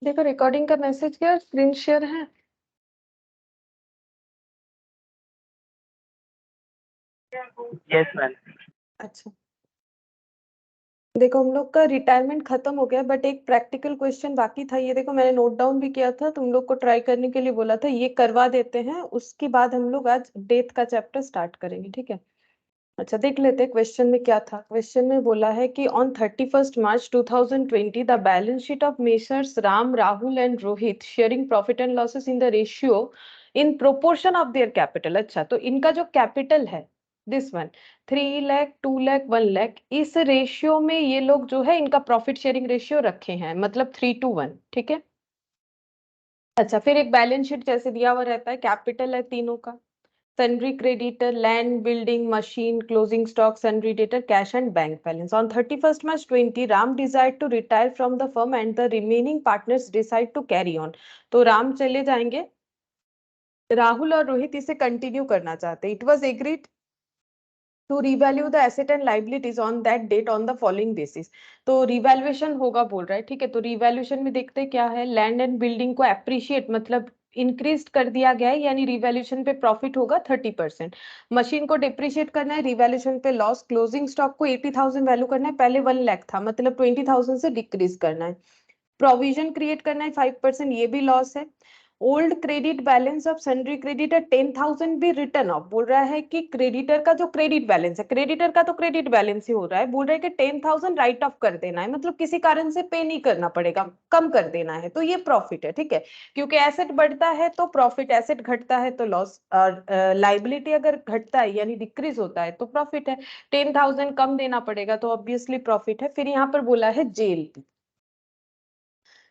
देखो रिकॉर्डिंग का मैसेज क्या स्क्रीन शेयर है। Yes ma'am. अच्छा देखो हम लोग का रिटायरमेंट खत्म हो गया बट एक प्रैक्टिकल क्वेश्चन बाकी था। ये देखो मैंने नोट डाउन भी किया था, तुम लोग को ट्राई करने के लिए बोला था, ये करवा देते हैं। उसके बाद हम लोग आज डेथ का चैप्टर स्टार्ट करेंगे, ठीक है। अच्छा देख लेते हैं क्वेश्चन में क्या था। क्वेश्चन में बोला है कि on 31st March 2020 the balance sheet of messrs Ram Rahul and Rohit sharing profit and losses in the ratio in proportion of their capital. अच्छा तो इनका जो कैपिटल है दिस वन 3 लाख 2 लाख 1 लाख, इस रेशियो में ये लोग जो है इनका प्रॉफिट शेयरिंग रेशियो रखे हैं, मतलब 3:1, ठीक है। अच्छा फिर एक बैलेंस शीट जैसे दिया हुआ रहता है, कैपिटल है तीनों का, sundry creditor, land, building, machine, closing stock, sundry debtor, cash and bank balance. On 31st March 20, Ram desired to retire from the firm and the remaining partners decide to carry on. तो राम चले जाएंगे, राहुल और रोहित इसे continue करना चाहते। It was agreed to revalue the asset and liabilities on that date on the following basis. तो revaluation होगा बोल रहा है, ठीक है। तो रिवैल्यूएशन में देखते क्या है, लैंड एंड बिल्डिंग को एप्रिशिएट मतलब इंक्रीज कर दिया गया है, यानी रिवैल्यूएशन पे प्रॉफिट होगा 30%। मशीन को डिप्रिशिएट करना है, रिवैल्यूएशन पे लॉस। क्लोजिंग स्टॉक को 80,000 वैल्यू करना है, पहले 1 लाख था मतलब 20,000 से डिक्रीज करना है। प्रोविजन क्रिएट करना है 5%, ये भी लॉस है। Old credit balance of sundry creditor 10,000 भी रिटर्न ऑफ। बोल रहा है कि क्रेडिटर का जो क्रेडिट बैलेंस है, क्रेडिटर का तो क्रेडिट बैलेंस ही हो रहा है, बोल रहा है कि 10,000 राइट ऑफ कर देना है, मतलब किसी कारण से पे नहीं करना पड़ेगा, कम कर देना है। तो ये प्रॉफिट है, ठीक है, क्योंकि एसेट बढ़ता है तो प्रॉफिट, एसेट घटता है तो लॉस, और लाइबिलिटी अगर घटता है यानी डिक्रीज होता है तो प्रॉफिट है। 10,000 कम देना पड़ेगा तो ऑब्वियसली प्रॉफिट है। फिर यहाँ पर बोला है जेल,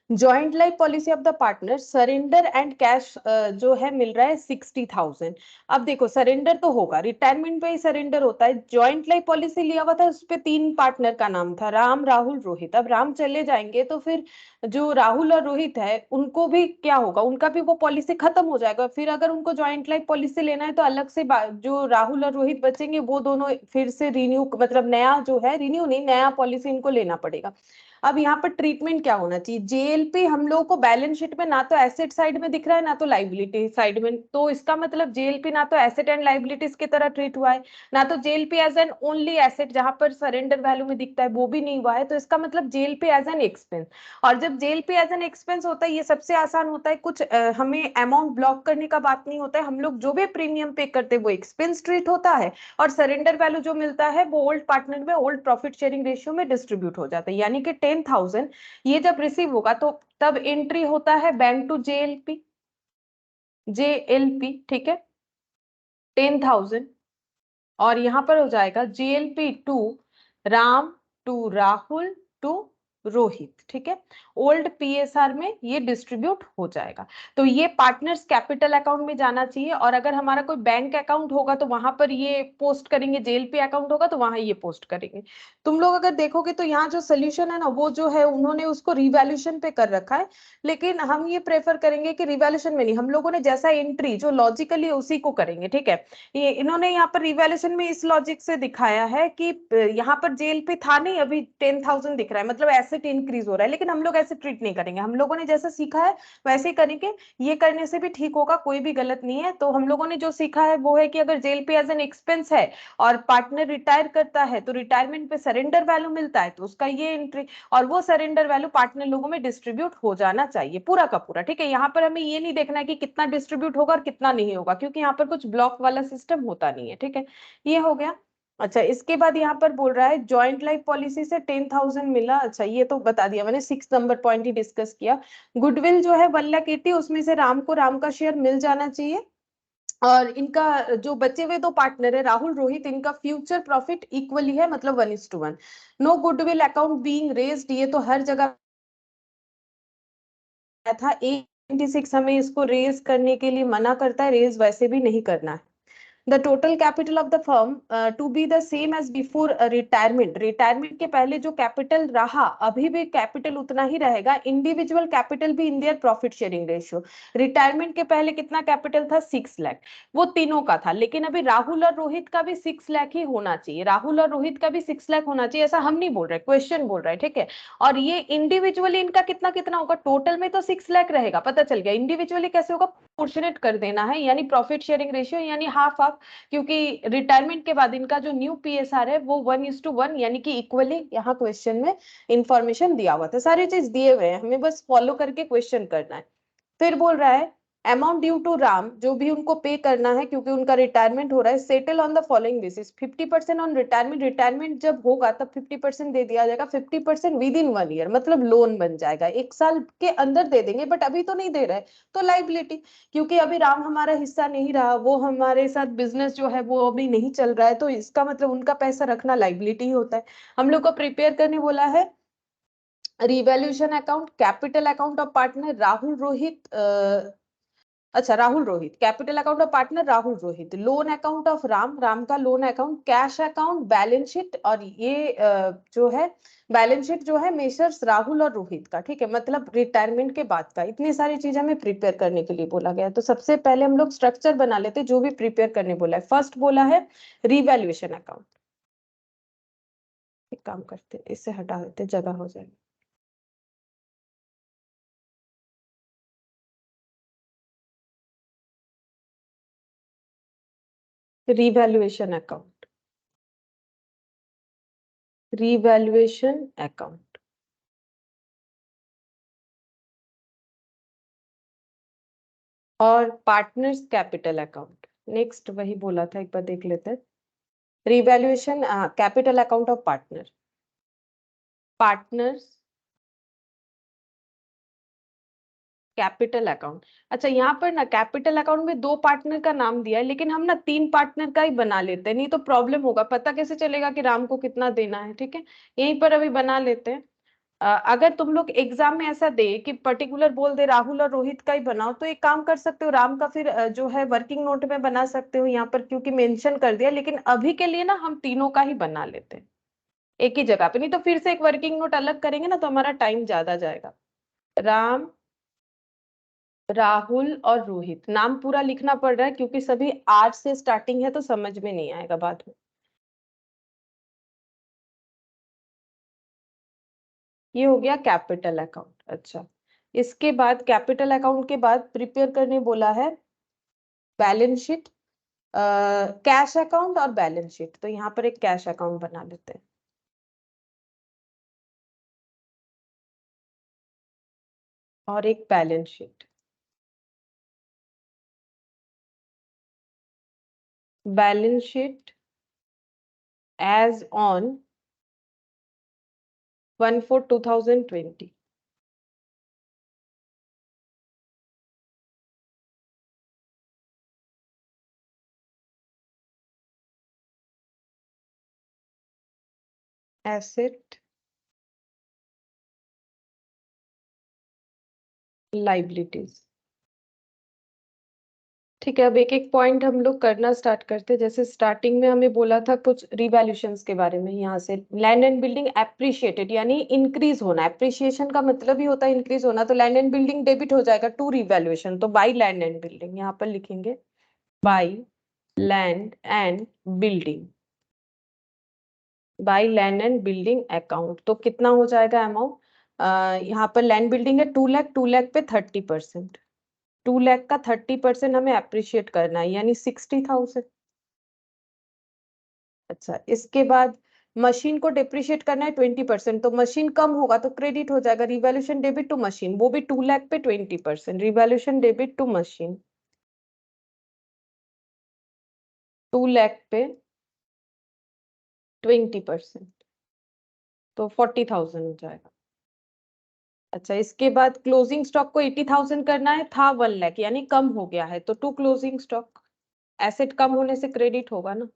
joint life policy of the partner, surrender and cash जो है मिल रहा है 60,000। अब देखो सरेंडर तो होगा, रिटायरमेंट पे ही सरेंडर होता है। जॉइंट लाइफ पॉलिसी लिया हुआ था, उस पे 3 पार्टनर का नाम था, राम राहुल रोहित। अब राम चले जाएंगे तो फिर जो राहुल और रोहित है उनको भी क्या होगा, उनका भी वो पॉलिसी खत्म हो जाएगा। फिर अगर उनको जॉइंट लाइफ पॉलिसी लेना है तो अलग से जो राहुल और रोहित बचेंगे वो दोनों फिर से रिन्यू, मतलब नया जो है, रिन्यू नहीं, नया पॉलिसी इनको लेना पड़ेगा। अब यहाँ पर ट्रीटमेंट क्या होना चाहिए, जेएलपी हम लोगों को बैलेंस शीट में ना तो एसेट साइड में दिख रहा है ना तो लाइबिलिटी साइड में, तो इसका मतलब जेएलपी ना तो एसेट एंड लाइबिलिटीज की तरह ट्रीट हुआ है, ना तो JLP as an only asset जहां पर सरेंडर वैल्यू में दिखता है वो भी नहीं हुआ है। तो इसका मतलब जेएलपी एज एन एक्सपेंस। और जब जेएलपी एज एन एक्सपेंस होता है ये सबसे आसान होता है, कुछ हमें अमाउंट ब्लॉक करने का बात नहीं होता है, हम लोग जो भी प्रीमियम पे करते हैं वो एक्सपेंस ट्रीट होता है, और सरेंडर वैल्यू जो मिलता है वो ओल्ड पार्टनर में ओल्ड प्रॉफिट शेयरिंग रेशियो में डिस्ट्रीब्यूट हो जाता है। यानी कि 10,000 ये जब रिसीव होगा तो तब एंट्री होता है बैंक टू जेएलपी, जेएलपी, ठीक है, 10,000। और यहां पर हो जाएगा JLP to Ram, to Rahul, to Rohit, ठीक है। ओल्ड पीएसआर में ये डिस्ट्रीब्यूट हो जाएगा। तो ये पार्टनर्स कैपिटल अकाउंट में जाना चाहिए, और अगर हमारा कोई बैंक अकाउंट होगा तो वहां पर ये पोस्ट करेंगे, जेएलपी अकाउंट होगा तो वहां ये पोस्ट करेंगे। तुम लोग अगर देखोगे तो यहाँ जो सोल्यूशन है ना वो जो है उन्होंने उसको रिवैल्यूएशन पे कर रखा है, लेकिन हम ये प्रेफर करेंगे कि रिवैल्यूएशन में नहीं, हम लोगों ने जैसा एंट्री जो लॉजिकली उसी को करेंगे, ठीक है। ये इन्होंने यहाँ पर रिवैल्यूएशन में इस लॉजिक से दिखाया है कि यहाँ पर जेएलपी था नहीं, अभी 10,000 दिख रहा है, मतलब एसेट इंक्रीज हो रहा है, लेकिन हम लोग ऐसे ट्रीट नहीं करेंगे, हम लोगों ने जैसा सीखा है वैसे ही करेंगे। ये करने से भी ठीक होगा, कोई भी गलत नहीं है। तो हम लोगों ने जो सीखा है वो है कि अगर जेएलपी एज एन एक्सपेंस है और पार्टनर रिटायर करता है तो रिटायरमेंट पे सरेंडर वैल्यू मिलता है तो उसका ये एंट्री, और वो सरेंडर वैल्यू पार्टनर लोगों में डिस्ट्रीब्यूट हो जाना चाहिए पूरा का पूरा, ठीक है। यहाँ पर हमें ये नहीं देखना है कि कितना डिस्ट्रीब्यूट होगा और कितना नहीं होगा, क्योंकि यहाँ पर कुछ ब्लॉक वाला सिस्टम होता नहीं है, ठीक है। ये हो गया। अच्छा इसके बाद यहाँ पर बोल रहा है जॉइंट लाइफ पॉलिसी से 10,000 मिला। अच्छा ये तो बता दिया मैंने, 6 नंबर पॉइंट ही डिस्कस किया। गुडविल जो है 1,80,000, उसमें से राम को राम का शेयर मिल जाना चाहिए। और इनका जो बचे हुए 2 पार्टनर है राहुल रोहित, इनका फ्यूचर प्रॉफिट इक्वली है, मतलब 1:1। No goodwill account being raised, ये तो हर जगह था। 826 हमें इसको रेज करने के लिए मना करता है, रेज वैसे भी नहीं करना है। The total capital of the firm to be the same as before retirement, retirement के पहले जो कैपिटल रहा अभी भी कैपिटल उतना ही रहेगा, इंडिविजुअल कैपिटल भी in their profit sharing ratio. Retirement के पहले कितना कैपिटल था, 6 लाख, वो तीनों का था, लेकिन अभी राहुल और रोहित का भी 6 लाख ही होना चाहिए, राहुल और रोहित का भी 6 लाख होना चाहिए, ऐसा हम नहीं बोल रहे, क्वेश्चन बोल रहे हैं, ठीक है। और ये इंडिविजुअली इनका कितना कितना होगा, टोटल में तो 6 लाख रहेगा, पता चल गया, इंडिविजुअली कैसे होगा, प्रोपोर्शनेट कर देना है, यानी प्रॉफिट शेयरिंग रेशियो, यानी हाफ हाफ, क्योंकि रिटायरमेंट के बाद इनका जो न्यू पीएसआर है वो 1:1, यानी कि इक्वली यहाँ क्वेश्चन में इंफॉर्मेशन दिया हुआ था, सारी चीज दिए हुए हैं, हमें बस फॉलो करके क्वेश्चन करना है। फिर बोल रहा है अमाउंट ड्यू टू राम, जो भी उनको पे करना है क्योंकि उनका रिटायरमेंट हो रहा है, settle on the following basis, 50% on retirement, retirement जब होगा तब 50% दे दिया जाएगा, 50% विद इन 1 ईयर, मतलब लोन बन जाएगा, 1 साल के अंदर दे देंगे, बट अभी तो नहीं दे रहे, तो लाइबिलिटी, क्योंकि अभी राम हमारा हिस्सा नहीं रहा, वो हमारे साथ बिजनेस जो है वो अभी नहीं चल रहा है, तो इसका मतलब उनका पैसा रखना लाइबिलिटी ही होता है। हम लोग को प्रिपेयर करने बोला है revaluation account, capital account of partner Rahul Rohit, अच्छा Rahul Rohit, capital account of partner Rahul Rohit, loan account of Ram, Ram का loan account, cash account, balance sheet, और ये जो है बैलेंस शीट जो है मेसर्स राहुल और रोहित का, ठीक है, मतलब रिटायरमेंट के बाद का, इतनी सारी चीजें हमें प्रिपेयर करने के लिए बोला गया है। तो सबसे पहले हम लोग स्ट्रक्चर बना लेते हैं, जो भी प्रिपेयर करने बोला है। फर्स्ट बोला है रिवैल्यूएशन अकाउंट, एक काम करते हैं, इससे हटा देते, जगह हो जाएगी। रिवैल्यूएशन अकाउंट, रिवैल्यूएशन अकाउंट, और पार्टनर्स कैपिटल अकाउंट, नेक्स्ट वही बोला था, एक बार देख लेते हैं। Revaluation capital account of partner, partners capital account. अच्छा यहाँ पर ना कैपिटल अकाउंट में 2 पार्टनर का नाम दिया है, लेकिन हम ना 3 पार्टनर का ही बना लेते हैं, नहीं तो प्रॉब्लम होगा, पता कैसे चलेगा कि राम को कितना देना है, ठीक है, यहीं पर अभी बना लेते हैं। अगर तुम लोग एग्जाम में ऐसा दे कि पर्टिकुलर बोल दे राहुल और रोहित का ही बनाओ, तो एक काम कर सकते हो, राम का फिर जो है वर्किंग नोट में बना सकते हो यहाँ पर, क्योंकि मेंशन कर दिया, लेकिन अभी के लिए ना हम तीनों का ही बना लेते हैं एक ही जगह पे, नहीं तो फिर से एक वर्किंग नोट अलग करेंगे ना तो हमारा टाइम ज्यादा जाएगा। राम, राहुल और रोहित, नाम पूरा लिखना पड़ रहा है क्योंकि सभी आर से स्टार्टिंग है, तो समझ में नहीं आएगा बाद में। ये हो गया कैपिटल अकाउंट। अच्छा, इसके बाद कैपिटल अकाउंट के बाद प्रिपेयर करने बोला है बैलेंस शीट, कैश अकाउंट और बैलेंस शीट, तो यहाँ पर एक कैश अकाउंट बना लेते हैं, और एक balance sheet, balance sheet as on 1/4/2020, asset liabilities. ठीक है, अब एक एक पॉइंट हम लोग करना स्टार्ट करते हैं। जैसे स्टार्टिंग में हमें बोला था कुछ रिवैल्यूएशंस के बारे में, यहाँ से लैंड एंड बिल्डिंग एप्रिशिएटेड, यानी इंक्रीज होना, एप्रिशिएशन का मतलब ही होता है इंक्रीज होना, तो लैंड एंड बिल्डिंग डेबिट हो जाएगा टू रिवैल्यूएशन, तो बाई लैंड एंड बिल्डिंग यहाँ पर लिखेंगे, by land and building, by land and building account, तो कितना हो जाएगा अमाउंट, यहाँ पर लैंड बिल्डिंग है 2 लाख, 2 लाख पे 30%, 2 लाख का 30% हमें अप्रिशिएट करना है, यानी 60,000। अच्छा, इसके बाद मशीन को डिप्रिशिएट करना है 20%, तो मशीन कम होगा तो क्रेडिट हो जाएगा, रिवैल्यूएशन डेबिट टू मशीन, वो भी 2 लाख पे 20%, revaluation debit to machine 2 lakh पे 20%, तो 40,000 हो जाएगा। अच्छा, इसके बाद क्लोजिंग स्टॉक को 80,000 करना है, था 1 लाख, यानी कम हो गया है, तो टू क्लोजिंग स्टॉक, एसेट कम होने से क्रेडिट होगा ना,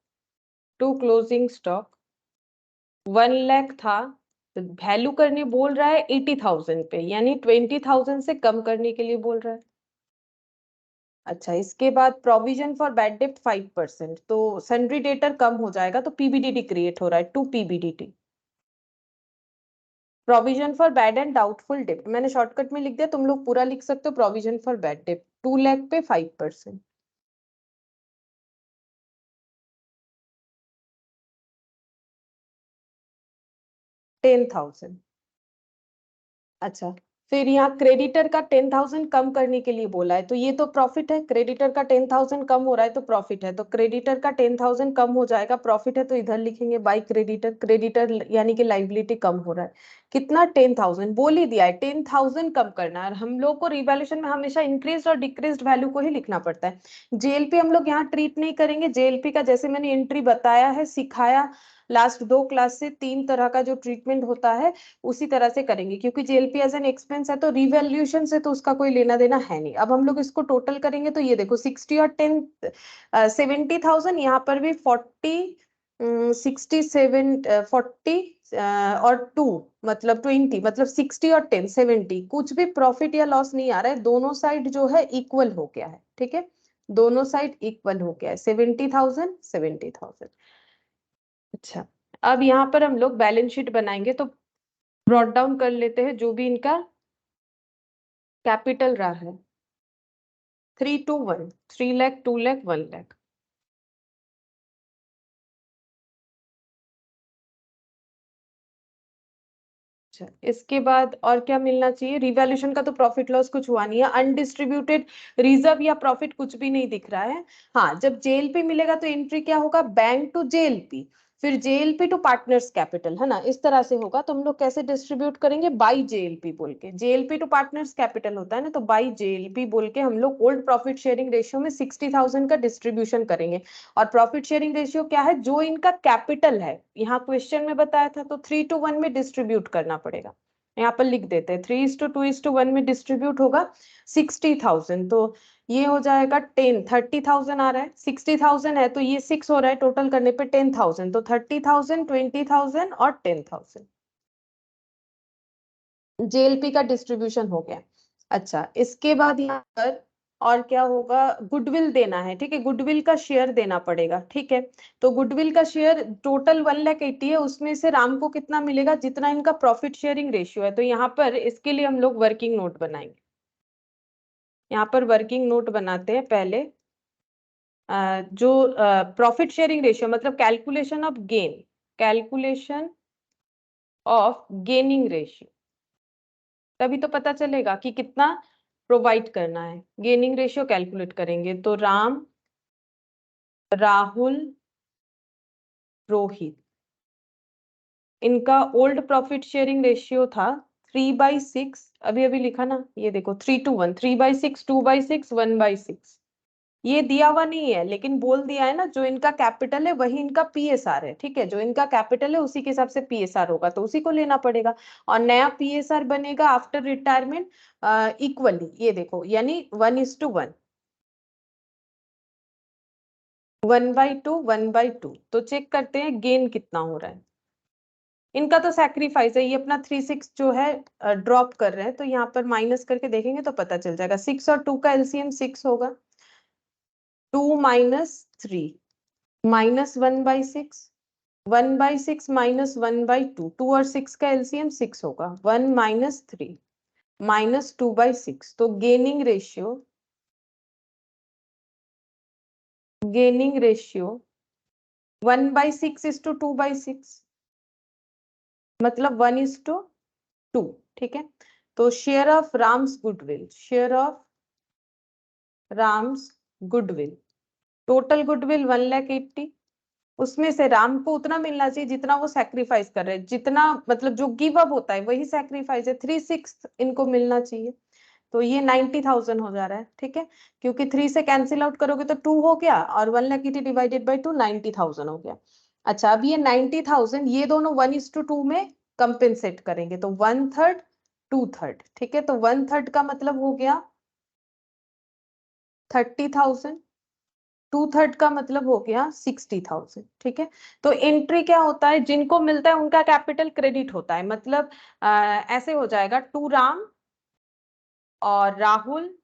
टू क्लोजिंग स्टॉक 1 लाख था, वैल्यू करने बोल रहा है 80,000 पे, यानी 20,000 से कम करने के लिए बोल रहा है। अच्छा, इसके बाद प्रोविजन फॉर बैड डेब्ट 5%, तो सन्ड्री डेटर कम हो जाएगा, तो पीबीडीटी क्रिएट हो रहा है, 2 PBDT. Provision for bad and doubtful डेब्ट मैंने शॉर्टकट में लिख दिया, तुम लोग पूरा लिख सकते हो। प्रोविजन फॉर बैड डेब्ट 2 लाख पे 5%, 10,000। अच्छा, फिर यहाँ क्रेडिटर का 10,000 कम करने के लिए बोला है, तो ये तो प्रॉफिट है। क्रेडिटर का 10,000 कम हो रहा है तो प्रॉफिट है, तो क्रेडिटर का 10,000 कम हो जाएगा, प्रॉफिट है तो इधर लिखेंगे बाई क्रेडिटर। क्रेडिटर यानी कि लाइबिलिटी कम हो रहा है, कितना 10,000 बोल ही दिया है, 10,000 कम करना है। और हम लोग को रिवैल्यूएशन में हमेशा इंक्रीज और डिक्रीज वैल्यू को ही लिखना पड़ता है। जेएलपी हम लोग यहाँ ट्रीट नहीं करेंगे। जेएलपी का जैसे मैंने एंट्री बताया है, सिखाया लास्ट 2 क्लास से, 3 तरह का जो ट्रीटमेंट होता है उसी तरह से करेंगे, क्योंकि जेएलपी एज एन एक्सपेंस है तो रिवैल्यूएशन से तो उसका कोई लेना देना है नहीं। अब हम लोग इसको टोटल करेंगे तो ये देखो 60 और 10 70,000, यहाँ पर भी 40 67 40 और 2 मतलब 20, मतलब 60 और 10 70, कुछ भी प्रॉफिट या लॉस नहीं आ रहा है, दोनों साइड जो है इक्वल हो गया है। ठीक है, दोनों साइड इक्वल हो गया है, 70,000 70,000। अच्छा, अब यहाँ पर हम लोग बैलेंस शीट बनाएंगे, तो ब्रॉट डाउन कर लेते हैं जो भी इनका कैपिटल रहा है। 3 to 1, 3 लाख 2 लाख 1 लाख। अच्छा, इसके बाद और क्या मिलना चाहिए? रिवैल्यूएशन का तो प्रॉफिट लॉस कुछ हुआ नहीं है, अनडिस्ट्रीब्यूटेड रिजर्व या प्रॉफिट कुछ भी नहीं दिख रहा है। हाँ, जब जेएलपी मिलेगा तो एंट्री क्या होगा? बैंक टू जेएलपी, फिर जेएलपी टू पार्टनर्स कैपिटल, है ना, इस तरह से होगा। तो हम लोग कैसे डिस्ट्रीब्यूट करेंगे? बाई जेएलपी बोल के, जेएलपी टू पार्टनर्स कैपिटल होता है ना, तो बाई जेएलपी बोल के हम लोग ओल्ड प्रॉफिट शेयरिंग रेशियो में 60,000 का डिस्ट्रीब्यूशन करेंगे। और प्रॉफिट शेयरिंग रेशियो क्या है? जो इनका कैपिटल है, यहाँ क्वेश्चन में बताया था, तो 3 to 1 में डिस्ट्रीब्यूट करना पड़ेगा। यहाँ पर लिख देते हैं 3:2:1 में डिस्ट्रीब्यूट होगा 60,000, तो ये हो जाएगा 30,000 आ रहा है, 60,000 है तो ये 6 हो रहा है, टोटल करने पे 10,000, तो 30,000 20,000 और 10,000 जेएलपी का डिस्ट्रीब्यूशन हो गया। अच्छा, इसके बाद यहाँ पर और क्या होगा? गुडविल देना है। ठीक है, गुडविल का शेयर देना पड़ेगा। ठीक है, तो गुडविल का शेयर टोटल 1,80,000 है, उसमें से राम को कितना मिलेगा? जितना इनका प्रॉफिट शेयरिंग रेशियो है। तो यहाँ पर इसके लिए हम लोग वर्किंग नोट बनाएंगे। यहाँ पर वर्किंग नोट बनाते हैं पहले। जो प्रॉफिट शेयरिंग रेशियो मतलब calculation of gain, calculation of gaining ratio, तभी तो पता चलेगा कि कितना प्रोवाइड करना है। गेनिंग रेशियो कैलकुलेट करेंगे तो राम, राहुल, रोहित, इनका ओल्ड प्रॉफिट शेयरिंग रेशियो था 3/6। अभी अभी लिखा ना, ये देखो 3 to 1, 3/6, 2/6, 1/6। ये दिया हुआ नहीं है लेकिन बोल दिया है ना, जो इनका कैपिटल है वही इनका पीएसआर है। ठीक है, जो इनका कैपिटल है उसी के हिसाब से पीएसआर होगा, तो उसी को लेना पड़ेगा। और नया पीएसआर बनेगा आफ्टर रिटायरमेंट इक्वली, ये देखो, यानी 1:1, 1/2, 1/2। तो चेक करते हैं गेन कितना हो रहा है। इनका तो सैक्रिफाइस है, ये अपना 3 6 जो है ड्रॉप कर रहे हैं, तो यहाँ पर माइनस करके देखेंगे तो पता चल जाएगा। 6 और 2 का एलसीएम 6 होगा, 2 - 3 -1/6, 1/6 -1/2, 2 और 6 का एलसीएम 6 होगा, 1 - 3 -2/6। तो गेनिंग रेशियो 1/6:2/6, मतलब 1:2। ठीक है, तो share of Ram's goodwill, share of Ram's goodwill, total goodwill 1,80,000, उसमें से राम को उतना मिलना चाहिए जितना वो सैक्रिफाइस कर रहे हैं, जितना मतलब जो गिव अप होता है वही सैक्रिफाइस है, 3/6 इनको मिलना चाहिए। तो ये 90,000 हो जा रहा है। ठीक है, क्योंकि 3 से कैंसिल आउट करोगे तो 2 हो गया, और 1,80,000 डिवाइडेड बाई 2 90,000 हो गया। अच्छा, अब ये 90,000 ये दोनों 1:2 में कंपेंसेट करेंगे, तो 1/3 2/3। ठीक है, तो 1/3 का मतलब हो गया 30,000, 2/3 का मतलब हो गया 60,000। ठीक है, तो एंट्री क्या होता है? जिनको मिलता है उनका कैपिटल क्रेडिट होता है, मतलब ऐसे हो जाएगा, टू राम और राहुल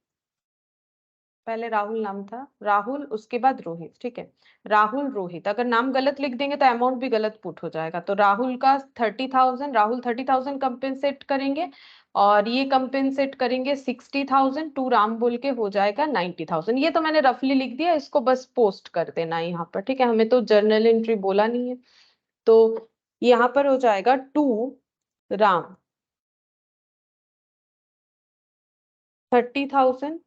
पहले राहुल नाम था, राहुल उसके बाद रोहित, ठीक है। राहुल रोहित, अगर नाम गलत लिख देंगे तो अमाउंट भी गलत पुट हो जाएगा। तो राहुल का 30,000, राहुल 30,000 कंपेंसेट करेंगे और ये कंपेंसेट करेंगे 60,000 टू राम बोल के, हो जाएगा 90,000। ये तो मैंने रफली लिख दिया, इसको बस पोस्ट कर देना यहाँ पर, ठीक है। हमें तो जर्नल एंट्री बोला नहीं है, तो यहाँ पर हो जाएगा to Ram 30,000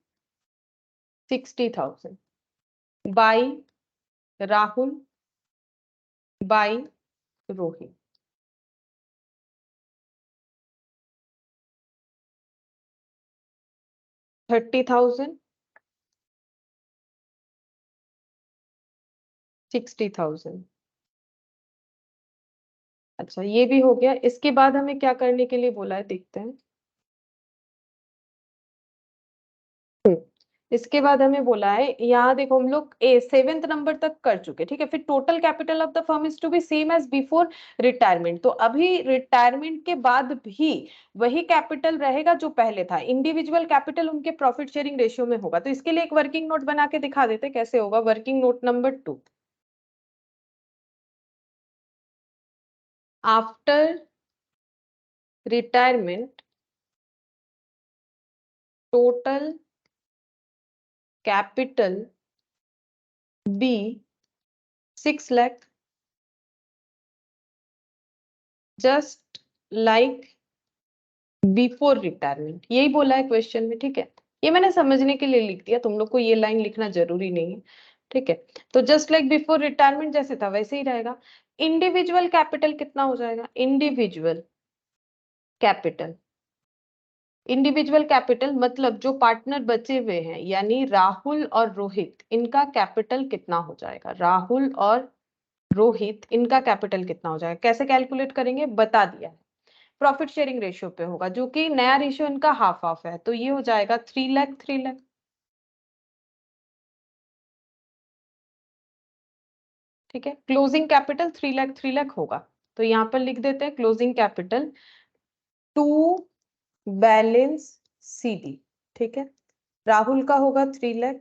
60,000 by Rahul by Rohit. 30,000 60,000। अच्छा, ये भी हो गया। इसके बाद हमें क्या करने के लिए बोला है, देखते हैं। इसके बाद हमें बोला है, यहाँ देखो हम लोग 7th नंबर तक कर चुके, ठीक है। फिर total capital of the firm is to be same as before retirement. तो अभी रिटायरमेंट के बाद भी वही कैपिटल रहेगा जो पहले था। इंडिविजुअल कैपिटल उनके प्रॉफिट शेयरिंग रेशियो में होगा। तो इसके लिए एक वर्किंग नोट बना के दिखा देते कैसे होगा। Working note number 2, after retirement total capital be 6 lakh just like before retirement. यही बोला है क्वेश्चन में, ठीक है। ये मैंने समझने के लिए लिख दिया, तुम लोग को ये लाइन लिखना जरूरी नहीं है, ठीक है। तो जस्ट लाइक बिफोर रिटायरमेंट जैसे था वैसे ही रहेगा। इंडिविजुअल कैपिटल कितना हो जाएगा, इंडिविजुअल कैपिटल, इंडिविजुअल कैपिटल मतलब जो पार्टनर बचे हुए हैं, यानी राहुल और रोहित, इनका कैपिटल कितना हो जाएगा। राहुल और रोहित इनका कैपिटल कितना हो जाएगा, कैसे कैलकुलेट करेंगे बता दिया है। प्रॉफिट शेयरिंग रेशियो पे होगा, जो कि नया रेशियो इनका हाफ हाफ है। तो ये हो जाएगा 3 लाख 3 लाख, ठीक है। क्लोजिंग कैपिटल 3 लाख 3 लाख होगा। तो यहाँ पर लिख देते हैं closing capital to balance CD, ठीक है। राहुल का होगा 3 लाख,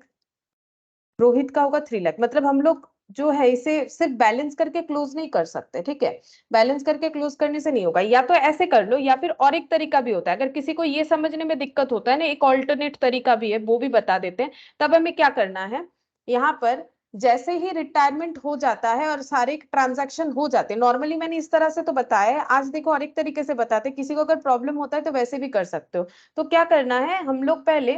रोहित का होगा 3 लाख। मतलब हम लोग जो है इसे सिर्फ बैलेंस करके क्लोज नहीं कर सकते, ठीक है। बैलेंस करके क्लोज करने से नहीं होगा। या तो ऐसे कर लो, या फिर और एक तरीका भी होता है। अगर किसी को ये समझने में दिक्कत होता है ना, एक ऑल्टरनेट तरीका भी है, वो भी बता देते हैं। तब हमें क्या करना है, यहाँ पर जैसे ही रिटायरमेंट हो जाता है और सारे ट्रांजैक्शन हो जाते हैं, नॉर्मली मैंने इस तरह से तो बताया है, आज देखो और एक तरीके से बताते हैं। किसी को अगर प्रॉब्लम होता है तो वैसे भी कर सकते हो। तो क्या करना है, हम लोग पहले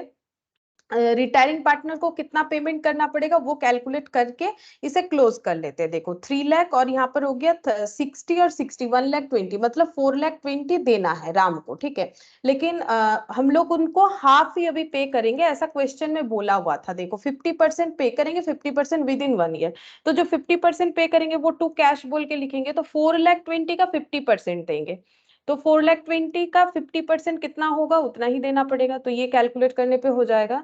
रिटायरिंग पार्टनर को कितना पेमेंट करना पड़ेगा वो कैलकुलेट करके इसे क्लोज कर लेते हैं। देखो 3 लाख और यहाँ पर हो गया 60 और 60 1,20,000, मतलब 4,20,000 देना है राम को, ठीक है। लेकिन हम लोग उनको हाफ ही अभी पे करेंगे, ऐसा क्वेश्चन में बोला हुआ था। देखो 50% पे करेंगे, 50% विद इन 1 ईयर। तो जो 50% पे करेंगे वो टू कैश बोल के लिखेंगे। तो 4,20,000 का 50% देंगे। तो 4,20,000 का 50% कितना होगा, उतना ही देना पड़ेगा। तो ये कैलकुलेट करने पे हो जाएगा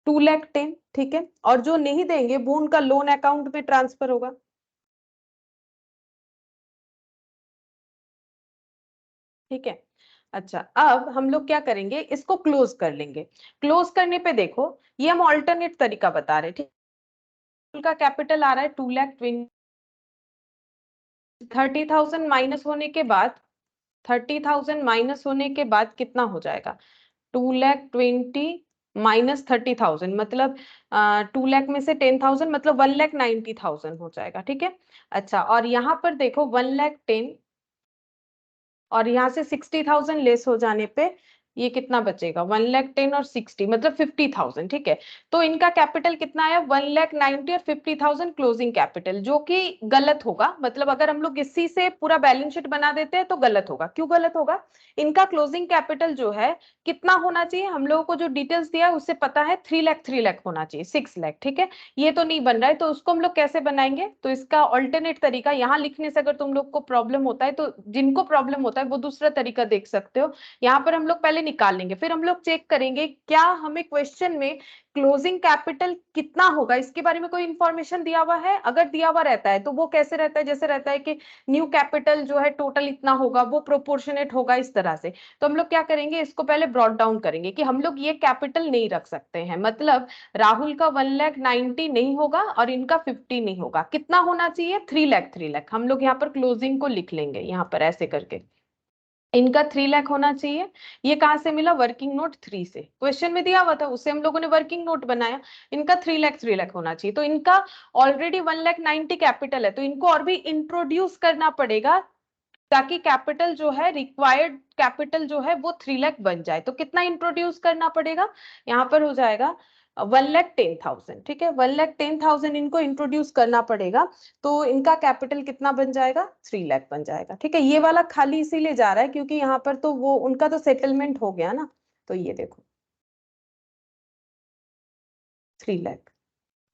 2,10,000, ठीक है। और जो नहीं देंगे वो उनका लोन अकाउंट में ट्रांसफर होगा, ठीक है। अच्छा, अब हम लोग क्या करेंगे, इसको क्लोज कर लेंगे। क्लोज करने पे देखो, ये हम ऑल्टरनेट तरीका बता रहे हैं, ठीक। उनका कैपिटल आ रहा है 2,20,000, 30,000 माइनस होने के बाद, 30,000 माइनस होने के बाद कितना हो जाएगा, 2,20,000 माइनस 30,000, मतलब 2 लाख में से 10,000, मतलब 1,90,000 हो जाएगा, ठीक है। अच्छा, और यहाँ पर देखो 1,10,000 और यहाँ से 60,000 लेस हो जाने पे ये कितना बचेगा, 1,10,000 और 60, मतलब 50,000, ठीक है। तो इनका कैपिटल कितना आया, 1,90,000 और 50,000 क्लोजिंग कैपिटल, जो कि गलत होगा। मतलब अगर हम लोग इसी से पूरा बैलेंस शीट बना देते हैं तो गलत होगा। क्यों गलत होगा, इनका क्लोजिंग कैपिटल जो है कितना होना चाहिए, हम लोगों को जो डिटेल्स दिया है उससे पता है 3 लाख होना चाहिए, 6 लाख, ठीक है। ये तो नहीं बन रहा है, तो उसको हम लोग कैसे बनाएंगे। तो इसका ऑल्टरनेट तरीका, यहाँ लिखने से अगर तुम लोग को प्रॉब्लम होता है तो जिनको प्रॉब्लम होता है वो दूसरा तरीका देख सकते हो। यहाँ पर हम लोग पहले पहले निकाल लेंगे, फिर हम लोग चेक करेंगे क्या हमें क्वेश्चन में क्लोजिंग कैपिटल कितना होगा इसके बारे में कोई इंफॉर्मेशन दिया हुआ है। अगर दिया हुआ रहता है तो वो कैसे रहता है, जैसे रहता है कि न्यू कैपिटल जो है टोटल इतना होगा, वो प्रोपोर्शनेट होगा इस तरह से। तो हम लोग क्या करेंगे, इसको पहले ब्रॉट डाउन करेंगे कि हम लोग ये कैपिटल नहीं रख सकते हैं, मतलब राहुल का 1,90,000 नहीं होगा और इनका 50 नहीं होगा। कितना होना चाहिए, 3 लाख। 3 लाख हम लोग यहाँ पर क्लोजिंग को लिख लेंगे, यहाँ पर ऐसे करके इनका 3 लाख होना चाहिए। ये कहाँ से मिला, वर्किंग नोट 3 से, क्वेश्चन में दिया हुआ था उससे हम लोगों ने वर्किंग नोट बनाया। इनका 3 लाख होना चाहिए, तो इनका ऑलरेडी 1,90,000 कैपिटल है, तो इनको और भी इंट्रोड्यूस करना पड़ेगा ताकि कैपिटल जो है, रिक्वायर्ड कैपिटल जो है वो 3 लाख बन जाए। तो कितना इंट्रोड्यूस करना पड़ेगा, यहाँ पर हो जाएगा 1,10,000। ठीक है, 1,10,000 इनको इंट्रोड्यूस करना पड़ेगा, तो इनका कैपिटल कितना बन जाएगा, 3 लाख बन जाएगा। ठीक है, ये वाला खाली इसीलिए जा रहा है क्योंकि यहाँ पर तो वो उनका तो सेटलमेंट हो गया ना। तो ये देखो 3 लाख।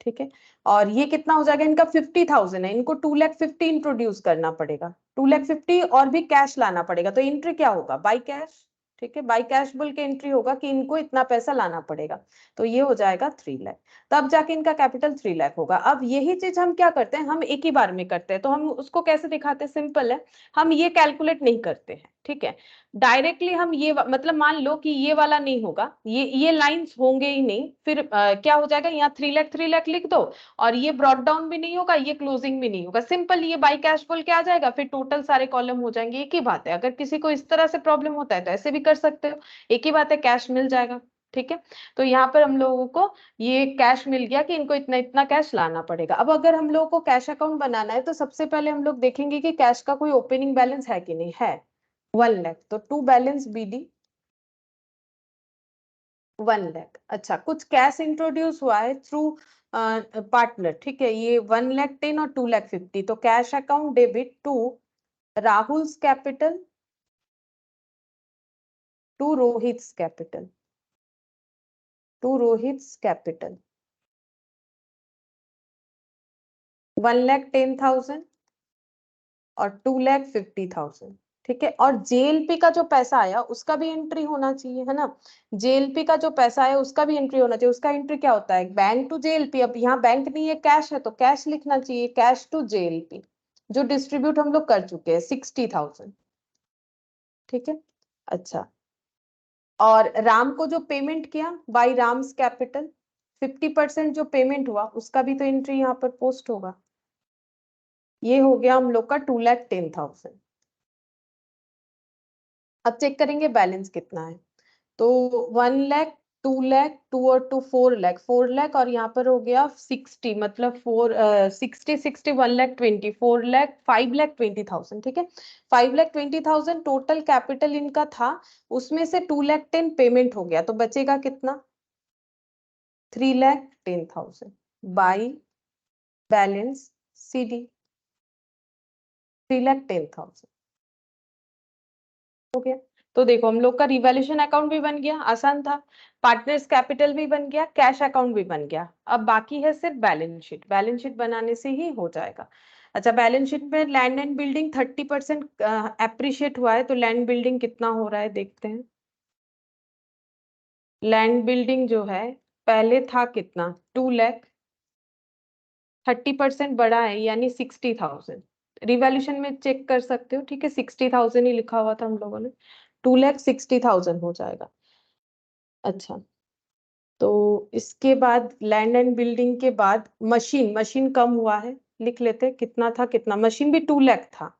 ठीक है, और ये कितना हो जाएगा, इनका 50,000 है, इनको 2,50,000 इंट्रोड्यूस करना पड़ेगा, 2,50,000 और भी कैश लाना पड़ेगा। तो एंट्री क्या होगा, बाई कैश। ठीक है, बाई कैश बोल के एंट्री होगा कि इनको इतना पैसा लाना पड़ेगा, तो ये हो जाएगा 3 लाख। तब जाके इनका कैपिटल 3 लाख होगा। अब यही चीज हम क्या करते हैं, हम एक ही बार में करते हैं, तो हम उसको कैसे दिखाते हैं, सिंपल है, हम ये कैलकुलेट नहीं करते हैं। ठीक है, डायरेक्टली हम ये मतलब मान लो कि ये वाला नहीं होगा, ये लाइंस होंगे ही नहीं, फिर क्या हो जाएगा, यहाँ 3 लाख लिख दो, और ये ब्रॉट डाउन भी नहीं होगा, ये क्लोजिंग भी नहीं होगा, सिंपल ये बाई कैश बोल के आ जाएगा, फिर टोटल सारे कॉलम हो जाएंगे। एक ही बात है, अगर किसी को इस तरह से प्रॉब्लम होता है तो ऐसे भी कर सकते हो, एक ही बात है, कैश मिल जाएगा। ठीक है, तो यहाँ पर हम लोगों को ये कैश मिल गया कि इनको इतना इतना कैश लाना पड़ेगा। अब अगर हम लोगों को कैश अकाउंट बनाना है तो सबसे पहले हम लोग देखेंगे कि कैश का कोई ओपनिंग बैलेंस है कि नहीं है, 1 लाख, तो टू बैलेंस बीडी 1 लाख। अच्छा, कुछ कैश इंट्रोड्यूस हुआ है थ्रू पार्टनर। ठीक है, ये 1,10,000 और 2,50,000, तो cash account debit to Rahul's capital to Rohit's capital, to Rohit's capital 1,10,000 और 2,50,000। ठीक है, और जेएलपी का जो पैसा आया उसका भी एंट्री होना चाहिए, है ना। जेएलपी का जो पैसा आया उसका भी एंट्री होना चाहिए। उसका एंट्री क्या होता है, बैंक टू जेएलपी। अब यहाँ बैंक नहीं है, कैश है, तो कैश लिखना चाहिए, कैश टू जेएलपी, जो डिस्ट्रीब्यूट हम लोग कर चुके हैं 60,000। ठीक है, अच्छा, और राम को जो पेमेंट किया बाई राम्स कैपिटल, 50% जो पेमेंट हुआ उसका भी तो एंट्री यहाँ पर पोस्ट होगा। ये हो गया हम लोग का 2,10,000। अब चेक करेंगे बैलेंस कितना है, तो 1 लाख, 2 लाख, 2 और 2 4 लाख, 4 लाख, और यहाँ पर हो गया 60, मतलब 60 1,20,000, 4 लाख, 5,20,000। ठीक है, 5,20,000 टोटल कैपिटल इनका था, उसमें से 2,10,000 पेमेंट हो गया, तो बचेगा कितना, 3,10,000 बाई बैलेंस CD, 3,10,000 हो गया। तो देखो हम लोग का रिवैल्यूएशन अकाउंट भी बन गया, आसान था, पार्टनर्स कैपिटल भी बन गया, कैश अकाउंट भी बन गया। अब बाकी है सिर्फ बैलेंस शीट, बैलेंस शीट बनाने से ही हो जाएगा। अच्छा, बैलेंस शीट में लैंड एंड बिल्डिंग 30% एप्रिशिएट हुआ है, तो लैंड बिल्डिंग कितना हो रहा है देखते हैं। लैंड बिल्डिंग जो है पहले था कितना, 2 लाख, 30% बढ़ा है यानी 60,000। रिवैल्यूएशन में चेक कर सकते हो, ठीक है, 60,000 ही लिखा हुआ था हम लोगों ने, 2,60,000 हो जाएगा। अच्छा, तो इसके बाद लैंड एंड बिल्डिंग के बाद मशीन, मशीन कम हुआ है, लिख लेते कितना था, कितना, मशीन भी 2 लाख था,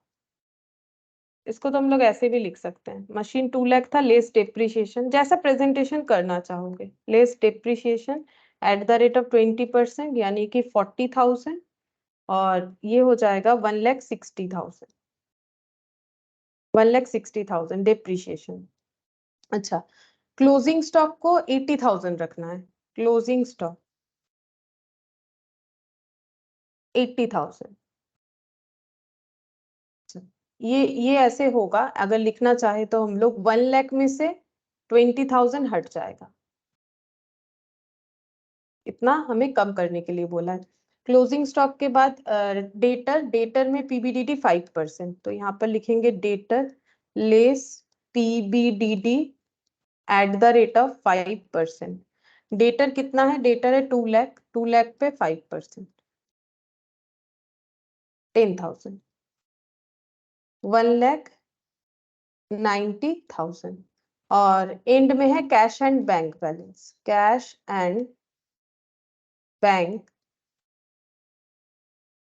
इसको तो हम लोग ऐसे भी लिख सकते हैं, मशीन 2 लाख था, लेस डेप्रिसिएशन, जैसा प्रेजेंटेशन करना चाहोगे, less depreciation eight the rate of 20%, यानी कि 40,000, और ये हो जाएगा 1,60,000, 1,60,000 डेप्रिसिएशन। अच्छा, क्लोजिंग स्टॉक को 80,000 रखना है, क्लोजिंग स्टॉक 80,000। ये ऐसे होगा, अगर लिखना चाहे तो हम लोग 1 लाख में से 20,000 हट जाएगा, इतना हमें कम करने के लिए बोला है। क्लोजिंग स्टॉक के बाद डेटर, डेटर में पीबीडीडी 5%, तो यहाँ पर लिखेंगे debtor less PBDD at the rate of 5%। Debtor कितना है? डेटर है 2 लाख, 2 लाख पे 5%, 10,000, 1,90,000। और एंड में है cash and bank balance, cash and bank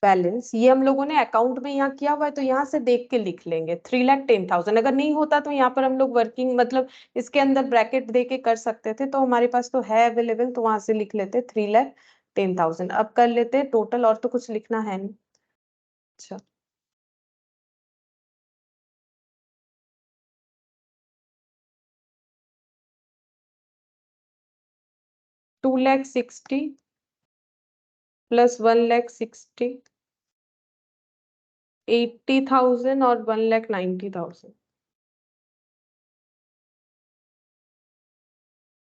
balance. ये हम लोगों ने अकाउंट में यहाँ किया हुआ है, तो यहाँ से देख के लिख लेंगे 3,10,000। अगर नहीं होता तो यहाँ पर हम लोग वर्किंग मतलब इसके अंदर ब्रैकेट दे के कर सकते थे, तो हमारे पास तो है अवेलेबल, तो वहां से लिख लेते 3,10,000। अब कर लेते टोटल, और तो कुछ लिखना है नहीं। अच्छा, 2,60,000 प्लस 1,60,000, 80,000 और 1,90,000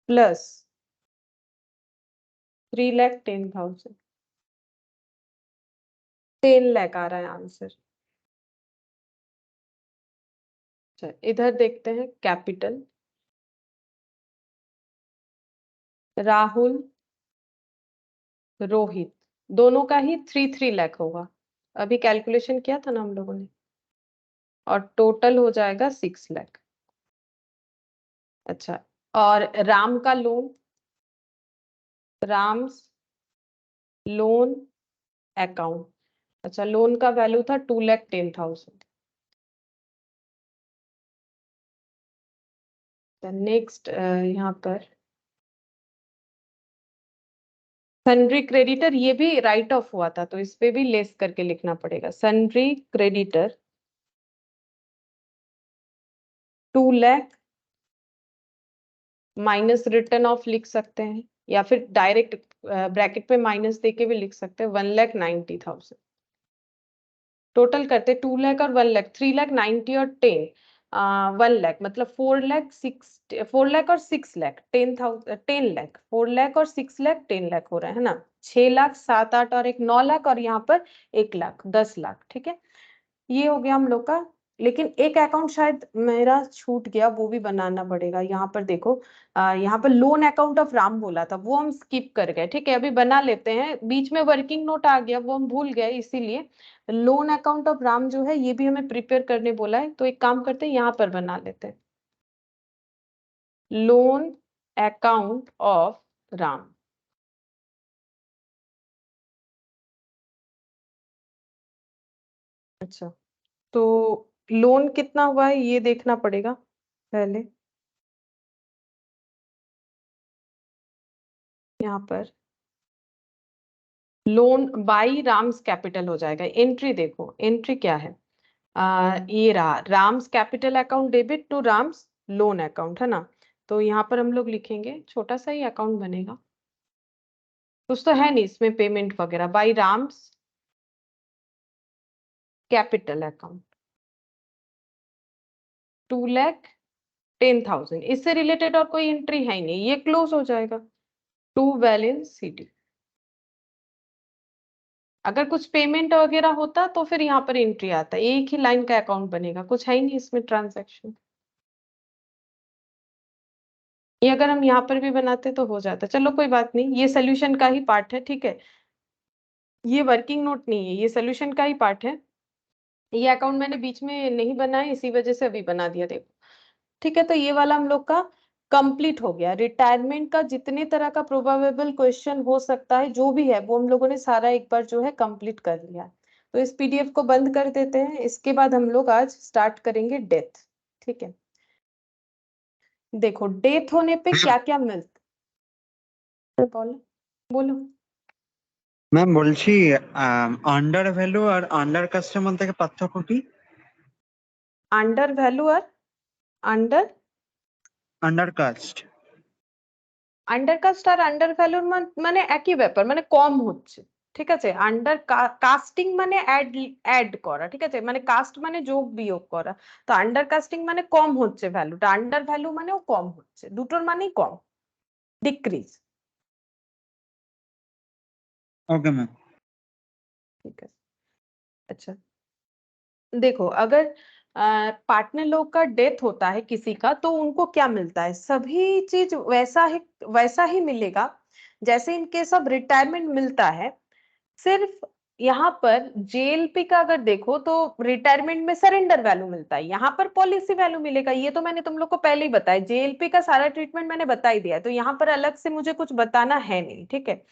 प्लस 3,10,000, 10 लाख आ रहा है आंसर। अच्छा, इधर देखते हैं कैपिटल। राहुल, रोहित, दोनों का ही 3 लाख होगा। अभी कैलकुलेशन किया था ना हम लोगों ने, और टोटल हो जाएगा 6 लाख। अच्छा, और राम का लोन, राम्स लोन अकाउंट। अच्छा, लोन का वैल्यू था 2,10,000। नेक्स्ट यहाँ पर सन्ड्री क्रेडिटर, ये भी राइट ऑफ हुआ था, तो इस पे भी लेस करके लिखना पड़ेगा। Sundry creditor 2 lakh minus return of लिख सकते हैं, या फिर डायरेक्ट ब्रैकेट पे माइनस देके भी लिख सकते हैं। 1,90,000 टोटल करते 2 लाख और 1 लाख, 3,90,000 और 10, 1 लाख, मतलब 4 लाख और 6 लाख, 10,000, 10 लाख, 4 लाख और 6 लाख, 10 लाख हो रहा है ना। 6 लाख, 7, 8 और एक 9 लाख, और यहाँ पर 1 लाख, 10 लाख। ठीक है, ये हो गया हम लोग का। लेकिन एक अकाउंट शायद मेरा छूट गया, वो भी बनाना पड़ेगा। यहाँ पर देखो, यहाँ पर लोन अकाउंट ऑफ राम बोला था, वो हम स्किप कर गए। ठीक है, अभी बना लेते हैं। बीच में वर्किंग नोट आ गया, वो हम भूल गए, इसीलिए लोन अकाउंट ऑफ राम जो है ये भी हमें प्रिपेयर करने बोला है, तो एक काम करते हैं, यहाँ पर बना लेते हैं लोन अकाउंट ऑफ राम। अच्छा, तो लोन कितना हुआ है ये देखना पड़ेगा पहले। यहाँ पर लोन बाई राम्स कैपिटल हो जाएगा। एंट्री देखो, एंट्री क्या है? ये रहा Ram's capital account debit to Ram's loan account, है ना। तो यहाँ पर हम लोग लिखेंगे, छोटा सा ही अकाउंट बनेगा, कुछ तो है नहीं इसमें पेमेंट वगैरह। बाई राम्स कैपिटल अकाउंट 2,10,000, इससे रिलेटेड और कोई एंट्री है ही नहीं, ये क्लोज हो जाएगा। To balance sheet. अगर कुछ पेमेंट वगैरह होता तो फिर यहाँ पर एंट्री आता, एक ही लाइन का अकाउंट बनेगा, कुछ है ही नहीं इसमें ट्रांजैक्शन। ये अगर हम यहाँ पर भी बनाते तो हो जाता। चलो कोई बात नहीं, ये सोल्यूशन का ही पार्ट है। ठीक है, ये वर्किंग नोट नहीं है, ये सोल्यूशन का ही पार्ट है। ये अकाउंट मैंने बीच में नहीं बनाया, इसी वजह से अभी बना दिया, देखो। ठीक है, तो ये वाला हम लोग का कंप्लीट हो गया। रिटायरमेंट का जितने तरह का प्रोबेबल क्वेश्चन हो सकता है, जो भी है, वो हम लोगों ने सारा एक बार जो है कंप्लीट कर लिया। तो इस पीडीएफ को बंद कर देते हैं, इसके बाद हम लोग आज स्टार्ट करेंगे डेथ। ठीक है, देखो डेथ होने पे क्या क्या मिलता है, बोलो बोलो। ম্যাম বলছি আন্ডার ভ্যালু আর আন্ডার কাস্টের মধ্যে পার্থক্য কি? আন্ডার ভ্যালু আর আন্ডার আন্ডার কাস্ট আন্ডারকাস্ট আর আন্ডার ভ্যালুর মানে একই ব্যাপার, মানে কম হচ্ছে। ঠিক আছে, আন্ডার কাস্টিং মানে অ্যাড করা, ঠিক আছে, মানে কাস্ট মানে যোগ বিয়োগ করা। তো আন্ডার কাস্টিং মানে কম হচ্ছে ভ্যালুটা, আন্ডার ভ্যালু মানেও কম হচ্ছে, দুটোর মানেই কম, ডিক্রিজ। Okay ma'am. ঠিক আছে, अच्छा देखो, अगर पार्टनर लोग का डेथ होता है किसी का, तो उनको क्या मिलता है, सभी चीज वैसा ही मिलेगा जैसे इनके सब रिटायरमेंट मिलता है। सिर्फ यहाँ पर जेएलपी का अगर देखो तो रिटायरमेंट में सरेंडर वैल्यू मिलता है, यहाँ पर पॉलिसी वैल्यू मिलेगा। ये तो मैंने तुम लोग को पहले ही बताया, जेएलपी का सारा ट्रीटमेंट मैंने बता ही दिया है, तो यहाँ पर अलग से मुझे कुछ बताना है नहीं, ठीक है।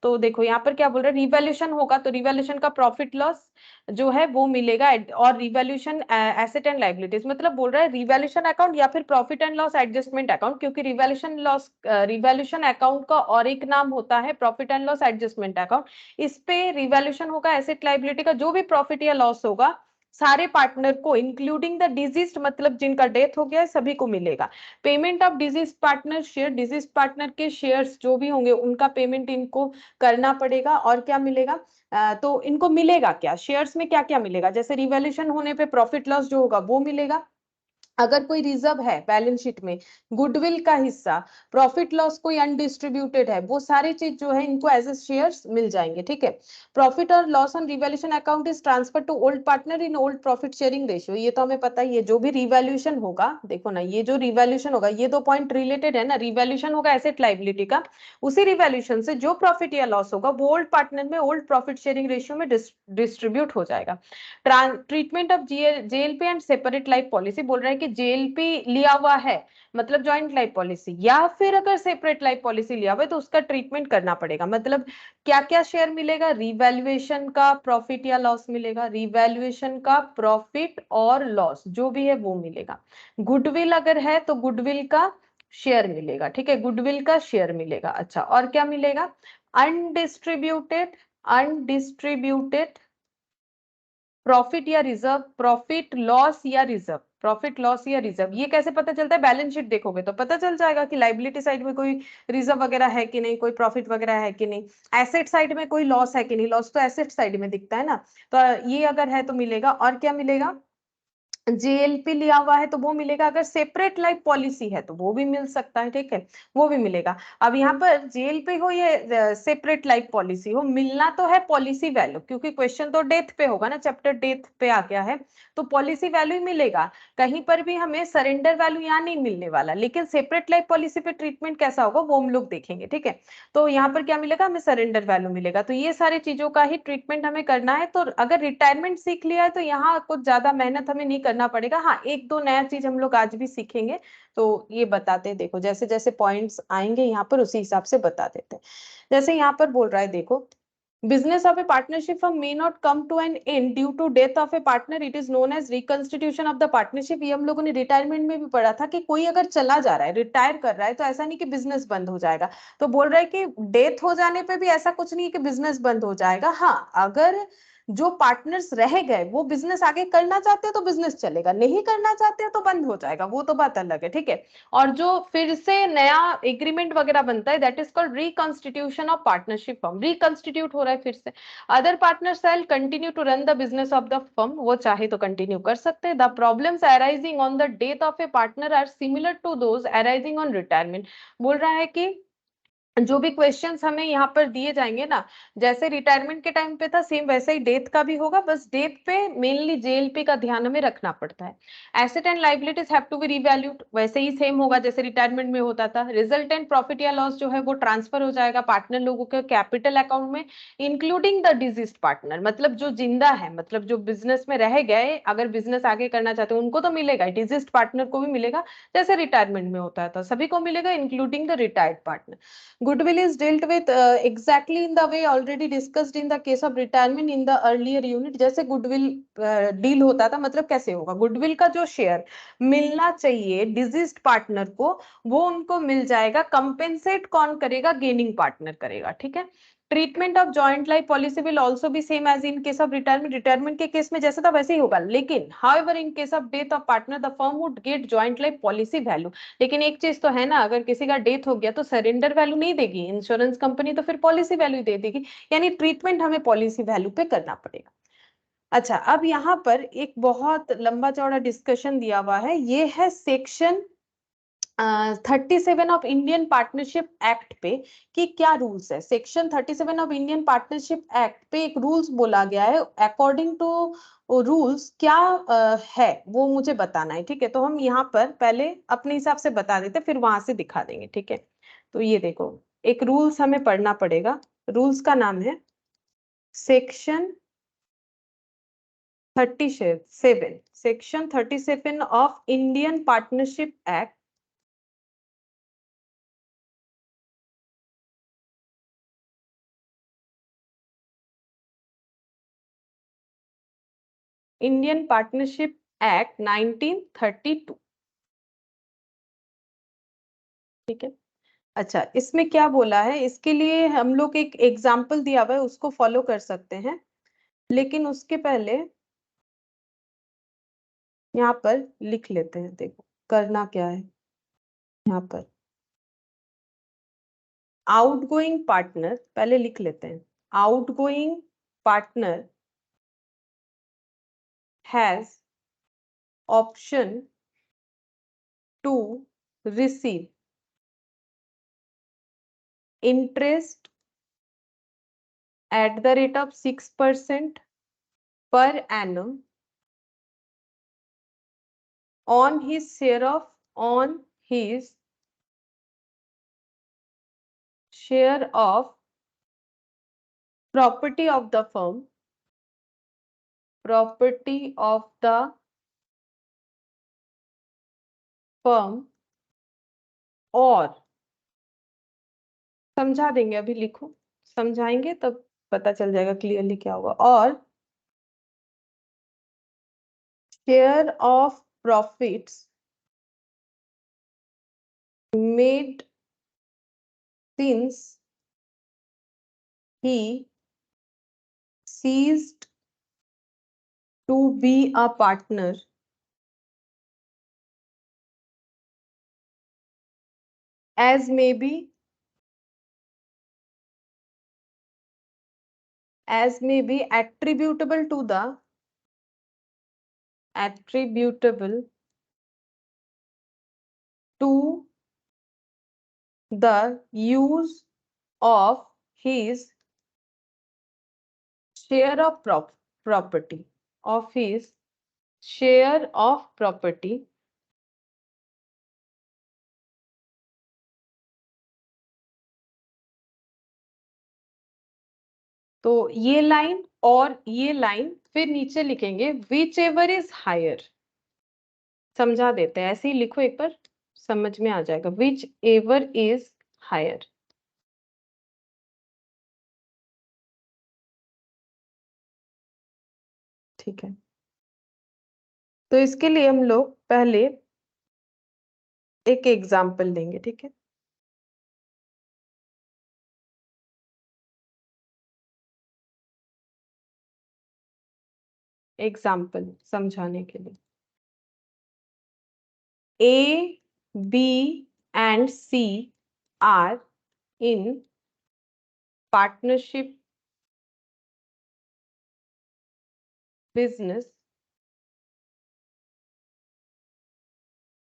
तो देखो यहाँ पर क्या बोल रहे हैं, रिवैल्यूएशन होगा तो रिवैल्यूएशन का प्रॉफिट लॉस जो है वो मिलेगा, और रिवैल्यूएशन एसेट एंड लायबिलिटीज, मतलब बोल रहा है रिवैल्यूएशन अकाउंट या फिर profit and loss adjustment account, क्योंकि रिवैल्यूएशन अकाउंट का और एक नाम होता है profit and loss adjustment account. इस पे रिवैल्यूएशन होगा एसेट लायबिलिटी का, जो भी प्रॉफिट या लॉस होगा सारे पार्टनर को इंक्लूडिंग द डिजीज्ड, मतलब जिनका डेथ हो गया है सभी को मिलेगा। Payment of deceased partner share, disease partner के शेयर्स जो भी होंगे उनका पेमेंट इनको करना पड़ेगा। और क्या मिलेगा, तो इनको मिलेगा क्या, शेयर्स में क्या क्या मिलेगा, जैसे रिवैल्यूएशन होने पे प्रॉफिट लॉस जो होगा वो मिलेगा। अगर कोई रिजर्व है बैलेंस शीट में, गुडविल का हिस्सा, प्रॉफिट लॉस कोई अनडिस्ट्रीब्यूटेड है, वो सारी चीज जो है इनको एज ए शेयर्स मिल जाएंगे, ठीक है। प्रॉफिट और loss on revaluation account is transfer to old partner in old profit sharing ratio, ये तो हमें पता ही है। जो भी रिवैल्यूएशन होगा, देखो ना, ये जो रिवैल्यूएशन होगा ये दो पॉइंट रिलेटेड है ना, रिवैल्यूएशन होगा एसेट लायबिलिटी का, उसी रिवैल्यूएशन से जो प्रॉफिट या लॉस होगा वो ओल्ड पार्टनर में ओल्ड प्रॉफिट शेयरिंग रेशियो में डिस्ट्रीब्यूट हो जाएगा। Treatment of JLP and separate life policy, बोल रहा है कि जेएलपी लिया हुआ है मतलब जॉइंट लाइफ पॉलिसी, या फिर अगर सेपरेट लाइफ पॉलिसी लिया हुआ है तो उसका ट्रीटमेंट करना पड़ेगा। मतलब क्या क्या शेयर मिलेगा, रिवैल्यूएशन का प्रॉफिट या लॉस मिलेगा, रिवैल्यूएशन का प्रॉफिट और लॉस जो भी है वो मिलेगा। गुडविल अगर है तो गुडविल का शेयर मिलेगा, ठीक है, गुडविल का शेयर मिलेगा। अच्छा, और क्या मिलेगा, अनडिस्ट्रीब्यूटेड अनडिस्ट्रीब्यूटेड प्रॉफिट या रिजर्व, प्रॉफिट लॉस या रिजर्व, प्रॉफिट लॉस या रिजर्व। ये कैसे पता चलता है, बैलेंस शीट देखोगे तो पता चल जाएगा कि लायबिलिटी साइड में कोई रिजर्व वगैरह है कि नहीं, कोई प्रॉफिट वगैरह है कि नहीं, एसेट साइड में कोई लॉस है कि नहीं, लॉस तो एसेट साइड में दिखता है ना, तो ये अगर है तो मिलेगा। और क्या मिलेगा, जेएलपी लिया हुआ है तो वो मिलेगा, अगर सेपरेट लाइफ पॉलिसी है तो वो भी मिल सकता है, ठीक है, वो भी मिलेगा। अब यहाँ पर जेएलपी हो या सेपरेट लाइफ पॉलिसी हो, मिलना तो है पॉलिसी वैल्यू, क्योंकि क्वेश्चन तो डेथ पे होगा ना, चैप्टर डेथ पे आ गया है, तो पॉलिसी वैल्यू ही मिलेगा। कहीं पर भी हमें सरेंडर वैल्यू यहाँ नहीं मिलने वाला, लेकिन सेपरेट लाइफ पॉलिसी पे ट्रीटमेंट कैसा होगा वो हम लोग देखेंगे, ठीक है। तो यहाँ पर क्या मिलेगा, हमें सरेंडर वैल्यू मिलेगा, तो ये सारी चीजों का ही ट्रीटमेंट हमें करना है। तो अगर रिटायरमेंट सीख लिया है तो यहाँ कुछ ज्यादा मेहनत हमें नहीं करना पड़ेगा। हाँ, एक दो नया चीज हम लोग आज भी सीखेंगे, तो ये बताते हैं, देखो जैसे जैसे पॉइंट्स आएंगे यहाँ पर उसी हिसाब से बता देते हैं। जैसे यहाँ पर बोल रहा है, देखो, business of a partnership firm may not come to an end due to death of a partner, it is known as reconstitution of the partnership। ये हम लोगों ने रिटायरमेंट में भी पढ़ा था कि कोई अगर चला जा रहा है, रिटायर कर रहा है, तो ऐसा नहीं कि बिजनेस बंद हो जाएगा। तो बोल रहा है कि डेथ हो जाने पे भी ऐसा कुछ नहीं है कि बिजनेस बंद हो जाएगा। हाँ, अगर जो पार्टनर्स रह गए वो बिजनेस आगे करना चाहते हैं तो बिजनेस चलेगा, नहीं करना चाहते हैं तो बंद हो जाएगा, वो तो बात अलग है, ठीक है। और जो फिर से नया एग्रीमेंट वगैरह बनता है, that is called reconstitution of partnership firm, reconstitute हो रहा है फिर से। Other partner shall continue to run the business of the firm, वो चाहे तो कंटिन्यू कर सकते हैं। The problems arising on the death of a partner are similar to those arising on retirement. बोल रहा है कि जो भी क्वेश्चंस हमें यहाँ पर दिए जाएंगे ना, जैसे रिटायरमेंट के टाइम पे था सेम वैसे ही डेथ का भी होगा, बस डेथ पे मेनली जेएलपी का ध्यान हमें रखना पड़ता है। Asset and liabilities have to be revalued, वैसे ही सेम होगा जैसे रिटायरमेंट में होता था। रिजल्टेंट प्रॉफिट या लॉस जो है वो ट्रांसफर हो जाएगा पार्टनर लोगों के कैपिटल अकाउंट में, इंक्लूडिंग द डिजीज्ड पार्टनर, मतलब जो जिंदा है, मतलब जो बिजनेस में रह गए, अगर बिजनेस आगे करना चाहते हैं उनको तो मिलेगा, डिजीज्ड पार्टनर को भी मिलेगा, जैसे रिटायरमेंट में होता था सभी को मिलेगा, including the retired partner. Goodwill is dealt with exactly in the way already discussed in the case of retirement in the earlier unit। जैसे गुडविल डील होता था, मतलब कैसे होगा, गुडविल का जो शेयर मिलना चाहिए डिजीज्ड पार्टनर को वो उनको मिल जाएगा, कंपेंसेट कौन करेगा, गेनिंग पार्टनर करेगा, ठीक है। Treatment of joint life policy will also be same as in case of retirement, retirement के केस में जैसे था वैसे ही होगा, लेकिन however in case of death of partner the firm would get joint life policy value. लेकिन एक चीज तो है ना, अगर किसी का डेथ हो गया तो सरेंडर वैल्यू नहीं देगी इंश्योरेंस कंपनी, तो फिर पॉलिसी वैल्यू दे देगी, यानी ट्रीटमेंट हमें पॉलिसी वैल्यू पे करना पड़ेगा। अच्छा, अब यहाँ पर एक बहुत लंबा चौड़ा डिस्कशन दिया हुआ है, ये है section 37 of Indian Partnership act पे कि क्या रूल्स है। Section 37 of Indian Partnership act पे एक रूल्स बोला गया है, अकॉर्डिंग टू वो रूल्स क्या है वो मुझे बताना है, ठीक है। तो हम यहाँ पर पहले अपने हिसाब से बता देते, फिर वहां से दिखा देंगे, ठीक है। तो ये देखो, एक रूल्स हमें पढ़ना पड़ेगा। रूल्स का नाम है section 37, section 37 of Indian Partnership act. Indian Partnership act 1932, ठीक है। अच्छा, इसमें क्या बोला है, इसके लिए हम लोग एक एग्जाम्पल दिया हुआ है, उसको फॉलो कर सकते हैं। लेकिन उसके पहले यहाँ पर लिख लेते हैं, देखो करना क्या है। यहाँ पर आउटगोइंग पार्टनर पहले लिख लेते हैं। Outgoing partner has option to receive interest at the rate of 6% per annum on his share of property of the firm, property of the firm, और समझा देंगे, अभी लिखो, समझाएंगे तब पता चल जाएगा क्लियरली क्या होगा। और share of profits made since he ceased to be a partner as may be attributable to the use of his share of property, of his share of property तो ये लाइन और ये लाइन फिर नीचे लिखेंगे विच एवर इज हायर। समझा देते हैं, ऐसे ही लिखो एक बार, समझ में आ जाएगा। विच एवर इज हायर, ठीक है। तो इसके लिए हम लोग पहले एक एग्जाम्पल लेंगे, ठीक है। एग्जाम्पल समझाने के लिए, A, B and C are in partnership business.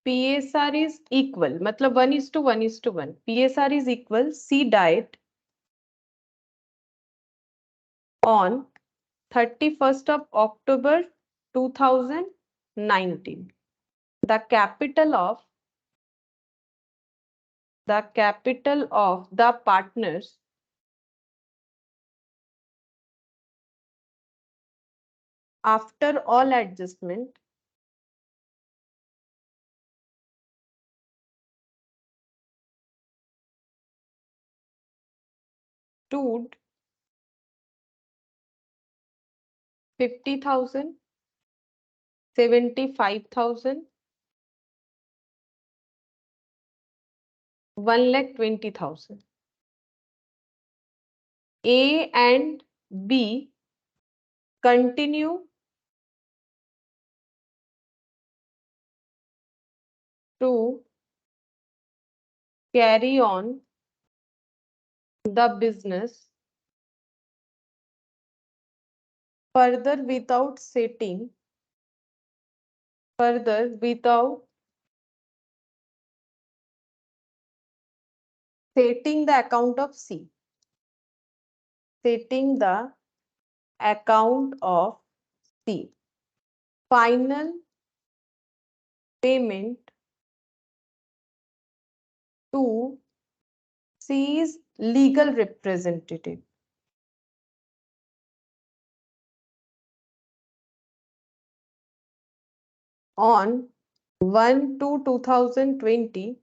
PSR is equal, मतलब 1:1:1. PSR is equal. C died on 31st of October 2019. The capital of the partners after all adjustment stood 50,000, 75,000, 1,20,000. A and B continue to carry on the business further without setting the account of C. Setting the account of C. Final payment to C's legal representative on 1/2/2020.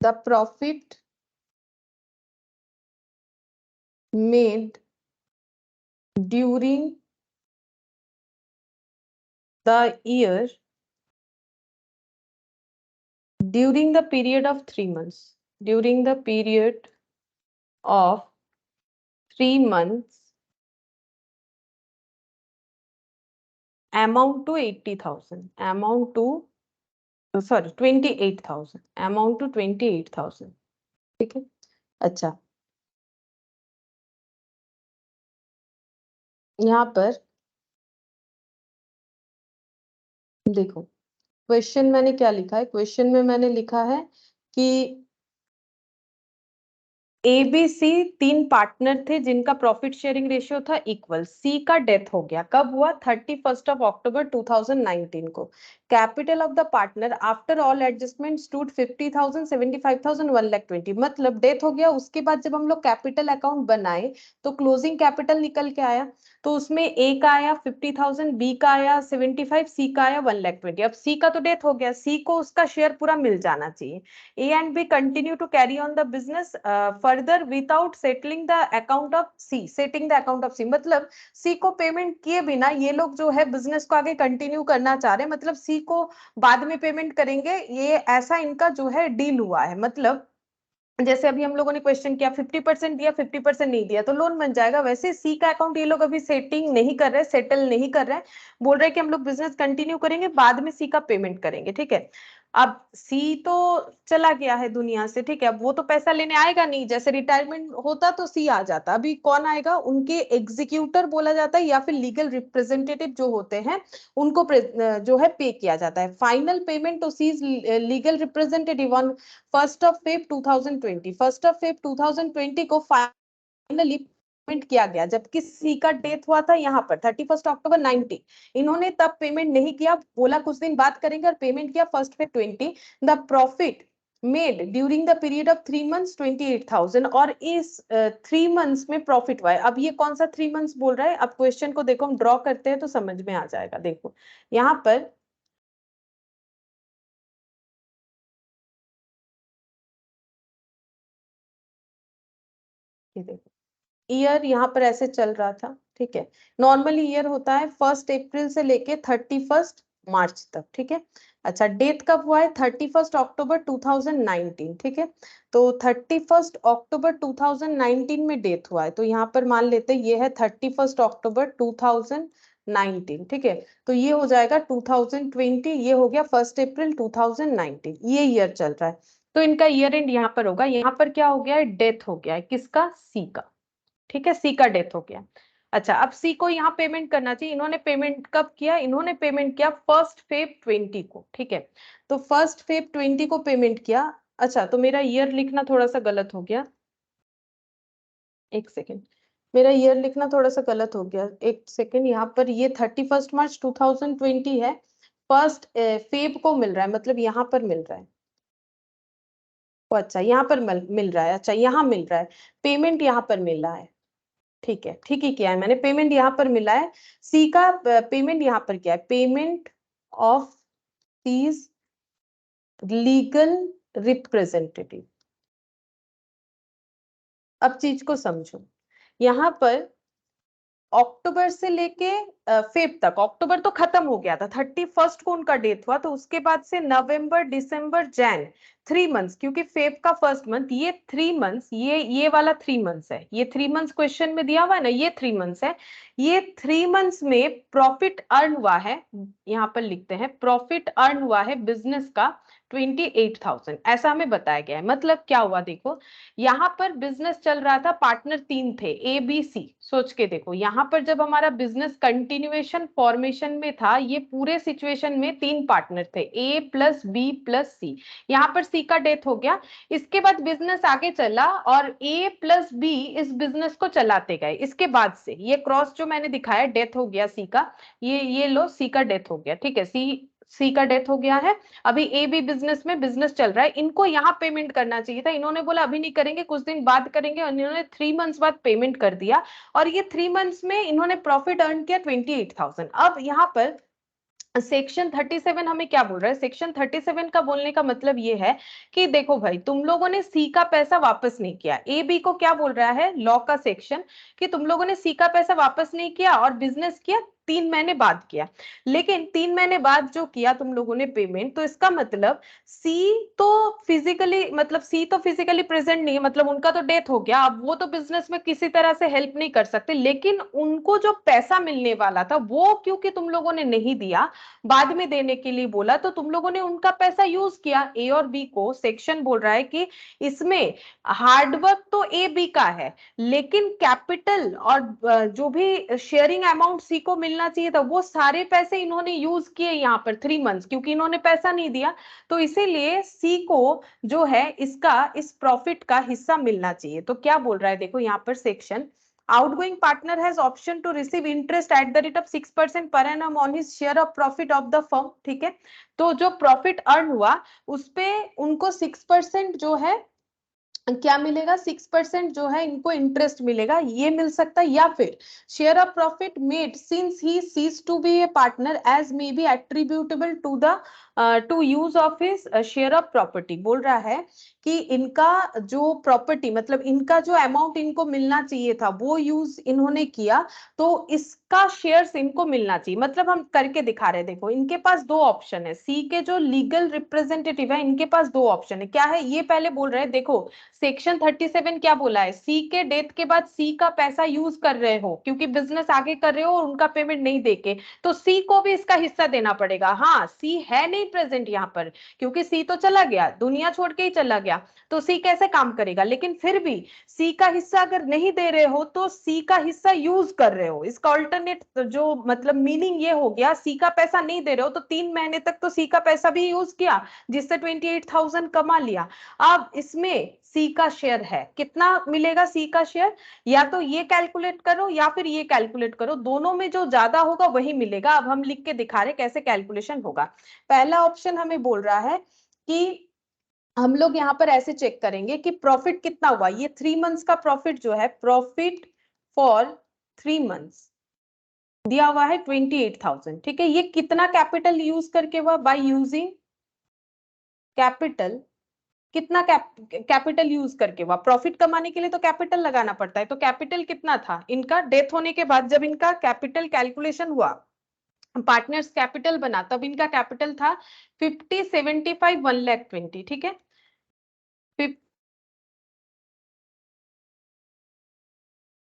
The profit made during the year, during the period of 3 months, during the period of 3 months, amount to 80,000, amount to, sorry, 28,000, amount to 28,000. ठीक है. अच्छा, यहाँ पर देखो question मैंने क्या लिखा है. क्वेश्चन में मैंने लिखा है कि ABC 3 पार्टनर थे जिनका प्रॉफिट शेयरिंग रेशियो था इक्वल. सी का डेथ हो गया. कब हुआ? 31 अक्टूबर 2019 को. Capital of the partner after all adjustment stood 50,000, 75,000, 1,20,000. मतलब डेथ हो गया. उसके बाद जब हम लोग कैपिटल अकाउंट बनाए तो क्लोजिंग कैपिटल निकल के आया. तो उसमें ए का आया 50,000, बी का आया 75, सी का आया 1,20,000. अब सी का तो डेथ हो गया. सी को उसका शेयर पूरा मिल जाना चाहिए. A and B continue to carry on the business further without settling the account of C. Setting the account of C मतलब C को पेमेंट किए बिना ये लोग जो है बिजनेस को आगे कंटिन्यू करना चाह रहे हैं. मतलब C को बाद में पेमेंट करेंगे. ये ऐसा इनका जो है डील हुआ है. मतलब जैसे अभी हम लोगों ने क्वेश्चन किया 50% दिया 50% नहीं दिया तो लोन बन जाएगा. वैसे सी का अकाउंट ये लोग अभी सेटिंग नहीं कर रहे, सेटल नहीं कर रहे हैं. बोल रहे हैं कि हम लोग बिजनेस कंटिन्यू करेंगे, बाद में सी का पेमेंट करेंगे. ठीक है. अब सी तो चला गया है दुनिया से. ठीक है. अब वो तो पैसा लेने आएगा नहीं. जैसे रिटायरमेंट होता तो सी आ जाता. अभी कौन आएगा? उनके एग्जीक्यूटर बोला जाता है या फिर लीगल रिप्रेजेंटेटिव जो होते हैं उनको जो है पे किया जाता है. Final payment to C legal representative on 1 Feb 2020. 1 Feb 2020 को फाइनली पेमेंट किया गया. जबकि सी का डेथ हुआ था यहाँ पर 31 अक्टूबर 19. इन्होंने तब पेमेंट नहीं किया. बोला कुछ दिन बाद करेंगे और पेमेंट किया 1 Feb 20. The profit made during the period of 3 months 28,000. और इस 3 months में प्रॉफिट हुआ है. अब ये कौन सा 3 months बोल रहा है? अब क्वेश्चन को देखो, हम ड्रॉ करते हैं तो समझ में आ जाएगा. देखो यहाँ पर ये देखो ईयर यहाँ पर ऐसे चल रहा था. ठीक है. नॉर्मली ईयर होता है 1 अप्रैल से लेके 31 मार्च तक. ठीक है. अच्छा, डेट कब हुआ है? 31 अक्टूबर 2019. ठीक है. तो 31 अक्टूबर 2019 में डेथ हुआ है. तो यहाँ पर मान लेते हैं ये है 31 अक्टूबर 2019. ठीक है. तो ये हो जाएगा 2020. ये हो गया 1 अप्रैल 2019. ये ईयर चल रहा है. तो इनका ईयर एंड यहाँ पर होगा. यहाँ पर क्या हो गया है? डेथ हो गया है. किसका? सी का. ठीक है. सी का डेथ हो गया. अच्छा, अब सी को यहाँ पेमेंट करना चाहिए. इन्होंने पेमेंट कब किया? इन्होंने पेमेंट किया 1 Feb 20 को. ठीक है. तो 1 Feb 20 को पेमेंट किया. अच्छा, तो मेरा ईयर लिखना थोड़ा सा गलत हो गया. एक सेकेंड, मेरा ईयर लिखना थोड़ा सा गलत हो गया. एक सेकेंड. यहाँ पर ये 31 मार्च 2020 है. 1 फेब को मिल रहा है. मतलब यहाँ पर मिल रहा है. अच्छा, यहाँ पर मिल रहा है. अच्छा, यहाँ मिल रहा है. पेमेंट यहाँ पर मिल रहा है. ठीक है. ठीक ही किया है मैंने. पेमेंट यहाँ पर मिला है. सी का पेमेंट यहाँ पर किया है. Payment of C's legal representative. अब चीज को समझो. यहाँ पर अक्टूबर से लेके फेब तक, अक्टूबर तो खत्म हो गया था, 31 को उनका डेथ हुआ. तो उसके बाद से नवंबर, दिसंबर, जैन, 3 months. क्योंकि फेब का फर्स्ट मंथ, ये 3 months, ये वाला 3 months है. ये 3 months क्वेश्चन में दिया हुआ है ना, ये 3 months है. ये 3 months में प्रॉफिट अर्न हुआ है. यहाँ पर लिखते हैं प्रॉफिट अर्न हुआ है बिजनेस का 28,000. ऐसा हमें बताया गया है. मतलब क्या हुआ? देखो यहाँ पर बिजनेस चल रहा था. पार्टनर 3 थे, ए बी सी. सोच के देखो, यहाँ पर जब हमारा बिजनेस कंटिन्यूएशन फॉर्मेशन में था, ये पूरे सिचुएशन में 3 पार्टनर थे, ए प्लस बी प्लस सी. यहाँ पर सी का डेथ हो गया, इसके बाद बिजनेस आगे चला और A प्लस B इस बिजनेस को चलाते गए। इसके बाद से ये क्रॉस जो मैंने दिखाया डेथ हो गया सी का, ये लो सी का डेथ हो गया, ठीक है, सी का डेथ हो गया है। अभी ए बी बिजनेस में बिजनेस चल रहा है, इनको यहाँ पेमेंट करना चाहिए था, इन्होंने बोला अभी नहीं करेंगे, कुछ दिन बाद करेंगे, और इन्होंने 3 मंथ्स बाद पेमेंट कर दिया, और ये 3 मंथ्स में इन्होंने प्रॉफिट अर्न किया 28,000। अब यहाँ पर सेक्शन 37 हमें क्या बोल रहा है, सेक्शन 37 का बोलने का मतलब ये है कि देखो भाई, तुम लोगों ने सी का पैसा वापस नहीं किया। ए बी को क्या बोल रहा है लॉ का सेक्शन, कि तुम लोगों ने सी का पैसा वापस नहीं किया और बिजनेस किया 3 महीने बाद किया, लेकिन 3 महीने बाद जो किया तुम लोगों ने पेमेंट, तो इसका मतलब सी तो फिजिकली प्रेजेंट नहीं है, मतलब उनका तो डेथ हो गया, अब वो तो बिजनेस में किसी तरह से हेल्प नहीं कर सकते, लेकिन उनको जो पैसा मिलने वाला था वो क्योंकि तुम लोगों ने नहीं दिया, बाद में देने के लिए बोला, तो तुम लोगों ने उनका पैसा यूज किया। ए और बी को सेक्शन बोल रहा है कि इसमें हार्डवर्क तो ए बी का है, लेकिन कैपिटल और जो भी शेयरिंग अमाउंट सी को मिलना चाहिए था वो सारे पैसे इन्होंने यूज किए यहाँ पर 3 मंथ्स, क्योंकि इन्होंने पैसा नहीं दिया, तो इसीलिए सी को जो है इसका इस प्रॉफिट का हिस्सा मिलना चाहिए। तो क्या बोल रहा है देखो यहाँ पर section, outgoing partner has option to receive interest at the rate of 6% per annum on his share of profit of the firm, ठीक है, तो जो प्रॉफिट अर्न हुआ उस पे उनको 6% जो है क्या मिलेगा, 6% जो है इनको इंटरेस्ट मिलेगा, ये मिल सकता है, या फिर share of profit made since he ceased to be a partner as may be attributable to use of his share of property. बोल रहा है कि इनका जो प्रॉपर्टी मतलब इनका जो अमाउंट इनको मिलना चाहिए था वो यूज इन्होंने किया, तो इसका शेयर्स इनको मिलना चाहिए। मतलब हम करके दिखा रहे हैं, देखो इनके पास दो ऑप्शन है, सी के जो लीगल रिप्रेजेंटेटिव है इनके पास दो ऑप्शन है, क्या है ये पहले बोल रहे हैं, देखो सेक्शन 37 क्या बोला है, सी के डेथ के बाद सी का पैसा यूज कर रहे हो क्योंकि बिजनेस आगे कर रहे हो और उनका पेमेंट नहीं देके, तो सी को भी इसका हिस्सा देना पड़ेगा। हाँ सी है नहीं प्रेजेंट यहाँ पर क्योंकि सी तो चला गया, दुनिया छोड़ के ही चला गया, तो सी कैसे काम करेगा, लेकिन फिर भी सी का हिस्सा अगर नहीं दे रहे हो तो सी का हिस्सा यूज कर रहे हो, इसका ऑल्टरनेट जो मतलब मीनिंग ये हो गया, सी का पैसा नहीं दे रहे हो तो 3 महीने तक तो सी का पैसा भी यूज किया जिससे 28,000 कमा लिया। अब इसमें सी का शेयर है, कितना मिलेगा सी का शेयर, या तो ये कैलकुलेट करो या फिर ये कैलकुलेट करो, दोनों में जो ज्यादा होगा वही मिलेगा। अब हम लिख के दिखा रहे कैसे कैलकुलेशन होगा। पहला ऑप्शन हमें बोल रहा है कि हम लोग यहाँ पर ऐसे चेक करेंगे कि प्रॉफिट कितना हुआ, ये 3 मंथ्स का प्रॉफिट जो है, प्रॉफिट फॉर 3 मंथ्स दिया हुआ है 28,000, ठीक है, ये कितना कैपिटल यूज करके हुआ, बाय यूजिंग कैपिटल, कितना कैपिटल यूज करके हुआ, प्रॉफिट कमाने के लिए तो कैपिटल लगाना पड़ता है, तो कैपिटल कितना था इनका डेथ होने के बाद, जब इनका कैपिटल कैलकुलेशन हुआ, पार्टनर्स कैपिटल बना, तब इनका कैपिटल था 50, 75, 1,20,000, ठीक है,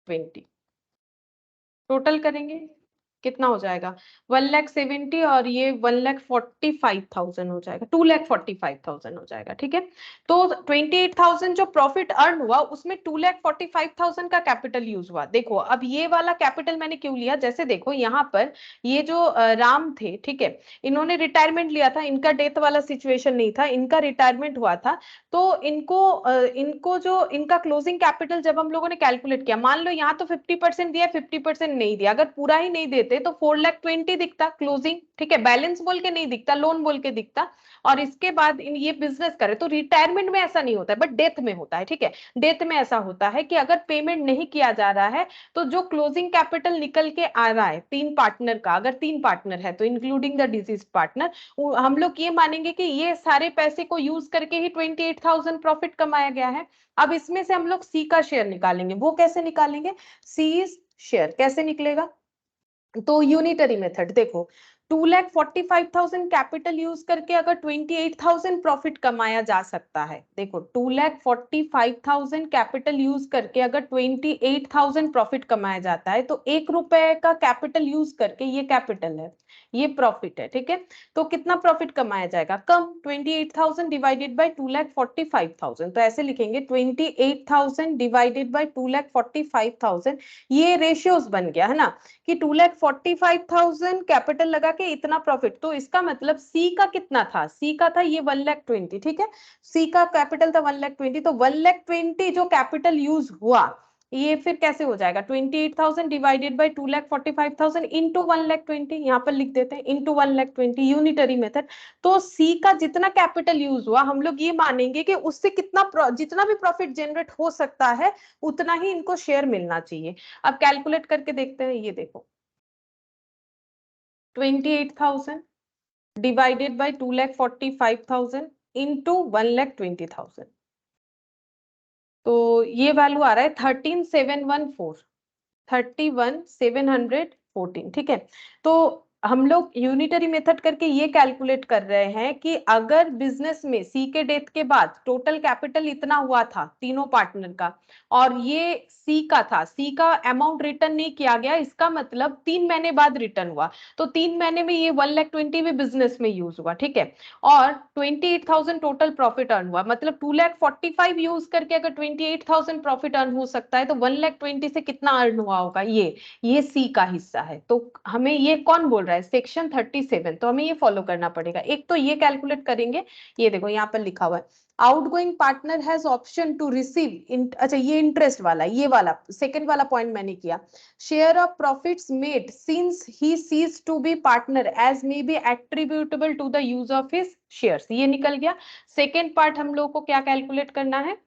20 टोटल करेंगे कितना हो जाएगा, 1,70,000 और ये 1,45,000 हो जाएगा, 2,45,000 हो जाएगा, ठीक है। तो 28,000 जो प्रॉफिट अर्न हुआ उसमें 2,45,000 का कैपिटल यूज हुआ। देखो अब ये वाला कैपिटल मैंने क्यों लिया, जैसे देखो यहाँ पर ये जो राम थे, ठीक है, इन्होंने रिटायरमेंट लिया था, इनका डेथ वाला सिचुएशन नहीं था, इनका रिटायरमेंट हुआ था, तो इनको जो इनका क्लोजिंग कैपिटल जब हम लोगों ने कैलकुलेट किया, मान लो यहाँ तो 50% दिया, 50% नहीं दिया, अगर पूरा ही नहीं देते तो 4,20,000 दिखता क्लोजिंग, ठीक है, बैलेंस बोल के नहीं दिखता, लोन बोल के दिखता, और इसके बाद ये बिजनेस करे, तो रिटायरमेंट में ऐसा नहीं होता है बट डेथ में होता है, ठीक है, डेथ में ऐसा होता है कि अगर पेमेंट नहीं किया जा रहा है तो जो क्लोजिंग कैपिटल निकल के आ रहा है 3 पार्टनर का, अगर 3 पार्टनर है तो इंक्लूडिंग द डिसीज पार्टनर, हम लोग ये मानेंगे कि ये सारे पैसे को यूज करके ही 28,000 प्रॉफिट कमाया गया है। अब इसमें से हम लोग सी का शेयर निकालेंगे, वो कैसे निकालेंगे, सी शेयर कैसे निकलेगा, तो यूनिटरी मेथड, देखो 2,45,000 कैपिटल यूज करके अगर 28,000 प्रॉफिट कमाया जा सकता है, देखो 2,45,000 कैपिटल यूज करके अगर 28,000 प्रॉफिट कमाया जाता है, तो 1 रुपए का कैपिटल यूज करके, ये कैपिटल है ये प्रॉफिट है, ठीक है, तो कितना प्रॉफिट कमाया जाएगा, कम, 28,000 डिवाइडेड बाय 2,45,000, तो ऐसे लिखेंगे 28,000 डिवाइडेड बाय 2,45,000, ये रेशियोज बन गया है ना, कि 2,45,000 कैपिटल लगा कि इतना प्रॉफिट, तो इसका मतलब सी का कितना था, सी का था ये 1,20,000, ठीक है, सी का कैपिटल था 1,20,000, तो 1,20,000 जो कैपिटल यूज हुआ ये फिर कैसे हो जाएगा, 28,000 डिवाइडेड बाई 2,45,000 इंटू 1,20,000, यहाँ पर लिख देते हैं इंटू 1,20,000 यूनिटरी मेथड। तो सी का जितना कैपिटल यूज हुआ हम लोग ये मानेंगे कि उससे कितना जितना भी प्रॉफिट जनरेट हो सकता है उतना ही इनको शेयर मिलना चाहिए। अब कैलकुलेट करके देखते हैं, ये देखो 28,000 डिवाइडेड बाई 2,45,000 इंटू 1,20,000, तो ये वैल्यू आ रहा है 13,714, 31,714, ठीक है। तो हम लोग यूनिटरी मेथड करके ये कैलकुलेट कर रहे हैं कि अगर बिजनेस में सी के डेथ के बाद टोटल कैपिटल इतना हुआ था तीनों पार्टनर का, और ये सी का था, सी का अमाउंट रिटर्न नहीं किया गया, इसका मतलब 3 महीने बाद रिटर्न हुआ, तो 3 महीने में ये 1,20,000 भी बिजनेस में यूज हुआ, ठीक है, और 28,000 टोटल प्रॉफिट अर्न हुआ, मतलब 2,45,000 यूज करके अगर 28,000 प्रॉफिट अर्न हो सकता है तो 1,20,000 से कितना अर्न हुआ होगा, ये सी का हिस्सा है। तो हमें ये कौन बोल रहा है, सेक्शन 37, तो हमें ये फॉलो करना पड़ेगा। एक तो ये कैलकुलेट करेंगे, ये देखो यहाँ पर लिखा हुआ है outgoing partner has option to receive, अच्छा ये इंटरेस्ट वाला, ये वाला सेकंड वाला पॉइंट मैंने किया, share of profits made since he ceased to be partner as may be attributable to the use of his shares, ये निकल गया। सेकंड पार्ट हम लोग को क्या कैलकुलेट करना है,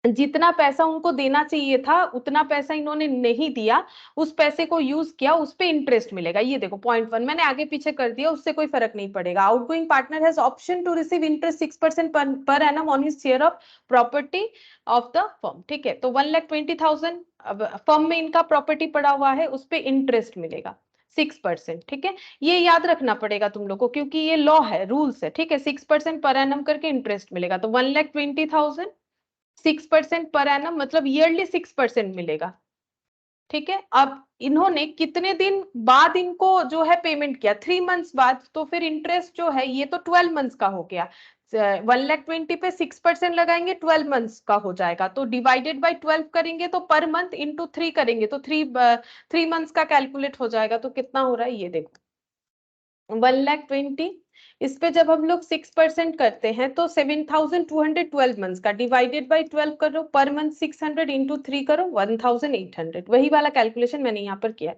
जितना पैसा उनको देना चाहिए था उतना पैसा इन्होंने नहीं दिया, उस पैसे को यूज किया, उस पे इंटरेस्ट मिलेगा। ये देखो पॉइंट 1 मैंने आगे पीछे कर दिया, उससे कोई फर्क नहीं पड़ेगा। Outgoing partner has option to receive interest 6% per annum on his share of property of the firm, ठीक है। तो 1,20,000 फर्म में इनका प्रॉपर्टी पड़ा हुआ है, उस पे इंटरेस्ट मिलेगा 6%, ठीक है। ये याद रखना पड़ेगा तुम लोग को क्योंकि ये लॉ है, रूल्स है, ठीक है। 6% पर एनम करके इंटरेस्ट मिलेगा, तो 1,20,000 6% पर एनम मतलब ईयरली 6% मिलेगा, ठीक है। अब इन्होंने कितने दिन बाद इनको जो है पेमेंट किया, 3 मंथ्स बाद, तो फिर इंटरेस्ट जो है ये तो 12 मंथ्स का हो गया, 1,20,000 पे 6% लगाएंगे 12 मंथ्स का हो जाएगा, तो डिवाइडेड बाय 12 करेंगे तो पर मंथ इंटू 3 करेंगे तो 3 मंथ्स का कैलकुलेट हो जाएगा। तो कितना हो रहा है ये देखो 1,20,000, इस पे जब हम लोग 6% करते हैं तो 7,212 मंथ्स का, डिवाइडेड बाय 12 करो, पर मंथ 600 इंटू 3 करो 1,800, वही वाला कैलकुलेशन मैंने यहाँ पर किया।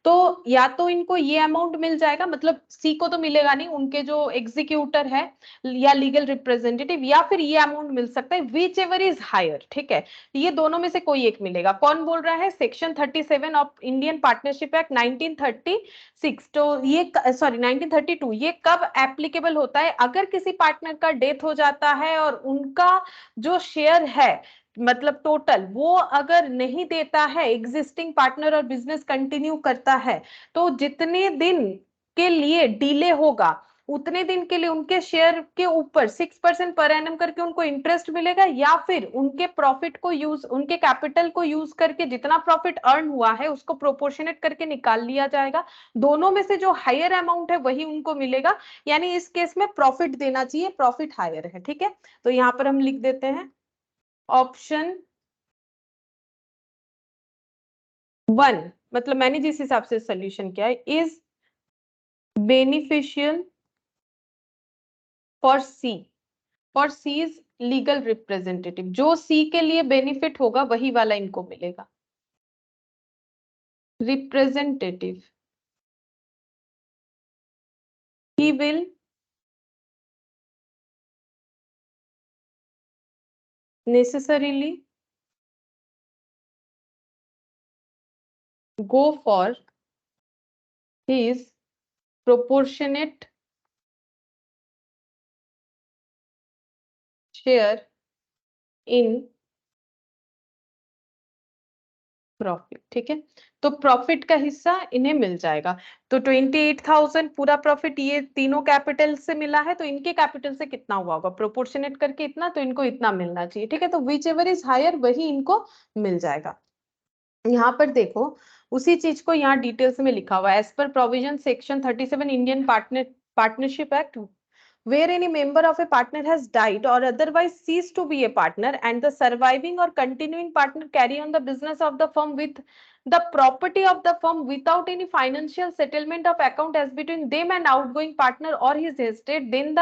तो या तो इनको ये अमाउंट मिल जाएगा, मतलब सी को तो मिलेगा नहीं, उनके जो एग्जीक्यूटर है या लीगल रिप्रेजेंटेटिव, या फिर ये अमाउंट मिल सकता है, विच एवर इज हायर, ठीक है। ये दोनों में से कोई एक मिलेगा। कौन बोल रहा है, section 37 of Indian Partnership act 1936, तो ये सॉरी 1932, ये कब एप्लीकेबल होता है, अगर किसी पार्टनर का डेथ हो जाता है और उनका जो शेयर है मतलब टोटल वो अगर नहीं देता है, एग्जिस्टिंग पार्टनर और बिजनेस कंटिन्यू करता है, तो जितने दिन के लिए डिले होगा उतने दिन के लिए उनके शेयर के ऊपर 6% पर एनम करके उनको इंटरेस्ट मिलेगा, या फिर उनके प्रॉफिट को यूज, उनके कैपिटल को यूज करके जितना प्रॉफिट अर्न हुआ है उसको प्रोपोर्शनेट करके निकाल लिया जाएगा। दोनों में से जो हायर अमाउंट है वही उनको मिलेगा, यानी इस केस में प्रॉफिट देना चाहिए, प्रॉफिट हायर है, ठीक है। तो यहाँ पर हम लिख देते हैं ऑप्शन 1, मतलब मैंने जिस हिसाब से सोल्यूशन किया है, is beneficial for C, for C is legal representative, जो सी के लिए बेनिफिट होगा वही वाला इनको मिलेगा, representative, he will necessarily go for his proportionate share in profit, ठीक है। तो प्रॉफिट का हिस्सा इन्हें मिल जाएगा। तो 28,000 पूरा प्रॉफिट ये तीनों कैपिटल से मिला है, तो इनके कैपिटल से कितना हुआ होगा, प्रोपोर्शनेट करके इतना, तो इनको इतना मिलना चाहिए, ठीक है। तो विच एवर इज हायर वही इनको मिल जाएगा। यहाँ पर देखो उसी चीज को यहाँ डिटेल्स में लिखा हुआ है, as per provision section 37 Indian Partnership Act, where any member of a partner has died or otherwise ceased to be a partner and the surviving or continuing partner carry on the business of the firm with the property of the firm without any financial settlement of account as between them and outgoing partner or his estate, then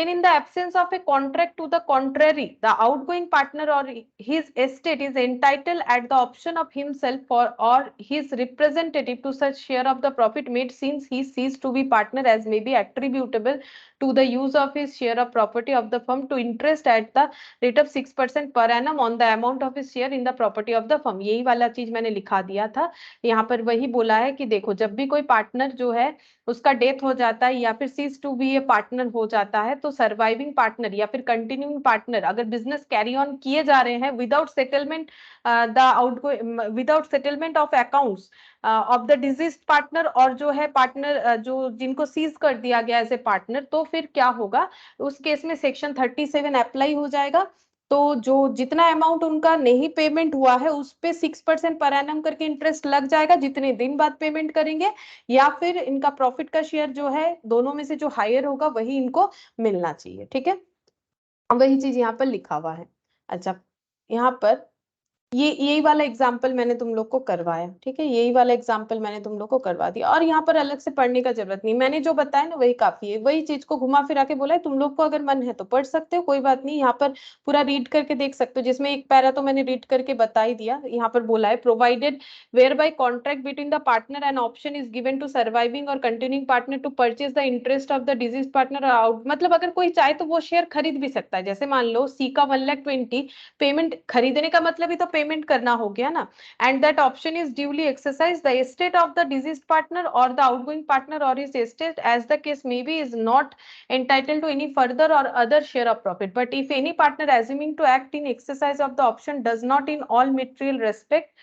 in the absence of a contract to the contrary, the outgoing partner or his estate is entitled at the option of himself or his representative to such share of the profit made since he ceased to be partner as may be attributable to the use of his share of property of the firm to interest at the rate of 6% per annum on the amount of his share in the property of the firm। यही वाला चीज मैंने लिखा दिया था यहाँ पर, वही बोला है कि देखो जब भी कोई पार्टनर जो है उसका डेथ हो जाता है या फिर ceased to be a partner हो जाता है, तो सर्वाइविंग पार्टनर या फिर कंटिन्यूइंग पार्टनर अगर बिजनेस कैरी ऑन किए जा रहे हैं without settlement the outgoing without settlement of accounts of the deceased partner और जो है पार्टनर जो जिनको सीज कर दिया गया एज ए पार्टनर, तो फिर क्या होगा उस केस में सेक्शन 37 अप्लाई हो जाएगा। तो जो जितना अमाउंट उनका नहीं पेमेंट हुआ है उस पे 6% पर एनम करके इंटरेस्ट लग जाएगा जितने दिन बाद पेमेंट करेंगे, या फिर इनका प्रॉफिट का शेयर जो है दोनों में से जो हायर होगा वही इनको मिलना चाहिए। ठीक है, वही चीज यहाँ पर लिखा हुआ है। अच्छा, यहाँ पर यही वाला एग्जाम्पल मैंने तुम लोग को करवाया। ठीक है, यही वाला एग्जाम्पल मैंने तुम लोग को करवा दिया और यहाँ पर अलग से पढ़ने का जरूरत नहीं, मैंने जो बताया ना वही काफी है। वही चीज को घुमा फिरा के बोला है, तुम लोग को अगर मन है तो पढ़ सकते हो, कोई बात नहीं। यहाँ पर पूरा रीड करके देख सकते हो, जिसमें एक पैरा तो मैंने रीड करके बता ही दिया। यहाँ पर बोला है provided whereby contract between the partner and option is given to surviving और continuing partner to purchase the interest of the deceased partner out. मतलब अगर कोई चाहे तो वो शेयर खरीद भी सकता है। जैसे मान लो सी का 1,20,000 पेमेंट, खरीदने का मतलब ही तो पेमेंट करना हो गया ना, and that option is duly exercised, the estate of the deceased partner or the outgoing partner or his estate as the case may be is not entitled to any further or other share of profit, but if any partner assuming to act in exercise of the option does not in all material respect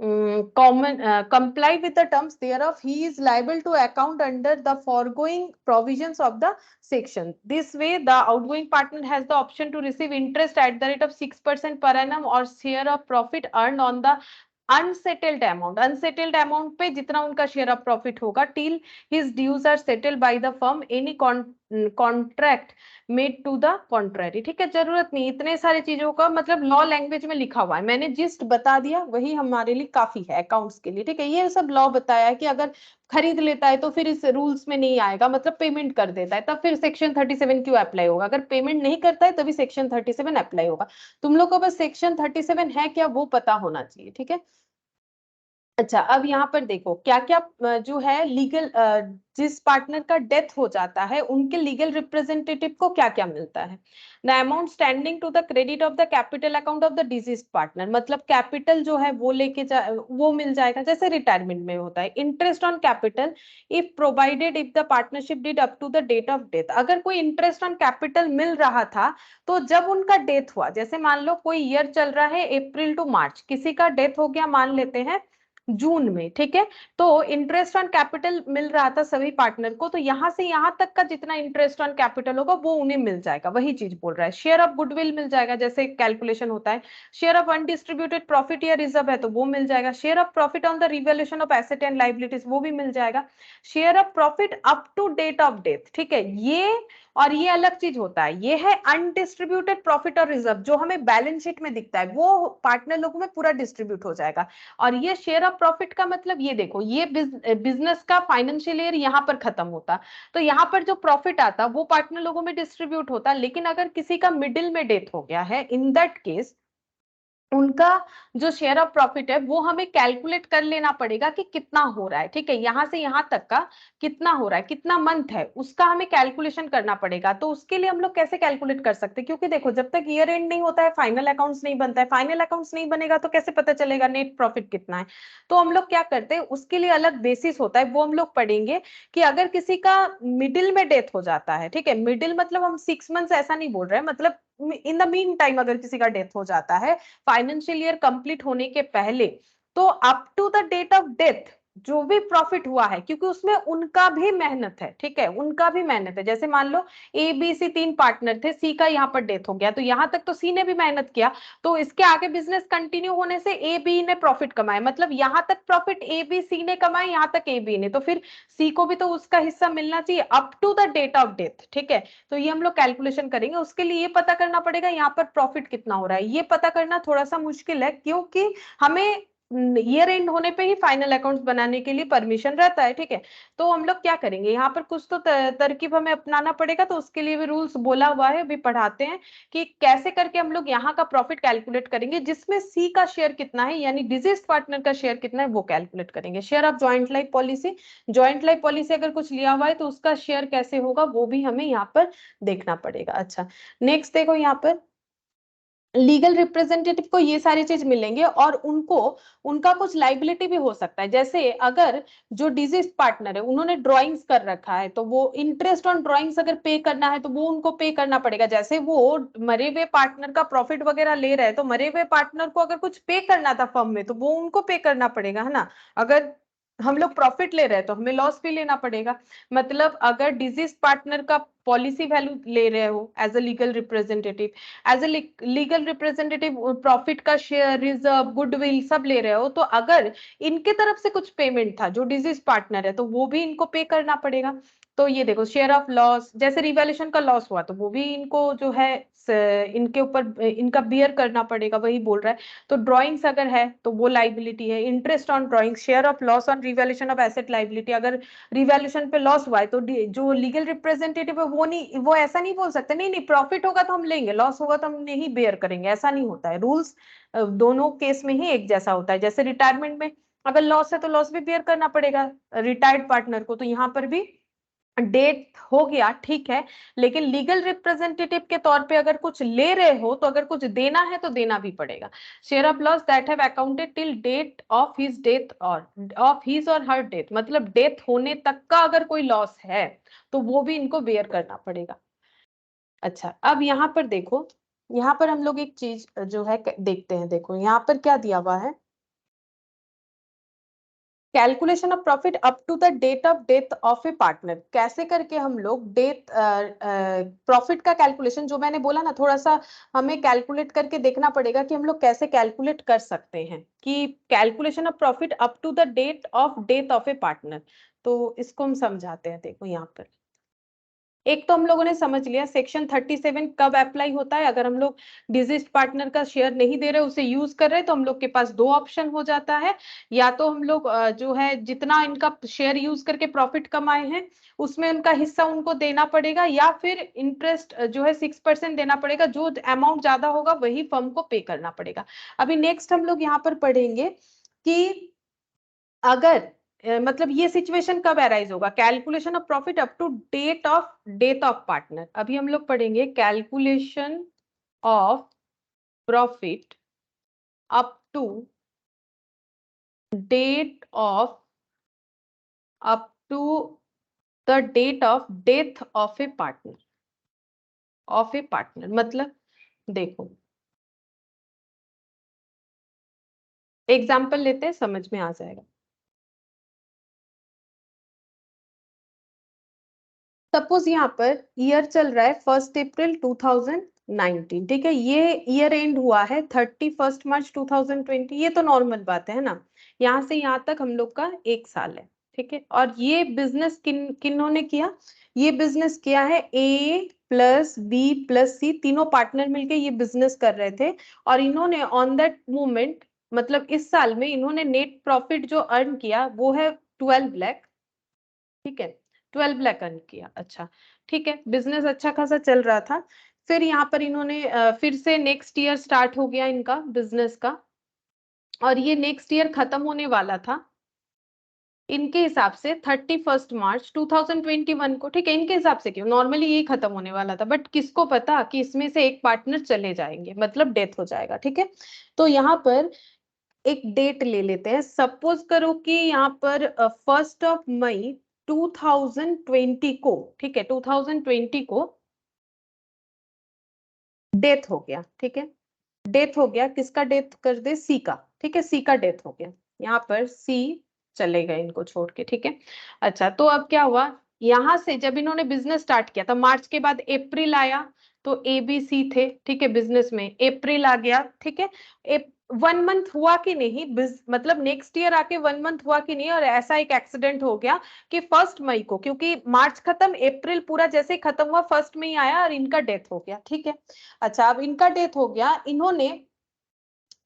comply with the terms thereof, he is liable to account under the foregoing provisions of the section. This way the outgoing partner has the option to receive interest at the rate of 6% per annum or share of profit earned on the unsettled amount. Unsettled amount पे जितना उनका share of profit होगा till his dues are settled by the firm any contract made to the contrary. ठीक है, जरूरत नहीं इतने सारे चीजों का, मतलब लॉ लैंग्वेज में लिखा हुआ है, मैंने जिस्ट बता दिया वही हमारे लिए काफी है अकाउंट्स के लिए। ठीक है, ये सब लॉ बताया है कि अगर खरीद लेता है तो फिर इस रूल्स में नहीं आएगा, मतलब पेमेंट कर देता है तब फिर सेक्शन 37 क्यों अप्लाई होगा, अगर पेमेंट नहीं करता है तभी सेक्शन 37 अप्लाई होगा। तुम लोग को बस सेक्शन 37 है क्या वो पता होना चाहिए। ठीक है, अच्छा अब यहाँ पर देखो क्या क्या जो है लीगल, जिस पार्टनर का डेथ हो जाता है उनके लीगल रिप्रेजेंटेटिव को क्या क्या मिलता है। The amount standing to the credit of the capital account of the deceased partner, मतलब कैपिटल जो है वो वो मिल जाएगा जैसे रिटायरमेंट में होता है। Interest on capital if provided if the partnership did up to the date of death, अगर कोई इंटरेस्ट ऑन कैपिटल मिल रहा था तो जब उनका डेथ हुआ, जैसे मान लो कोई ईयर चल रहा है अप्रैल टू मार्च, किसी का डेथ हो गया मान लेते हैं जून में, ठीक है, तो इंटरेस्ट ऑन कैपिटल मिल रहा था सभी पार्टनर को, तो यहां से यहां तक का जितना इंटरेस्ट ऑन कैपिटल होगा वो उन्हें मिल जाएगा। वही चीज बोल रहा है। शेयर ऑफ गुडविल मिल जाएगा, जैसे कैलकुलेशन होता है। शेयर ऑफ अनडिस्ट्रीब्यूटेड प्रॉफिट या रिजर्व है तो वो मिल जाएगा। Share of profit on the revaluation of asset and liabilities वो भी मिल जाएगा। Share of profit up to date of death, ठीक है, ये और ये अलग चीज होता है। ये है अनडिस्ट्रीब्यूटेड प्रॉफिट और रिजर्व, जो हमें बैलेंस शीट में दिखता है वो पार्टनर लोगों में पूरा डिस्ट्रीब्यूट हो जाएगा। और ये शेयर ऑफ प्रॉफिट का मतलब ये देखो, ये बिजनेस का फाइनेंशियल ईयर यहाँ पर खत्म होता, तो यहाँ पर जो प्रॉफिट आता वो पार्टनर लोगों में डिस्ट्रीब्यूट होता। लेकिन अगर किसी का मिडिल में डेथ हो गया है, इन दैट केस उनका जो शेयर ऑफ प्रॉफिट है वो हमें कैलकुलेट कर लेना पड़ेगा कि कितना हो रहा है। ठीक है, यहां से यहां तक का कितना हो रहा है, कितना मंथ है, उसका हमें कैलकुलेशन करना पड़ेगा। तो उसके लिए हम लोग कैसे कैलकुलेट कर सकते हैं, क्योंकि देखो जब तक ईयर एंड नहीं होता है फाइनल अकाउंट्स नहीं बनता है। फाइनल अकाउंट्स नहीं बनेगा तो कैसे पता चलेगा नेट प्रॉफिट कितना है। तो हम लोग क्या करते हैं, उसके लिए अलग बेसिस होता है, वो हम लोग पढ़ेंगे कि अगर किसी का मिडिल में डेथ हो जाता है, ठीक है, मिडिल मतलब हम 6 मंथ्स ऐसा नहीं बोल रहे हैं, मतलब इन द मीन टाइम अगर किसी का डेथ हो जाता है फाइनेंशियल ईयर कंप्लीट होने के पहले, तो up to the date of death जो भी प्रॉफिट हुआ है, क्योंकि उसमें उनका भी मेहनत है, ठीक है, उनका भी मेहनत है। जैसे मान लो ए बी सी 3 पार्टनर थे, सी का यहाँ पर डेथ हो गया तो यहाँ तक तो सी ने भी मेहनत किया, तो इसके आगे बिजनेस कंटिन्यू होने से ए बी ने प्रॉफिट कमाए, मतलब यहाँ तक प्रॉफिट ए बी सी ने कमाए, यहाँ तक ए बी ने, तो फिर सी को भी तो उसका हिस्सा मिलना चाहिए up to the date of death. ठीक है, तो ये हम लोग कैलकुलेशन करेंगे। उसके लिए ये पता करना पड़ेगा यहाँ पर प्रॉफिट कितना हो रहा है। ये पता करना थोड़ा सा मुश्किल है क्योंकि हमें ईयर एंड होने पे ही फाइनल अकाउंट्स बनाने के लिए परमिशन रहता है, ठीक है। तो हम लोग क्या करेंगे, यहाँ पर कुछ तो तरकीब हमें अपनाना पड़ेगा, तो उसके लिए भी रूल्स बोला हुआ है, अभी पढ़ाते हैं कि कैसे करके हम लोग यहाँ का प्रॉफिट कैलकुलेट करेंगे, जिसमें सी का शेयर कितना है यानी डिजीज पार्टनर का शेयर कितना है वो कैलकुलेट करेंगे। Share of joint life policy, joint life policy अगर कुछ लिया हुआ है तो उसका शेयर कैसे होगा वो भी हमें यहाँ पर देखना पड़ेगा। अच्छा, नेक्स्ट देखो, यहाँ पर लीगल रिप्रेजेंटेटिव को ये सारी चीज मिलेंगे और उनको उनका कुछ लाइबिलिटी भी हो सकता है। जैसे अगर जो डिजीज पार्टनर है उन्होंने ड्राइंग्स कर रखा है तो वो इंटरेस्ट ऑन ड्राइंग्स अगर पे करना है तो वो उनको पे करना पड़ेगा। जैसे वो मरे हुए पार्टनर का प्रॉफिट वगैरह ले रहे हैं तो मरे हुए पार्टनर को अगर कुछ पे करना था फर्म में तो वो उनको पे करना पड़ेगा, है ना। अगर हम लोग प्रॉफिट ले रहे हैं तो हमें लॉस भी लेना पड़ेगा। मतलब अगर डिजीज पार्टनर का पॉलिसी वैल्यू ले रहे हो as a legal representative, as a legal representative profit का शेयर, रिजर्व, गुडविल सब ले रहे हो, तो अगर इनके तरफ से कुछ पेमेंट था जो डिजीज पार्टनर है तो वो भी इनको पे करना पड़ेगा। तो ये देखो, शेयर ऑफ लॉस, जैसे रिवैल्यूएशन का लॉस हुआ तो वो भी इनको जो है इनके ऊपर इनका बियर करना पड़ेगा, वही बोल रहा है। तो ड्राइंग्स अगर है तो वो लाइबिलिटी है, interest on drawing, share of loss on revaluation of asset liability, अगर रिवैल्यूएशन पे लॉस हुआ है तो जो लीगल रिप्रेजेंटेटिव है वो ऐसा नहीं बोल सकते नहीं नहीं प्रॉफिट होगा तो हम लेंगे, लॉस होगा तो हम नहीं बेयर करेंगे, ऐसा नहीं होता है। रूल्स दोनों केस में ही एक जैसा होता है। जैसे रिटायरमेंट में अगर लॉस है तो लॉस भी बेयर करना पड़ेगा रिटायर्ड पार्टनर को, तो यहाँ पर भी डेट हो गया, ठीक है। लेकिन लीगल रिप्रेजेंटेटिव के तौर पे अगर कुछ ले रहे हो तो अगर कुछ देना है तो देना भी पड़ेगा। Share of loss that have accounted till date of his death और of his or her death, मतलब डेथ होने तक का अगर कोई लॉस है तो वो भी इनको बेयर करना पड़ेगा। अच्छा, अब यहाँ पर देखो, यहाँ पर हम लोग एक चीज जो है देखते हैं। देखो यहाँ पर क्या दिया हुआ है, calculation of profit up to the date of death of a partner. कैसे करके हम लोग डेथ प्रॉफिट का कैलकुलेशन, जो मैंने बोला ना, थोड़ा सा हमें कैलकुलेट करके देखना पड़ेगा कि हम लोग कैसे कैलकुलेट कर सकते हैं कि calculation of profit up to the date of death of a partner. तो इसको हम समझाते हैं। देखो यहाँ पर एक तो हम लोगों ने समझ लिया सेक्शन 37 कब अप्लाई होता है। अगर हम लोग डिजीज पार्टनर का शेयर नहीं दे रहे, उसे यूज कर रहे, तो हम लोग के पास दो ऑप्शन हो जाता है। या तो हम लोग जो है जितना इनका शेयर यूज करके प्रॉफिट कमाए हैं उसमें उनका हिस्सा उनको देना पड़ेगा, या फिर इंटरेस्ट जो है 6% देना पड़ेगा, जो अमाउंट ज्यादा होगा वही फर्म को पे करना पड़ेगा। अभी नेक्स्ट हम लोग यहाँ पर पढ़ेंगे कि अगर मतलब ये सिचुएशन कब अराइज होगा, calculation of profit up to date of partner. अभी हम लोग पढ़ेंगे calculation of profit up to date of up to the date of death of a partner मतलब देखो एग्जाम्पल लेते हैं, समझ में आ जाएगा। सपोज यहाँ पर ईयर चल रहा है 1 अप्रैल 2019, ठीक है। ये ईयर एंड हुआ है 31 मार्च 2020। ये तो नॉर्मल बात है ना, यहाँ से यहाँ तक हम लोग का एक साल है, ठीक है। और ये बिजनेस किन्होंने किया, ये बिजनेस किया है ए प्लस बी प्लस सी, तीनों पार्टनर मिलके ये बिजनेस कर रहे थे। और इन्होंने ऑन दैट मोमेंट, मतलब इस साल में इन्होंने नेट प्रॉफिट जो अर्न किया वो है 12 लाख, ठीक है। 12 लाख अर्न किया। अच्छा, ठीक है, बिजनेस अच्छा खासा चल रहा था। फिर यहाँ पर इन्होंने फिर से नेक्स्ट ईयर स्टार्ट हो गया इनका बिजनेस का, और ये नेक्स्ट ईयर खत्म होने वाला था इनके हिसाब से 31 मार्च 2021 को, ठीक है। इनके हिसाब से क्यों, नॉर्मली यही खत्म होने वाला था, बट किसको पता कि इसमें से एक पार्टनर चले जाएंगे, मतलब डेथ हो जाएगा, ठीक है। तो यहाँ पर एक डेट ले लेते हैं। सपोज करो कि यहाँ पर 1 मई 2020 को, ठीक है, 2020 को डेथ हो गया, ठीक है। डेथ हो गया, किसका डेथ कर दे, सी का, ठीक है, सी का डेथ हो गया। यहाँ पर सी चले गए इनको छोड़ के, ठीक है। अच्छा, तो अब क्या हुआ, यहां से जब इन्होंने बिजनेस स्टार्ट किया था मार्च के बाद अप्रैल आया, तो ए बी सी थे, ठीक है, बिजनेस में अप्रैल आ गया, ठीक है। 1 मंथ हुआ कि नहीं, मतलब नेक्स्ट ईयर आके 1 मंथ हुआ कि नहीं, और ऐसा एक एक्सीडेंट हो गया कि 1 मई को, क्योंकि मार्च खत्म अप्रैल पूरा जैसे ही खत्म हुआ 1 मई आया और इनका डेथ हो गया, ठीक है। अच्छा, अब इनका डेथ हो गया, इन्होंने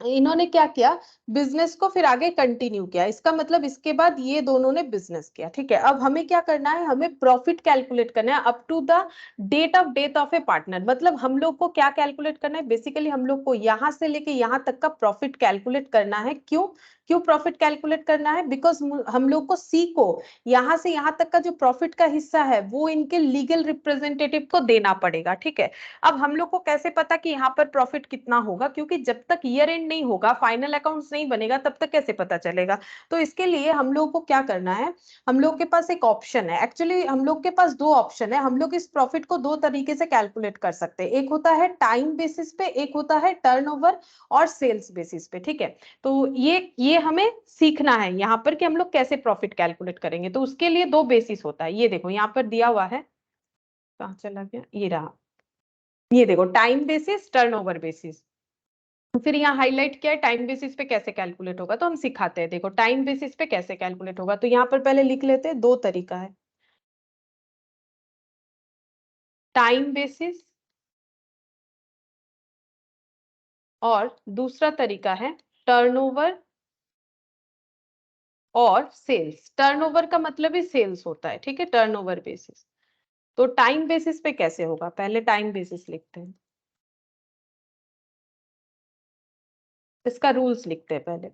इन्होंने क्या किया, बिजनेस को फिर आगे कंटिन्यू किया, इसका मतलब इसके बाद ये दोनों ने बिजनेस किया, ठीक है। अब हमें क्या करना है, हमें प्रॉफिट कैलकुलेट करना है up to the date of death of a partner. मतलब हम लोग को क्या कैलकुलेट करना है, बेसिकली हम लोग को यहां से लेके यहां तक का प्रॉफिट कैलकुलेट करना है। क्यों क्यों प्रॉफिट कैलकुलेट करना है, बिकॉज हम लोग को सी को यहां से यहां तक का जो प्रॉफिट का हिस्सा है वो इनके लीगल रिप्रेजेंटेटिव को देना पड़ेगा, ठीक है। अब हम लोग को कैसे पता कि यहाँ पर प्रॉफिट कितना होगा, क्योंकि जब तक ईयर एंड नहीं होगा, फाइनल अकाउंट्स नहीं बनेगा, तब तक कैसे पता चलेगा। तो इसके लिए हम लोग को क्या करना है, हम लोग के पास एक ऑप्शन है, एक्चुअली हम लोग के पास दो ऑप्शन है। हम लोग इस प्रॉफिट को दो तरीके से कैलकुलेट कर सकते हैं, एक होता है टाइम बेसिस पे, एक होता है टर्नओवर और सेल्स बेसिस पे, ठीक है। तो ये हमें सीखना है यहाँ पर कि हम लोग कैसे प्रॉफिट कैलकुलेट करेंगे। तो उसके लिए दो बेसिस होता है, ये देखो यहाँ पर दिया हुआ है, कहाँ चला गया, ये रहा, ये देखो टाइम बेसिस, टर्नओवर बेसिस। फिर यहाँ हाईलाइट किया है टाइम बेसिस पे कैसे कैलकुलेट होगा, तो हम सिखाते हैं। देखो टाइम बेसिस पे कैसे कैलकुलेट होगा, तो यहाँ पर पहले लिख लेते हैं, दो तरीका है, टाइम बेसिस और दूसरा तरीका है टर्नओवर और सेल्स। टर्नओवर का मतलब ही सेल्स होता है, ठीक है, टर्नओवर बेसिस। तो टाइम बेसिस पे कैसे होगा, पहले टाइम बेसिस लिखते हैं, इसका रूल्स लिखते हैं पहले।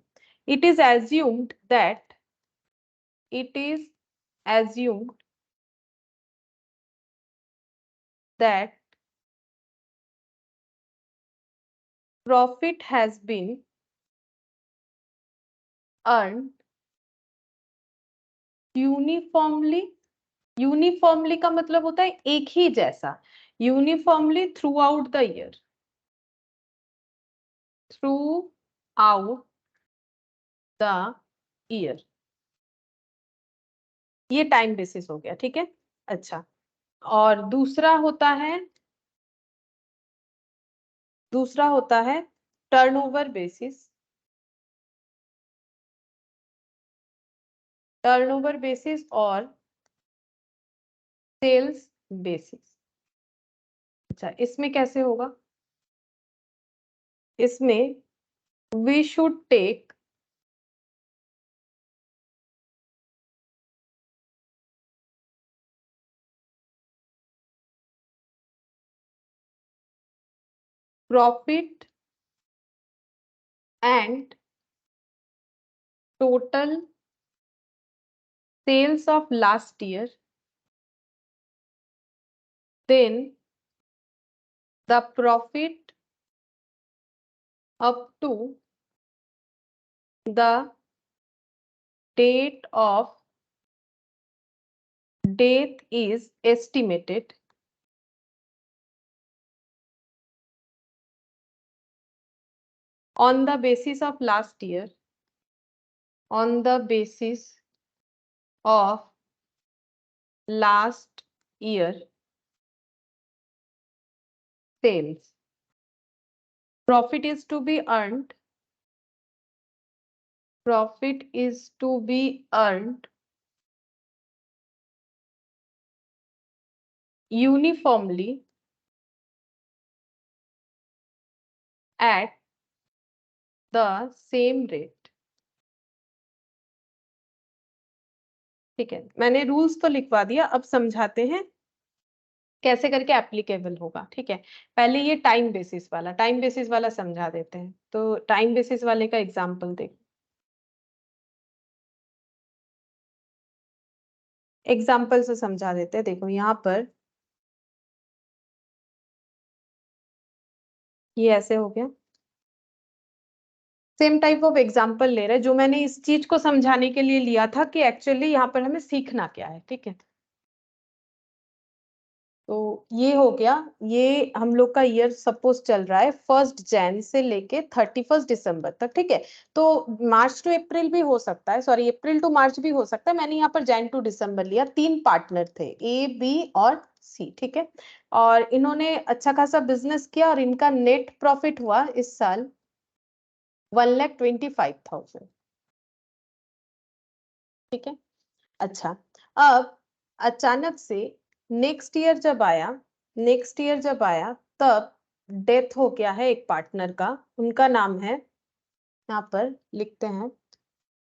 It is assumed that, it is assumed that profit has been earned uniformly. Uniformly का मतलब होता है एक ही जैसा, uniformly throughout the year, throughout the year, ये टाइम बेसिस हो गया, ठीक है। अच्छा, और दूसरा होता है टर्नओवर बेसिस। टर्नओवर बेसिस और सेल्स बेसिस। अच्छा, इसमें कैसे होगा, इसमें we should take profit and total sales of last year, then the profit up to the date of death is estimated on the basis of last year, on the basis of last year sales. Profit is to be earned, profit is to be earned uniformly at the same rate. ठीक है, मैंने rules तो लिखवा दिया, अब समझाते हैं कैसे करके एप्लीकेबल होगा, ठीक है। पहले ये टाइम बेसिस वाला समझा देते हैं। तो टाइम बेसिस वाले का एग्जांपल देखो, एग्जांपल से समझा देते हैं। देखो यहाँ पर ये ऐसे हो गया, सेम टाइप ऑफ एग्जांपल ले रहे हैं जो मैंने इस चीज को समझाने के लिए लिया था कि एक्चुअली यहाँ पर हमें सीखना क्या है, ठीक है। तो ये हो गया, ये हम लोग का ईयर सपोज चल रहा है 1 जैन से लेके 31 दिसंबर तक, ठीक है। तो मार्च टू अप्रैल भी हो सकता है, सॉरी अप्रैल टू मार्च भी हो सकता है, मैंने यहाँ पर जैन टू दिसंबर लिया। 3 पार्टनर थे, ए बी और सी, ठीक है। और इन्होंने अच्छा खासा बिजनेस किया और इनका नेट प्रॉफिट हुआ इस साल 1,25,000, ठीक है। अच्छा, अब अचानक से नेक्स्ट ईयर जब आया तब डेथ हो गया है एक पार्टनर का, उनका नाम है यहाँ पर लिखते हैं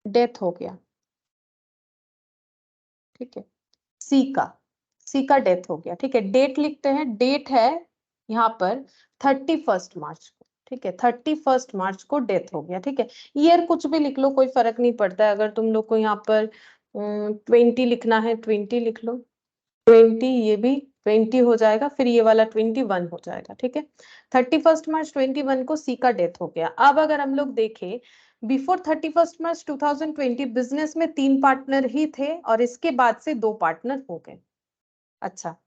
डेथ हो गया, ठीक है, सी का डेथ हो गया, ठीक है। डेट लिखते हैं, डेट है यहाँ पर 31 मार्च को, ठीक है, 31 मार्च को डेथ हो गया, ठीक है। ईयर कुछ भी लिख लो, कोई फर्क नहीं पड़ता है। अगर तुम लोग को यहाँ पर 20 लिखना है 20 लिख लो, 20, ये भी 20 हो जाएगा, फिर ये वाला 21 हो जाएगा, ठीक है। 31 मार्च 21 को सी का डेथ हो गया। अब अगर हम लोग देखें, बिफोर 31 मार्च 2020 बिजनेस में 3 पार्टनर ही थे और इसके बाद से 2 पार्टनर हो गए। अच्छा,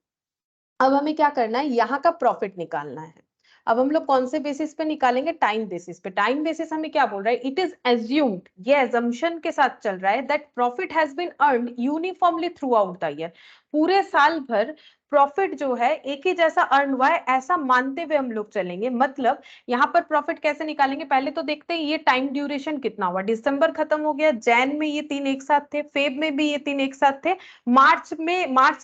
अब हमें क्या करना है, यहाँ का प्रॉफिट निकालना है। अब हम लोग कौन से बेसिस पे निकालेंगे, टाइम बेसिस पे। टाइम बेसिस हमें क्या बोल रहा है, इट इज एज्यूम्ड, ये एजम्पशन के साथ चल रहा है, that profit has been earned uniformly throughout the year. पूरे साल भर प्रॉफिट जो है एक ही जैसा अर्न हुआ है, ऐसा मानते हुए हम लोग चलेंगे। मतलब यहाँ पर प्रॉफिट कैसे निकालेंगे, पहले तो देखते हैं ये टाइम ड्यूरेशन कितना हुआ। दिसंबर खत्म हो गया, जैन में ये 3 एक साथ थे, फेब में भी ये 3 एक साथ थे, मार्च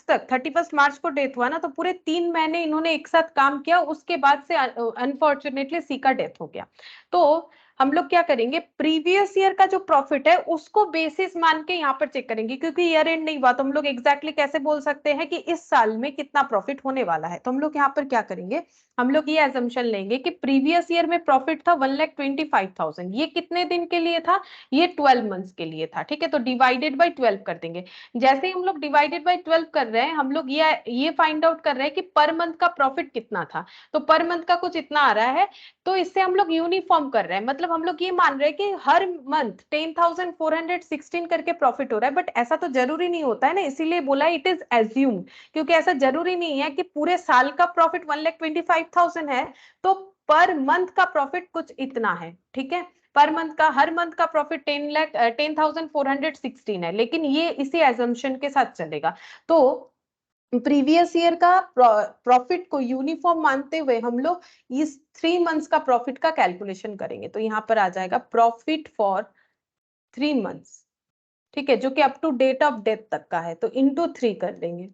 तक 31 मार्च को डेथ हुआ ना, तो पूरे 3 महीने इन्होंने एक साथ काम किया। उसके बाद से अनफॉर्चुनेटली सी का डेथ हो गया। तो हम लोग क्या करेंगे, प्रीवियस ईयर का जो प्रॉफिट है उसको बेसिस मान के यहाँ पर चेक करेंगे, क्योंकि ईयर एंड नहीं हुआ तो हम लोग एग्जैक्टली कैसे बोल सकते हैं कि इस साल में कितना प्रॉफिट होने वाला है। तो हम लोग यहाँ पर क्या करेंगे, हम लोग ये एजम्पशन लेंगे कि प्रीवियस ईयर में प्रॉफिट था 1,25,000। ये कितने दिन के लिए था, ये 12 मंथ्स के लिए था, ठीक है। तो डिवाइडेड बाई 12 कर देंगे। जैसे ही हम लोग डिवाइडेड बाई 12 कर रहे हैं, हम लोग ये फाइंड आउट कर रहे हैं कि पर मंथ का प्रॉफिट कितना था। तो पर मंथ का कुछ इतना आ रहा है, तो इससे हम लोग यूनिफॉर्म कर रहे हैं। मतलब हम लोग ये मान रहे हैं कि हर मंथ 10,416 करके प्रॉफिट हो रहा है, बट ऐसा तो जरूरी नहीं होता है ना, इसीलिए बोला इट इज एज्यूम्ड, क्योंकि ऐसा जरूरी नहीं है कि पूरे साल का प्रॉफिट 1,25,000 है तो पर मंथ का प्रॉफिट कुछ इतना है, ठीक है। पर मंथ का, हर मंथ का प्रॉफिट 10,416 है, लेकिन ये इसी एजम्पशन के साथ चलेगा। तो प्रीवियस ईयर का प्रॉफिट को यूनिफॉर्म मानते हुए हम लोग इस 3 मंथ्स का प्रॉफिट का कैलकुलेशन करेंगे। तो यहाँ पर आ जाएगा प्रॉफिट फॉर 3 मंथ्स, ठीक है, जो कि up to date of death तक का है, तो इंटू 3 कर देंगे।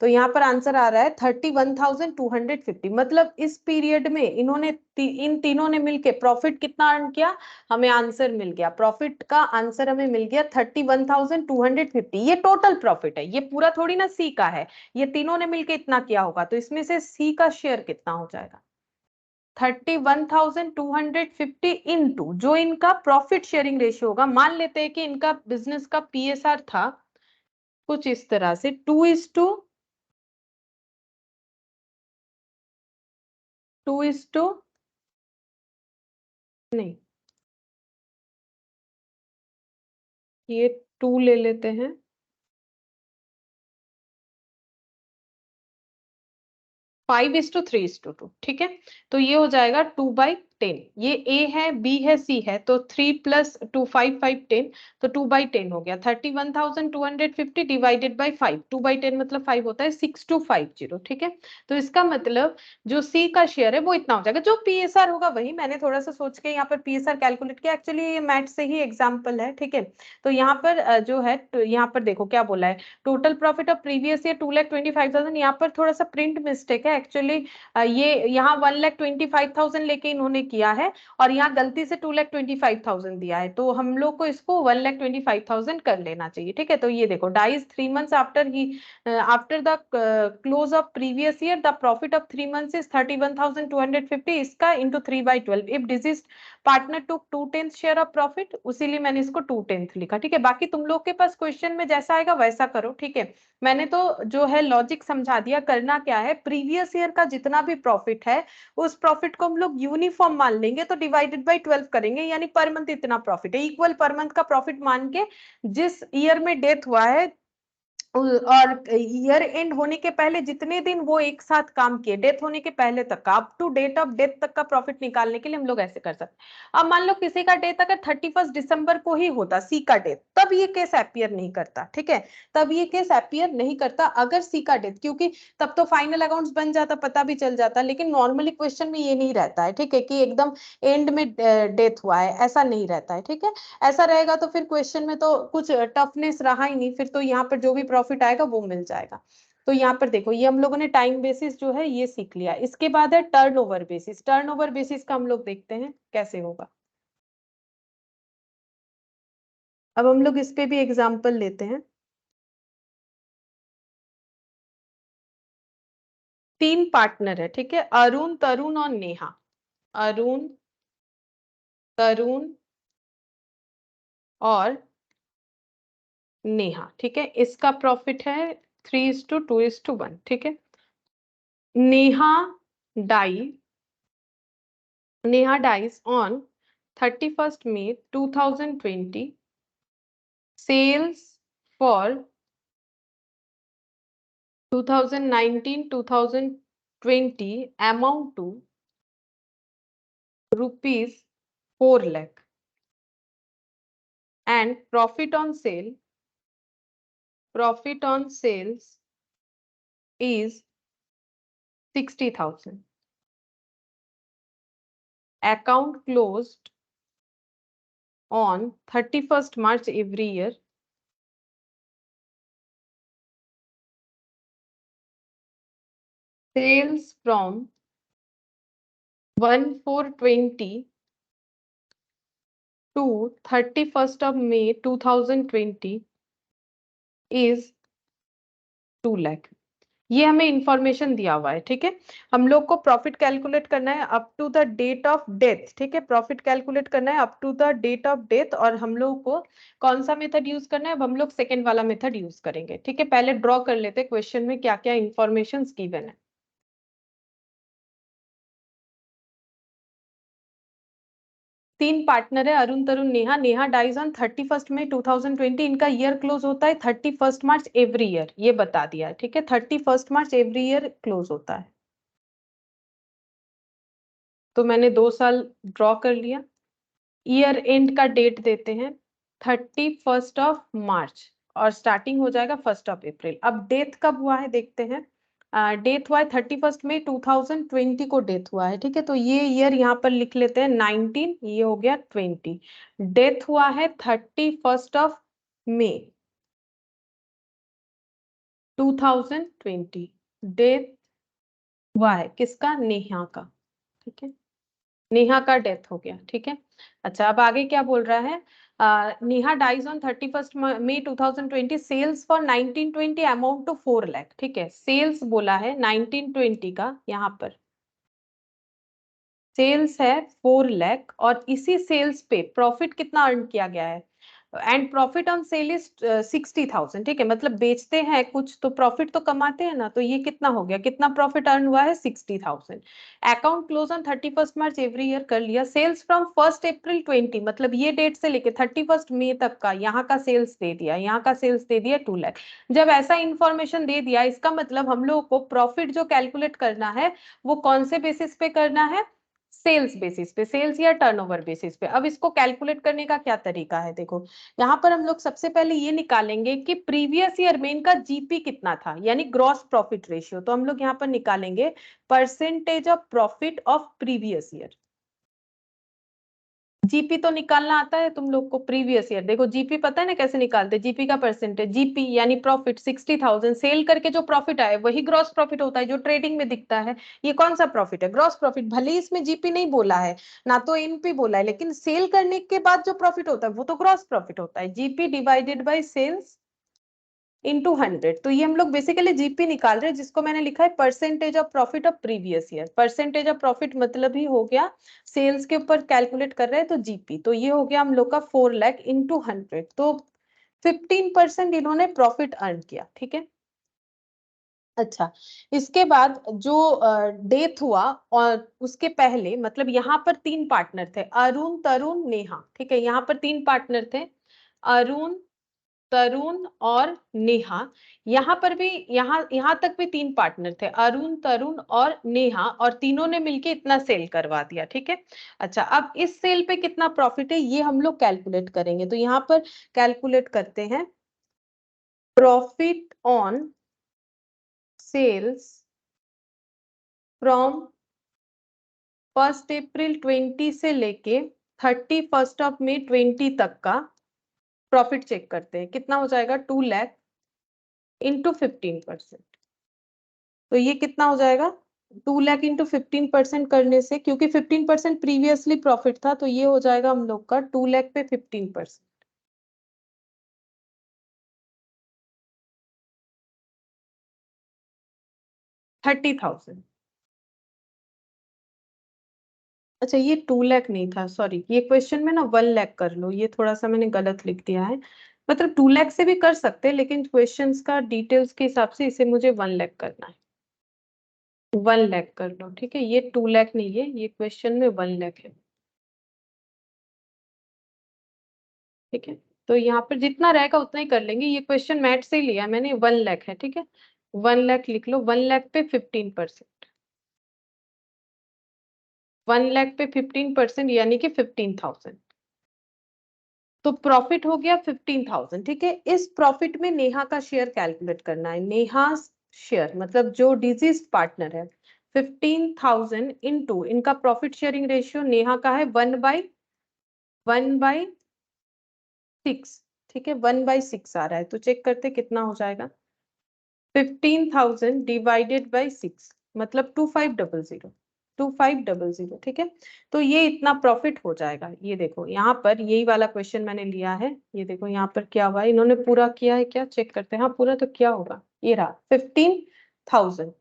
तो यहाँ पर आंसर आ रहा है 31,250। मतलब इस पीरियड में इन्होंने इन तीनों ने मिलके प्रॉफिट कितना अर्न किया, हमें आंसर मिल गया। प्रॉफिट का आंसर हमें मिल गया 31,250। ये टोटल प्रॉफिट है, ये पूरा थोड़ी ना सी का है, ये तीनों ने मिलके इतना किया होगा। तो इसमें से सी का शेयर कितना हो जाएगा, 31,250 इंटू जो इनका प्रॉफिट शेयरिंग रेशियो होगा। मान लेते हैं कि इनका बिजनेस का पीएसआर था कुछ इस तरह से 2:2 नहीं, ये 2 ले लेते हैं, 5:3:2, ठीक है। तो ये हो जाएगा 2/10। ये ए है, बी है, सी है, तो 3 + 2 5 5 10, तो 2/10 हो गया। 31,250 डिवाइडेड बाई 5, 2/10 मतलब 5 होता है, 6250, ठीक है। तो इसका मतलब जो सी का शेयर है वो इतना हो जाएगा। जो पीएसआर होगा वही, मैंने थोड़ा सा सोच के यहाँ पर पीएसआर कैलकुलेट किया, एक्चुअली ये मैथ से ही एग्जाम्पल है, ठीक है। तो यहाँ पर जो है, तो यहाँ पर देखो क्या बोला है, total profit of previous year 2,25,000। यहाँ पर थोड़ा सा प्रिंट मिस्टेक है एक्चुअली, ये यहाँ 1,25,000 लेके इन्होंने किया है और यहाँ गलती से 2,25,000 दिया है, तो हम लोग को इसको 1,25,000 कर लेना चाहिए, ठीक है। तो ये देखो, dies 3 months after he after the close of previous year the profit of 3 months is 31,250, इसका into 3/12। If deceased partner to 2/10 share of profit, उसीलिए मैंने इसको 2/10 लिखा, ठीक है। बाकी तुम लोग के पास क्वेश्चन में जैसा आएगा वैसा करो, ठीक है। मैंने तो जो है लॉजिक समझा दिया। करना क्या है, प्रीवियस ईयर का जितना भी प्रॉफिट है उस प्रॉफिट को हम लोग यूनिफॉर्म मान लेंगे, तो डिवाइडेड बाई 12 करेंगे, यानी पर मंथ इतना प्रॉफिट है, इक्वल पर मंथ का प्रॉफिट मान के जिस ईयर में डेथ हुआ है और ईयर एंड होने के पहले जितने दिन वो एक साथ काम किए, डेथ होने के पहले तक का, up to date of death तक का प्रॉफिट निकालने के लिए हम लोग ऐसे कर सकते हैं। अब मान लो किसी का डेथ अगर 31 दिसंबर को ही होता, सी का डेथ, तब ये केस एपियर नहीं करता, ठीक है। तब ये केस एपियर नहीं करता अगर सी का डेथ, क्योंकि तब तो फाइनल अकाउंट्स बन जाता, पता भी चल जाता। लेकिन नॉर्मली क्वेश्चन में ये नहीं रहता है, ठीक है, कि एकदम एंड में डेथ हुआ है, ऐसा नहीं रहता है, ठीक है। ऐसा रहेगा तो फिर क्वेश्चन में तो कुछ टफनेस रहा ही नहीं, फिर तो यहाँ पर जो भी प्रॉफिट आएगा वो मिल जाएगा। तो यहाँ पर देखो, ये हम लोगों ने टाइम बेसिस जो है ये सीख लिया। इसके बाद है टर्नओवर बेसिस। टर्नओवर बेसिस का हम लोग देखते हैं कैसे होगा। अब हम लोग इस पे भी एग्जाम्पल लेते हैं। 3 पार्टनर है, ठीक है, अरुण, तरुण और नेहा। अरुण, तरुण और नेहा, ठीक है, इसका प्रॉफिट है 3:2:1, ठीक है। Neha die Neha dies on 31st May 2020. Sales for 2019-2020 amount to rupees 4 lakh, and profit on sales is 60,000. Account closed on 31st March every year. Sales from 1/4/20 to 31st of May 2020 is 2 lakh. ये हमें information दिया हुआ है, ठीक है। हम लोग को प्रॉफिट कैलकुलेट करना है up to the date of death, ठीक है, प्रॉफिट कैलकुलेट करना है up to the date of death, और हम लोग को कौन सा मेथड यूज करना है, अब हम लोग सेकेंड वाला मेथड यूज करेंगे, ठीक है। पहले ड्रॉ कर लेते हैं क्वेश्चन में क्या क्या इंफॉर्मेशन गिवन है। तीन पार्टनर है, Arun, Tarun, Neha. Neha dies on 31st May 2020। इनका ईयर क्लोज होता है 31st March एवरी ईयर, ये बता दिया है, ठीक है। 31st March every year close होता है, तो मैंने 2 साल ड्रॉ कर लिया। ईयर एंड का डेट देते हैं 31st of March, और स्टार्टिंग हो जाएगा 1st of April। अब डेथ कब हुआ है देखते हैं। डेथ हुआ है 31st May 2020 को डेथ हुआ है, ठीक है। तो ये ईयर यहाँ पर लिख लेते हैं 19, ये हो गया 20। डेथ हुआ है 31st of May 2020। डेथ हुआ है किसका, नेहा का, ठीक है। नेहा का डेथ हो गया, ठीक है। अच्छा, अब आगे क्या बोल रहा है। Neha dies on 31st May 2020। Sales for 1920 amount to 4 lakh, ठीक है। सेल्स बोला है 1920 का, यहाँ पर सेल्स है 4 लाख, और इसी सेल्स पे प्रॉफिट कितना अर्न किया गया है, and profit on sale is 60,000, ठीक है। मतलब बेचते हैं कुछ तो प्रॉफिट तो कमाते हैं ना, तो ये कितना हो गया, कितना प्रॉफिट अर्न हुआ है 60,000। Account close on 31st March every year कर लिया। सेल्स फ्रॉम 1st April 20, मतलब ये डेट से लेके 31st May तक का यहाँ का सेल्स दे दिया, यहाँ का सेल्स दे दिया 2 लाख। जब ऐसा इंफॉर्मेशन दे दिया, इसका मतलब हम लोग को प्रॉफिट जो कैलकुलेट करना है वो कौन से बेसिस पे करना है, सेल्स बेसिस पे, सेल्स या टर्नओवर बेसिस पे। अब इसको कैलकुलेट करने का क्या तरीका है, देखो यहाँ पर हम लोग सबसे पहले ये निकालेंगे कि प्रीवियस ईयर में इनका जीपी कितना था, यानी ग्रॉस प्रॉफिट रेशियो। तो हम लोग यहाँ पर निकालेंगे percentage of profit of previous year. GP तो निकालना आता है तुम लोग को, प्रीवियस ईयर। देखो जीपी पता है ना कैसे निकालते हैं, जीपी का परसेंटेज, जीपी यानी प्रॉफिट 60,000 सेल करके जो प्रॉफिट आए वही ग्रॉस प्रॉफिट होता है, जो ट्रेडिंग में दिखता है। ये कौन सा प्रॉफिट है, ग्रॉस प्रॉफिट। भले ही इसमें जीपी नहीं बोला है ना तो एनपी बोला है, लेकिन सेल करने के बाद जो प्रॉफिट होता है वो तो ग्रॉस प्रॉफिट होता है। GP divided by sales into 100। तो ये हम लोग बेसिकली जीपी निकाल रहे हैं, जिसको मैंने लिखा है percentage of profit of previous year. Percentage of profit मतलब ही हो गया सेल्स के ऊपर कैलकुलेट कर रहे हैं तो जीपी। तो ये हो गया हम लोग का 4 लाख इंटू 100, तो 15% इन्होंने प्रॉफिट अर्न किया, ठीक है। अच्छा, इसके बाद जो डेथ हुआ और उसके पहले, मतलब यहाँ पर 3 पार्टनर थे, अरुण, तरुण, नेहा, ठीक है। यहाँ पर 3 पार्टनर थे, अरुण, तरुण और नेहा। यहाँ पर भी, यहाँ तक भी 3 पार्टनर थे, अरुण, तरुण और नेहा, और तीनों ने मिलके इतना सेल करवा दिया, ठीक है। अच्छा, अब इस सेल पे कितना प्रॉफिट है ये हम लोग कैलकुलेट करेंगे। तो यहाँ पर कैलकुलेट करते हैं profit on sales from 1st April 20 से लेके 31st of May 20 तक का प्रॉफिट चेक करते हैं, कितना हो जाएगा 2 लाख इंटू 15%। तो ये कितना हो जाएगा 2 लाख इंटू 15% करने से, क्योंकि 15% प्रीवियसली प्रॉफिट था, तो ये हो जाएगा हम लोग का 2 लाख पे 15%। 30,000। अच्छा ये 2 लाख नहीं था, सॉरी, ये क्वेश्चन में ना 1 लाख कर लो, ये थोड़ा सा मैंने गलत लिख दिया है। मतलब 2 लाख से भी कर सकते हैं, लेकिन क्वेश्चंस का डिटेल्स के हिसाब से इसे मुझे 1 लाख करना है। 1 लाख कर लो, ठीक है। ये 2 लाख नहीं है, ये क्वेश्चन में 1 लाख है, ठीक है। तो यहाँ पर जितना रहेगा उतना ही कर लेंगे, ये क्वेश्चन मैथ से ही लिया मैंने, 1 लाख है, ठीक है। 1 लाख लिख लो, 1 लाख पे 15%, 1 लाख पे 15% यानी कि 15,000। तो प्रॉफिट हो गया 15,000, ठीक है। इस प्रॉफिट में नेहा का शेयर कैलकुलेट करना है। नेहा शेयर मतलब जो डिजीज पार्टनर है, 15,000 इंटू इनका प्रॉफिट शेयरिंग रेशियो नेहा का है 1/6, ठीक है। 1/6 आ रहा है, तो चेक करते कितना हो जाएगा। 15,000 डिवाइडेड बाई 6 मतलब 2500, 2500, ठीक है। तो ये इतना प्रॉफिट हो जाएगा। ये देखो यहाँ पर यही वाला क्वेश्चन मैंने लिया है, ये देखो यहाँ पर क्या हुआ है, इन्होंने पूरा किया है क्या, चेक करते हैं। हाँ पूरा तो क्या होगा, ये रहा 15,000।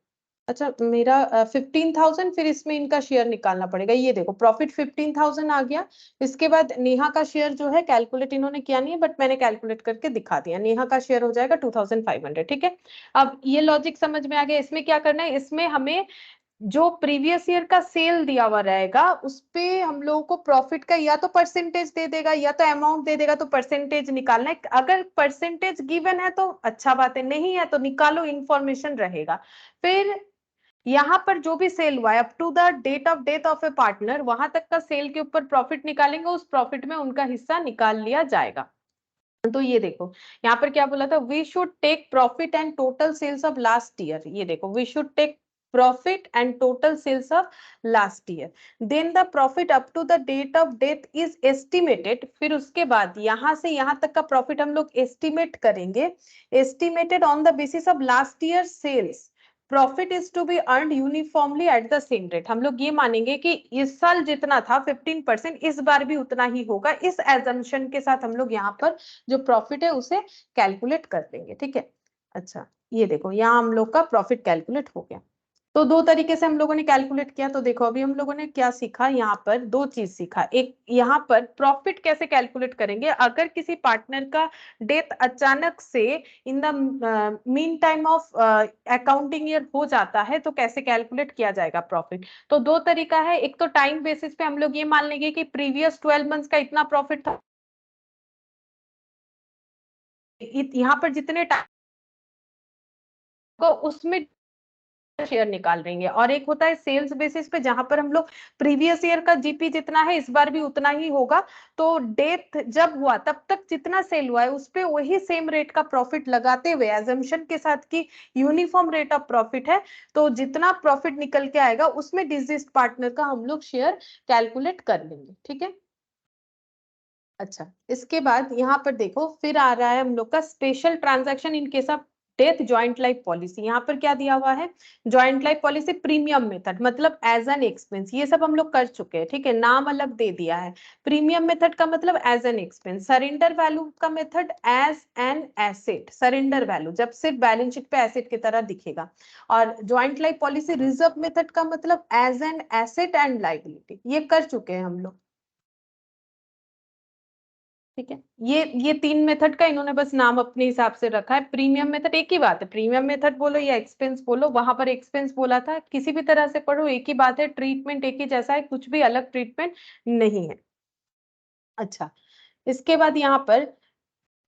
अच्छा मेरा 15,000, फिर इसमें इनका शेयर निकालना पड़ेगा। ये देखो प्रॉफिट 15,000 आ गया। इसके बाद नेहा का शेयर जो है कैलकुलेट इन्होंने किया नहीं है, बट मैंने कैलकुलेट करके दिखा दिया। नेहा का शेयर हो जाएगा 2,500, ठीक है। अब ये लॉजिक समझ में आ गया। इसमें क्या करना है, इसमें हमें जो प्रीवियस ईयर का सेल दिया हुआ रहेगा उस पे हम लोगों को प्रॉफिट का या तो परसेंटेज दे देगा या तो अमाउंट दे देगा, तो परसेंटेज निकालना है। अगर परसेंटेज गिवन है तो अच्छा बात है, नहीं है तो निकालो, इंफॉर्मेशन रहेगा। फिर यहाँ पर जो भी सेल हुआ है up to the date of death of a partner, वहां तक का सेल के ऊपर प्रॉफिट निकालेंगे, उस प्रॉफिट में उनका हिस्सा निकाल लिया जाएगा। तो ये देखो यहाँ पर क्या बोला था, we should take profit and total sales of last year. ये देखो we should take profit and total sales of last year, then the profit up to the date of death is estimated. फिर उसके बाद यहां से यहां तक का प्रॉफिट हम लोग एस्टिमेट करेंगे, estimated on the basis of last year sales. Profit is to be earn uniformly at the same rate. हम लोग ये मानेंगे कि इस साल जितना था 15%, इस बार भी उतना ही होगा। इस एजम्पशन के साथ हम लोग यहाँ पर जो प्रॉफिट है उसे कैलकुलेट कर देंगे, ठीक है। अच्छा ये देखो यहाँ हम लोग का प्रॉफिट कैलकुलेट हो गया। तो दो तरीके से हम लोगों ने कैलकुलेट किया। तो देखो अभी हम लोगों ने क्या सीखा, यहाँ पर दो चीज सीखा। एक यहाँ पर प्रॉफिट कैसे कैलकुलेट करेंगे, अगर किसी पार्टनर का डेथ अचानक से in the mean time of accounting year हो जाता है तो कैसे कैलकुलेट किया जाएगा प्रॉफिट। तो दो तरीका है, एक तो टाइम बेसिस पे हम लोग ये मान लेंगे कि प्रीवियस 12 मंथ्स का इतना प्रॉफिट था, यहाँ पर जितने टाइम को उसमें शेयर निकाल देंगे। और एक होता है सेल्स बेसिस पे, जहां पर हम लोग प्रीवियस ईयर का जीपी जितना है इस बार भी उतना ही होगा, तो डेथ जब हुआ तब तक जितना सेल हुआ है उस पे वही सेम रेट का प्रॉफिट लगाते हुए एजम्पशन के साथ कि यूनिफॉर्म रेट ऑफ प्रॉफिट है, तो जितना प्रॉफिट निकल के आएगा उसमें डिजीज पार्टनर का हम लोग शेयर कैलकुलेट कर लेंगे, ठीक है। अच्छा इसके बाद यहाँ पर देखो फिर आ रहा है हम लोग का special transaction in case of death joint life policy. यहाँ पर क्या दिया हुआ है, joint life policy premium method मतलब एज एन एक्सपेंस, ये सब हम लोग कर चुके हैं, ठीक है। नाम अलग दे दिया है। प्रीमियम मेथड का मतलब as an expense, surrender value का method as an asset, surrender value जब सिर्फ बैलेंस शीट पे एसेट की तरह दिखेगा। और joint life policy reserve method का मतलब as an asset and liability, ये कर चुके हैं हम लोग, ठीक है। ये तीन मेथड का इन्होंने बस नाम अपने हिसाब से रखा है। प्रीमियम मेथड एक ही बात है, प्रीमियम मेथड बोलो या एक्सपेंस बोलो, वहां पर एक्सपेंस बोला था, किसी भी तरह से पढ़ो एक ही बात है, ट्रीटमेंट एक ही जैसा है, कुछ भी अलग ट्रीटमेंट नहीं है। अच्छा इसके बाद यहाँ पर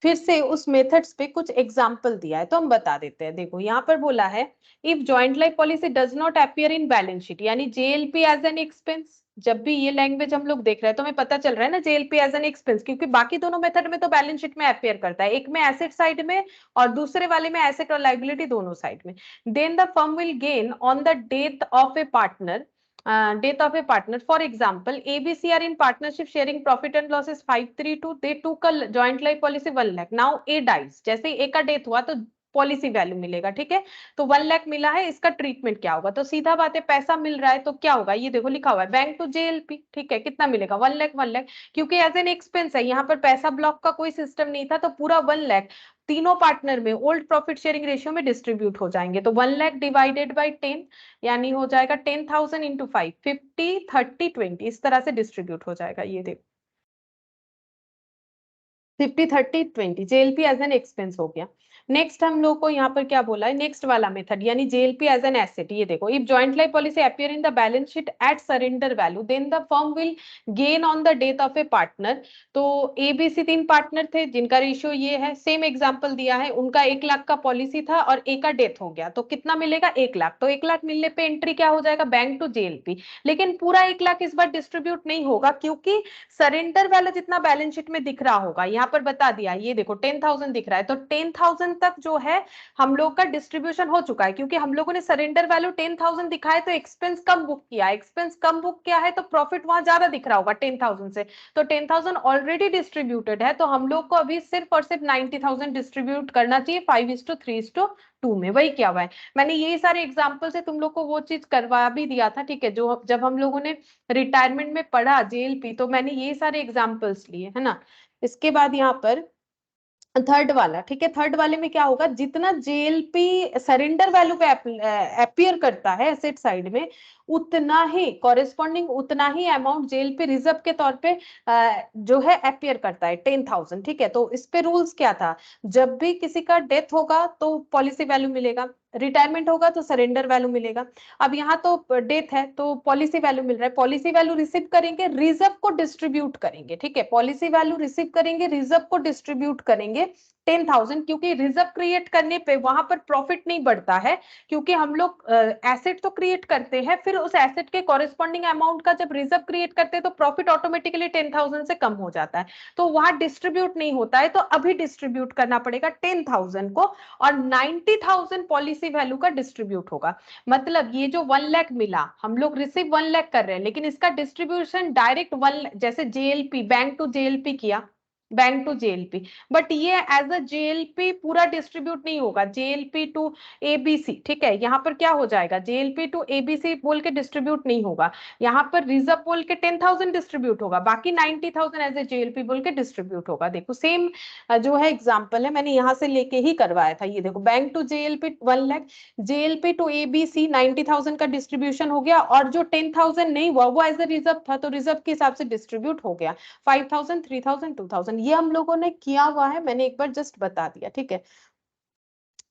फिर से उस मेथड्स पे कुछ एग्जाम्पल दिया है तो हम बता देते हैं। देखो यहाँ पर बोला है if joint life policy does not appear in balance sheet, यानी जेएलपी एज एन एक्सपेंस। जब भी ये लैंग्वेज हम लोग देख रहे हैं तो हमें पता चल रहा है ना जेएलपी एज एन एक्सपेंस, क्योंकि बाकी दोनों मेथड में तो बैलेंस शीट में अपीयर करता है, एक में एसेट साइड में और दूसरे वाले में एसेट और लाइबिलिटी दोनों साइड में। Then the firm will gain on the death of a partner, death of a partner. For example, ABC are in partnership sharing profit and losses 532. They took a joint life policy 1 lakh. Now A dies. जैसे A का death हुआ तो policy value मिलेगा, ठीक है। तो 1 लाख मिला है, इसका ट्रीटमेंट क्या होगा, तो सीधा बात है पैसा मिल रहा है तो क्या होगा, ये देखो लिखा हुआ है बैंक टू जेएलपी, ठीक है। कितना मिलेगा 1 लाख, 1 लाख, क्योंकि एज एन एक्सपेंस है, यहाँ पर पैसा ब्लॉक का कोई सिस्टम नहीं था, तो पूरा 1 लाख तीनों पार्टनर में ओल्ड प्रॉफिट शेयरिंग रेशियो में डिस्ट्रीब्यूट हो जाएंगे। तो 1 लाख डिवाइडेड बाई 10 यानी हो जाएगा 10,000 इंटू 5, 50 30 20 इस तरह से डिस्ट्रीब्यूट हो जाएगा। ये देखो 50 30 20 जेएलपी एज एन एक्सपेंस हो गया। नेक्स्ट हम लोग को यहाँ पर क्या बोला है, नेक्स्ट वाला मेथड यानी जेएलपी एज एन एसेट। ये देखो if joint life policy appear in the balance sheet at surrender value then the firm will gain on the death of a partner. तो एबीसी 3 पार्टनर थे जिनका ratio ये है, same example दिया है, उनका 1 लाख का पॉलिसी था और एक का डेथ हो गया, तो कितना मिलेगा 1 लाख। तो 1 लाख मिलने पे एंट्री क्या हो जाएगा, बैंक टू जेएलपी। लेकिन पूरा 1 लाख इस बार डिस्ट्रीब्यूट नहीं होगा, क्योंकि सरेंडर वाला जितना बैलेंस शीट में दिख रहा होगा, यहाँ पर बता दिया, ये देखो 10,000 दिख रहा है, तो 10,000 तक जो है हम लोग का डिस्ट्रीब्यूशन हो चुका है, क्योंकि हम लोगों ने सरेंडर वैल्यू 10,000 दिखाए तो एक्सपेंस कम बुक किया, एक्सपेंस कम बुक किया है तो प्रॉफिट वहां ज्यादा दिख रहा होगा 10,000 से, तो 10,000 ऑलरेडी डिस्ट्रीब्यूटेड है, तो हम लोग को अभी सिर्फ और सिर्फ 90,000 डिस्ट्रीब्यूट करना चाहिए 5:3:2 में। वही क्या हुआ है, मैंने यही सारे एग्जाम्पल से तुम लोग को वो चीज करवा भी दिया था, ठीक है, जो जब हम लोगों ने रिटायरमेंट में पढ़ा जेएलपी, तो मैंने ये सारे एग्जांपल्स लिए है ना। इसके बाद यहाँ पर थर्ड वाला, ठीक है, थर्ड वाले में क्या होगा, जितना जेएलपी सरेंडर वैल्यू पे अपीयर करता है एसेट साइड में, उतना ही कॉरेस्पॉन्डिंग उतना ही अमाउंट जेएलपी रिजर्व के तौर पे जो है अपीयर करता है 10,000, ठीक है। तो इस पे रूल्स क्या था, जब भी किसी का डेथ होगा तो पॉलिसी वैल्यू मिलेगा, रिटायरमेंट होगा तो सरेंडर वैल्यू मिलेगा। अब यहाँ तो डेथ है तो पॉलिसी वैल्यू मिल रहा है, पॉलिसी वैल्यू रिसीव करेंगे, रिजर्व को डिस्ट्रीब्यूट करेंगे, ठीक है, पॉलिसी वैल्यू रिसीव करेंगे, रिजर्व को डिस्ट्रीब्यूट करेंगे 10,000, क्योंकि रिजर्व क्रिएट करने पे वहां पर प्रॉफिट नहीं बढ़ता है, क्योंकि हम लोग एसेट तो क्रिएट करते हैं, फिर उस एसेट के कॉरेस्पॉन्डिंग अमाउंट का जब रिजर्व क्रिएट करते हैं तो प्रॉफिट ऑटोमेटिकली 10,000 से कम हो जाता है, तो वहां डिस्ट्रीब्यूट नहीं होता है, तो अभी डिस्ट्रीब्यूट करना पड़ेगा 10,000 को, और 90,000 पॉलिसी वैल्यू का डिस्ट्रीब्यूट होगा। मतलब ये जो 1 लाख मिला, हम लोग रिसीव 1 लाख कर रहे हैं, लेकिन इसका डिस्ट्रीब्यूशन डायरेक्ट 1 जैसे जेएलपी बैंक टू जेएलपी किया, बैंक टू जेएलपी, बट ये एज अ जेएलपी पूरा डिस्ट्रीब्यूट नहीं होगा, जेएलपी टू एबीसी, ठीक है, यहाँ पर क्या हो जाएगा, जेएलपी टू एबीसी बोल के डिस्ट्रीब्यूट नहीं होगा, यहाँ पर रिजर्व बोल के 10,000 डिस्ट्रीब्यूट होगा, बाकी 90,000 एज ए जेएलपी बोल के डिस्ट्रीब्यूट होगा। देखो सेम जो है एग्जाम्पल है, मैंने यहाँ से लेके ही करवाया था। ये देखो bank to JLP 1 lakh, JLP to ABC 90,000 का डिस्ट्रीब्यूशन हो गया, और जो 10,000 नहीं हुआ वो एज ए रिजर्व था, तो रिजर्व के हिसाब से डिस्ट्रीब्यूट हो गया 5,000 3,000 2,000, ये हम लोगों ने किया हुआ है, मैंने एक बार जस्ट बता दिया, ठीक है।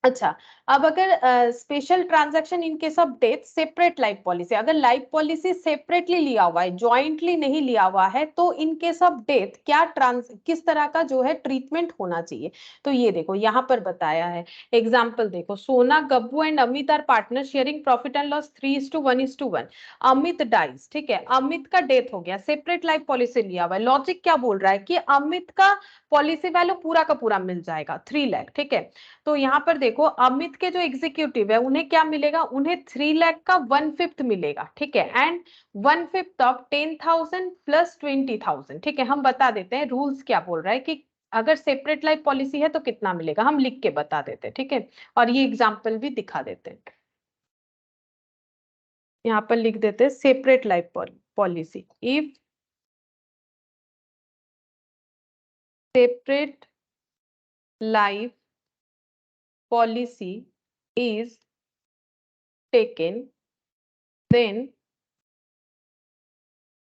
अच्छा, अब अगर special transaction in case of death separate life policy, अगर लाइफ पॉलिसी सेपरेटली लिया हुआ है, जॉइंटली नहीं लिया हुआ है, तो इन केस ऑफ डेथ क्या किस तरह का जो है ट्रीटमेंट होना चाहिए, तो ये देखो यहाँ पर बताया है। एग्जाम्पल देखो, Sona Gabbu and Amit are partner sharing profit and loss 3:1:1। Amit dies, ठीक है, अमित का डेथ हो गया, सेपरेट लाइफ पॉलिसी लिया हुआ है, लॉजिक क्या बोल रहा है कि अमित का पॉलिसी वैल्यू पूरा का पूरा मिल जाएगा 3 लाख, ठीक है। तो यहाँ पर देखो अमित के जो एग्जीक्यूटिव है उन्हें क्या मिलेगा, उन्हें 3 लाख का 1/5 मिलेगा, ठीक है, एंड 1/5 ऑफ 10,000 प्लस 20,000, ठीक है। हम बता देते हैं रूल्स क्या बोल रहा है कि अगर सेपरेट लाइफ पॉलिसी है तो कितना मिलेगा, हम लिख के बता देते हैं, ठीक है, और ये एग्जाम्पल भी दिखा देते हैं। यहाँ पर लिख देते हैं separate life policy, if separate life policy is taken, then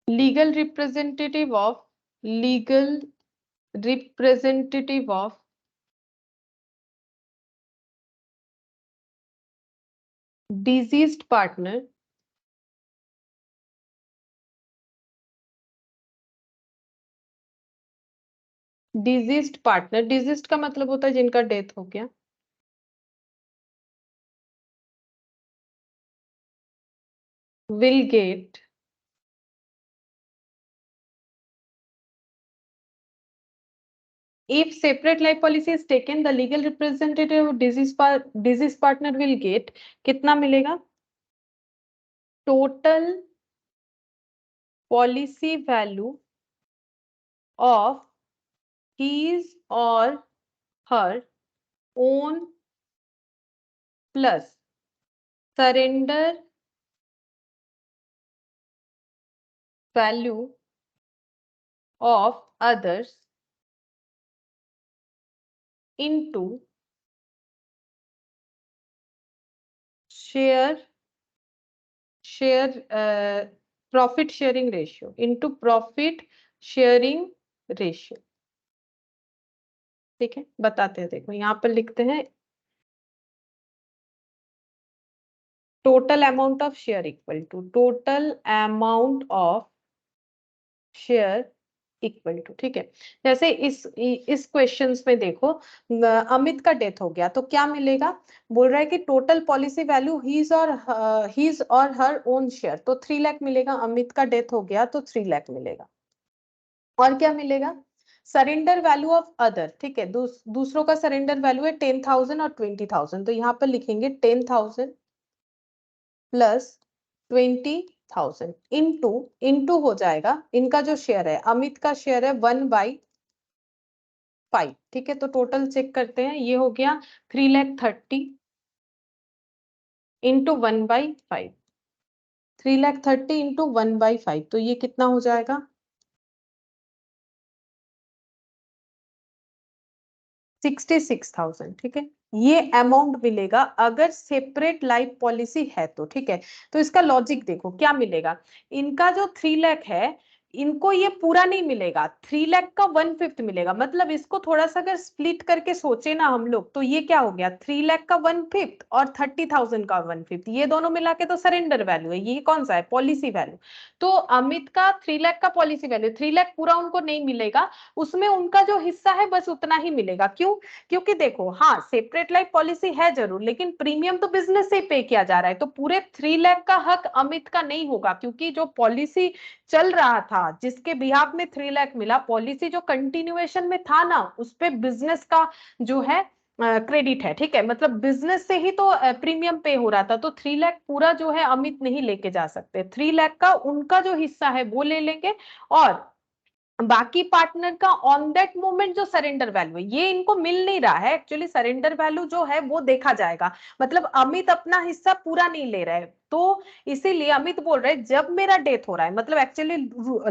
legal representative of deceased partner diseased का मतलब होता है जिनका डेथ हो गया, will get if separate life policy is taken, the legal representative of disease partner will get कितना मिलेगा, total policy value of his or her own plus surrender value of others into share profit sharing ratio into profit sharing ratio. ठीक है, बताते हैं, देखो यहाँ पर लिखते हैं total amount of share equal to total amount of share equal to. ठीक है, जैसे इस क्वेश्चंस में देखो अमित का डेथ हो गया तो क्या मिलेगा, बोल रहा है कि टोटल पॉलिसी वैल्यू हीज और हर ओन शेयर, तो 3 लाख मिलेगा। अमित का डेथ हो गया तो 3 लाख मिलेगा। और क्या मिलेगा, सरेंडर वैल्यू ऑफ अदर। ठीक है, दूसरों का सरेंडर वैल्यू है 10,000 और 20,000, तो यहाँ पर लिखेंगे 10,000 प्लस 20,000 इंटू इंटू हो जाएगा इनका जो शेयर है, अमित का शेयर है 1/5। ठीक है, तो टोटल चेक करते हैं, ये हो गया 3,30,000 इंटू 1/5, 3,30,000 इंटू 1/5, तो ये कितना हो जाएगा 66,000। ठीक है, ये अमाउंट मिलेगा अगर सेपरेट लाइफ पॉलिसी है तो। ठीक है, तो इसका लॉजिक देखो क्या मिलेगा, इनका जो 3 लाख है इनको ये पूरा नहीं मिलेगा, 3 लाख का 1/5 मिलेगा। मतलब इसको थोड़ा सा अगर स्प्लिट करके सोचे ना हम लोग, तो ये क्या हो गया 3 लाख का 1/5 और 30,000 का 1/5, ये दोनों मिला के तो सरेंडर वैल्यू है। ये कौन सा है, पॉलिसी वैल्यू। तो अमित का 3 लाख का पॉलिसी वैल्यू, 3 लाख पूरा उनको नहीं मिलेगा, उसमें उनका जो हिस्सा है बस उतना ही मिलेगा। क्यों, क्योंकि देखो हाँ सेपरेट लाइफ पॉलिसी है जरूर, लेकिन प्रीमियम तो बिजनेस से ही पे किया जा रहा है, तो पूरे 3 लाख का हक अमित का नहीं होगा, क्योंकि जो पॉलिसी चल रहा था जिसके बिहाफ में 3 लाख मिला, पॉलिसी जो कंटिन्यूएशन में था ना, उस पे बिजनेस का जो है क्रेडिट है। ठीक है, मतलब बिजनेस से ही तो प्रीमियम पे हो रहा था, तो 3 लाख पूरा जो है अमित नहीं लेके जा सकते, 3 लाख का उनका जो हिस्सा है वो ले लेंगे, और बाकी पार्टनर का ऑन दैट मोमेंट जो सरेंडर वैल्यू है ये इनको मिल नहीं रहा है। एक्चुअली सरेंडर वैल्यू जो है वो देखा जाएगा, मतलब अमित अपना हिस्सा पूरा नहीं ले रहा है, तो इसीलिए अमित बोल रहे हैं जब मेरा डेथ हो रहा है, मतलब एक्चुअली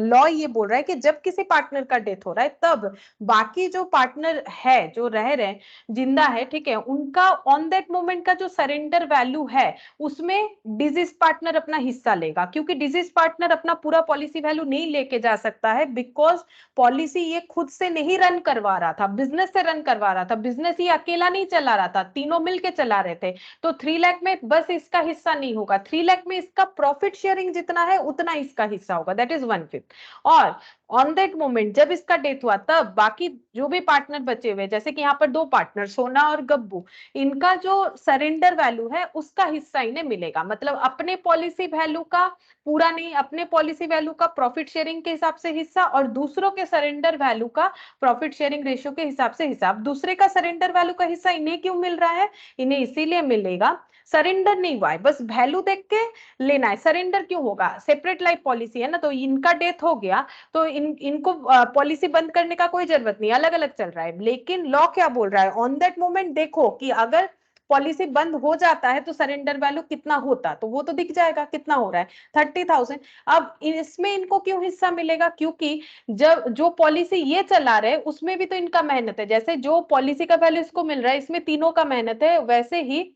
लॉ ये बोल रहा है कि जब किसी पार्टनर का डेथ हो रहा है तब बाकी जो पार्टनर है जो रह रहे जिंदा है, ठीक है, उनका ऑन दैट मोमेंट का जो सरेंडर वैल्यू है उसमें डिजीज पार्टनर अपना हिस्सा लेगा, क्योंकि डिजीज पार्टनर अपना पूरा पॉलिसी वैल्यू नहीं लेके जा सकता है, बिकॉज पॉलिसी ये खुद से नहीं रन करवा रहा था, बिजनेस से रन करवा रहा था, बिजनेस ये अकेला नहीं चला रहा था, तीनों मिलके चला रहे थे। तो 3 लाख में बस इसका हिस्सा नहीं होगा, 3 लाख में इसका प्रॉफिट शेयरिंग जितना है उतना इसका हिस्सा होगा, दैट इज 1/5। और ऑन दैट मोमेंट जब इसका डेथ हुआ तब बाकी जो भी पार्टनर बचे हुए, जैसे कि यहाँ पर 2 पार्टनर सोना और गब्बू, इनका जो सरेंडर वैल्यू है उसका हिस्सा इन्हें मिलेगा, मतलब अपने पॉलिसी वैल्यू का पूरा नहीं, अपने पॉलिसी वैल्यू का प्रॉफिट शेयरिंग के हिसाब से हिस्सा, और दूसरों के सरेंडर वैल्यू का प्रॉफिट शेयरिंग रेशियो के हिसाब से हिसाब। दूसरे का सरेंडर वैल्यू का हिस्सा इन्हें क्यों मिल रहा है, इन्हें इसीलिए मिलेगा, सरेंडर नहीं हुआ है, बस वैल्यू देख के लेना है। सरेंडर क्यों होगा, सेपरेट लाइफ पॉलिसी है ना, तो इनका डेथ हो गया तो इनको पॉलिसी बंद करने का कोई जरूरत नहीं, अलग अलग चल रहा है। लेकिन लॉ क्या बोल रहा है, ऑन दैट मोमेंट देखो कि अगर पॉलिसी बंद हो जाता है तो सरेंडर वैल्यू कितना होता, तो वो तो दिख जाएगा कितना हो रहा है 30,000। अब इसमें इनको क्यों हिस्सा मिलेगा, क्योंकि जब जो पॉलिसी ये चला रहे उसमें भी तो इनका मेहनत है, जैसे जो पॉलिसी का वैल्यू इसको मिल रहा है इसमें तीनों का मेहनत है, वैसे ही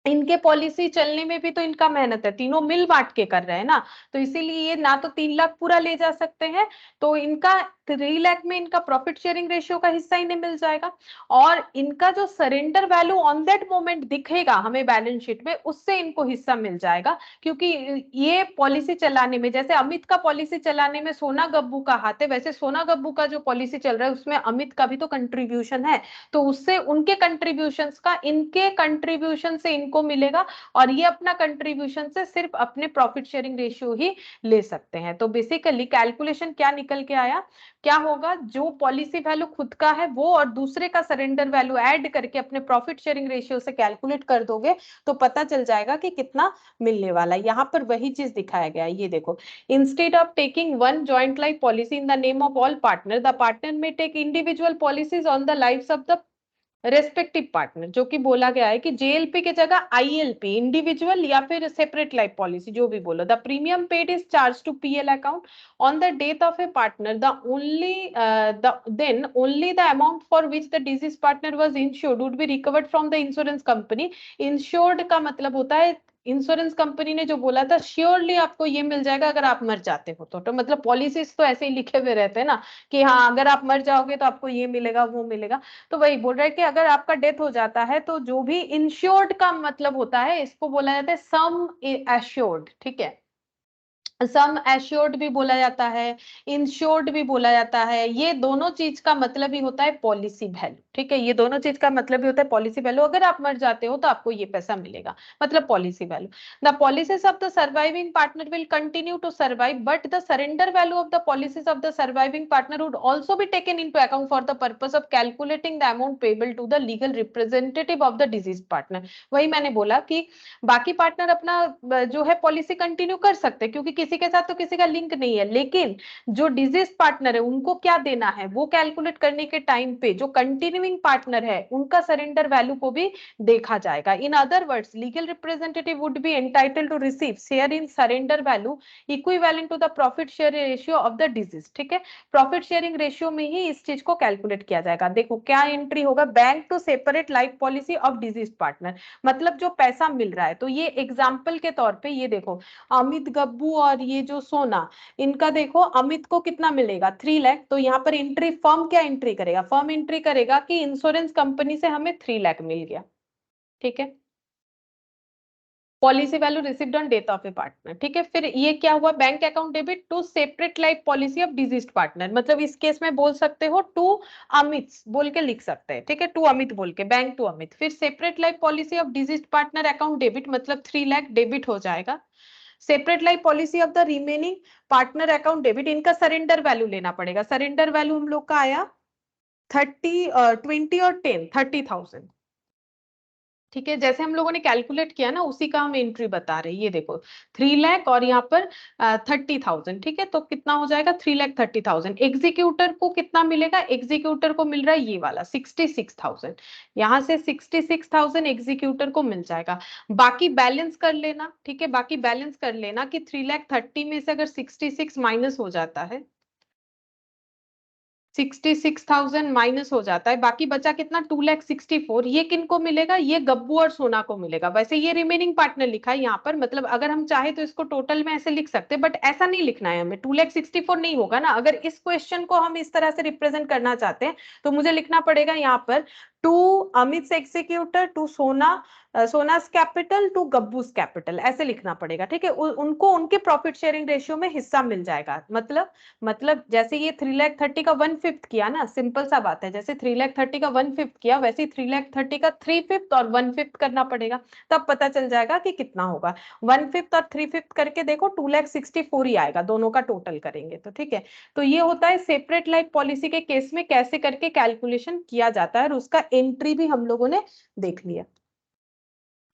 इनके पॉलिसी चलने में भी तो इनका मेहनत है, तीनों मिल बांट के कर रहे हैं ना, तो इसीलिए ये ना तो 3 लाख पूरा ले जा सकते हैं, तो इनका 3 लाख में इनका प्रॉफिट शेयरिंग रेशियो का हिस्सा इन्हें मिल जाएगा, और इनका जो surrender value on that moment दिखेगा हमें बैलेंस शीट में उससे इनको हिस्सा मिल जाएगा, क्योंकि ये पॉलिसी चलाने में, जैसे अमित का पॉलिसी चलाने में सोना गब्बू का हाथ है, वैसे सोना गब्बू का जो पॉलिसी चल रहा है उसमें अमित का भी तो कंट्रीब्यूशन है, तो उससे उनके कंट्रीब्यूशन का इनके कंट्रीब्यूशन से इनको मिलेगा, और ये अपना कंट्रीब्यूशन से सिर्फ अपने प्रॉफिट शेयरिंग रेशियो ही ले सकते हैं। तो बेसिकली कैलकुलेशन क्या निकल के आया, क्या होगा, जो पॉलिसी वैल्यू खुद का है वो और दूसरे का सरेंडर वैल्यू ऐड करके अपने प्रॉफिट शेयरिंग रेशियो से कैलकुलेट कर दोगे तो पता चल जाएगा कि कितना मिलने वाला है। यहाँ पर वही चीज दिखाया गया है, ये देखो, instead of taking one joint life policy in the name of all partner, the partner may take individual policies on the lives of the respective partner, जो कि बोला गया है कि जेएलपी के जगह आईएलपी, इंडिविजुअल या फिर सेपरेट लाइफ पॉलिसी, जो भी बोलो, the premium paid is charge to PL account on the death of a partner, then only the amount for which the deceased partner was insured would be recovered from the insurance company. Insured का मतलब होता है, insurance company ने जो बोला था surely आपको ये मिल जाएगा अगर आप मर जाते हो तो मतलब पॉलिसीज तो ऐसे ही लिखे हुए रहते हैं ना कि हाँ अगर आप मर जाओगे तो आपको ये मिलेगा वो मिलेगा। तो वही बोल रहे हैं कि अगर आपका डेथ हो जाता है तो जो भी इंश्योर्ड का मतलब होता है इसको बोला जाता है सम एश्योर्ड, ठीक है। सम एश्योर्ड भी बोला जाता है, इंश्योर्ड भी बोला जाता है। ये दोनों चीज का मतलब ही होता है पॉलिसी वैल्यू, ठीक है। ये दोनों चीज का मतलब ही होता है पॉलिसी वैल्यू। अगर आप मर जाते हो तो आपको ये पैसा मिलेगा, मतलब policy value. The policies of the surviving partner will continue to survive but the surrender value of the policies of the surviving partner would also be taken into account for the purpose of calculating the amount payable to the legal representative of the deceased partner. वही मैंने बोला कि बाकी partner अपना जो है policy continue कर सकते हैं क्योंकि किसी के साथ तो किसी का लिंक नहीं है, लेकिन जो डिजीज पार्टनर है उनको क्या देना है वो कैलकुलेट करने के टाइम पे जो कंटिन्यूइंग पार्टनर है उनका सरेंडर वैल्यू को भी देखा जाएगा। In other words legal representative would be entitled to receive share in surrender value equivalent to the profit share ratio of the deceased, ठीक है। प्रॉफिट शेयरिंग रेशियो में ही इस चीज को कैलकुलेट किया जाएगा। देखो क्या एंट्री होगा, bank to separate life policy of deceased partner, मतलब जो पैसा मिल रहा है। तो ये एग्जाम्पल के तौर पे ये देखो अमित, गब्बू और ये जो सोना, इनका देखो अमित को कितना मिलेगा 3 लाख। तो यहाँ पर एंट्री फर्म क्या एंट्री करेगा, फर्म एंट्री करेगा कि इंश्योरेंस कंपनी से हमें 3 लाख मिल गया, ठीक है। Policy value received on death of a partner, ठीक है। फिर ये क्या हुआ, bank account debit to separate life policy of deceased partner, मतलब इस केस में बोल सकते हो टू अमित बोल के लिख सकते हैं, ठीक है। टू अमित बोल के, बैंक टू अमित। फिर separate life policy of deceased partner account debit, मतलब 3 लाख डेबिट हो जाएगा। Separate life policy of the remaining partner account debit, इनका सरेंडर वैल्यू लेना पड़ेगा। सरेंडर वैल्यू हम लोग का आया 20 और 10 30,000, ठीक है। जैसे हम लोगों ने कैलकुलेट किया ना उसी का हम एंट्री बता रहे हैं। ये देखो 3 लाख और यहाँ पर 30,000, ठीक है। तो कितना हो जाएगा 3,30,000। एग्जीक्यूटर को कितना मिलेगा, एग्जीक्यूटर को मिल रहा है ये वाला 66,000, यहाँ से 66,000 एग्जीक्यूटर को मिल जाएगा। बाकी बैलेंस कर लेना, ठीक है। बाकी बैलेंस कर लेना कि 3,30,000 में से अगर 66 माइनस हो जाता है, 66,000 माइनस हो जाता है, बाकी बचा कितना 2,64,000। ये किनको मिलेगा, ये गब्बू और सोना को मिलेगा। वैसे ये रिमेनिंग पार्टनर लिखा है यहाँ पर, मतलब अगर हम चाहे तो इसको टोटल में ऐसे लिख सकते हैं बट ऐसा नहीं लिखना है हमें। 2,64,000 नहीं होगा ना, अगर इस क्वेश्चन को हम इस तरह से रिप्रेजेंट करना चाहते हैं तो मुझे लिखना पड़ेगा यहाँ पर टू अमित एग्जीक्यूटर टू सोना, सोनास कैपिटल टू गब्बूस कैपिटल, ऐसे लिखना पड़ेगा, ठीक है। उनको उनके प्रॉफिट शेयरिंग रेशियो में हिस्सा मिल जाएगा। मतलब जैसे ये 3,30,000 का 1/5 किया ना, सिंपल सा बात है, जैसे 3,30,000 का 1/5 किया वैसे ही 3,30,000 का 3/5 और 1/5 करना पड़ेगा, तब पता चल जाएगा कि कितना होगा। 1/5 और 3/5 करके देखो 2,64,000 ही आएगा, दोनों का टोटल करेंगे तो, ठीक है। तो ये होता है सेपरेट लाइफ पॉलिसी के केस में कैसे करके कैलकुलेशन किया जाता है और उसका एंट्री भी हम लोगों ने देख लिया।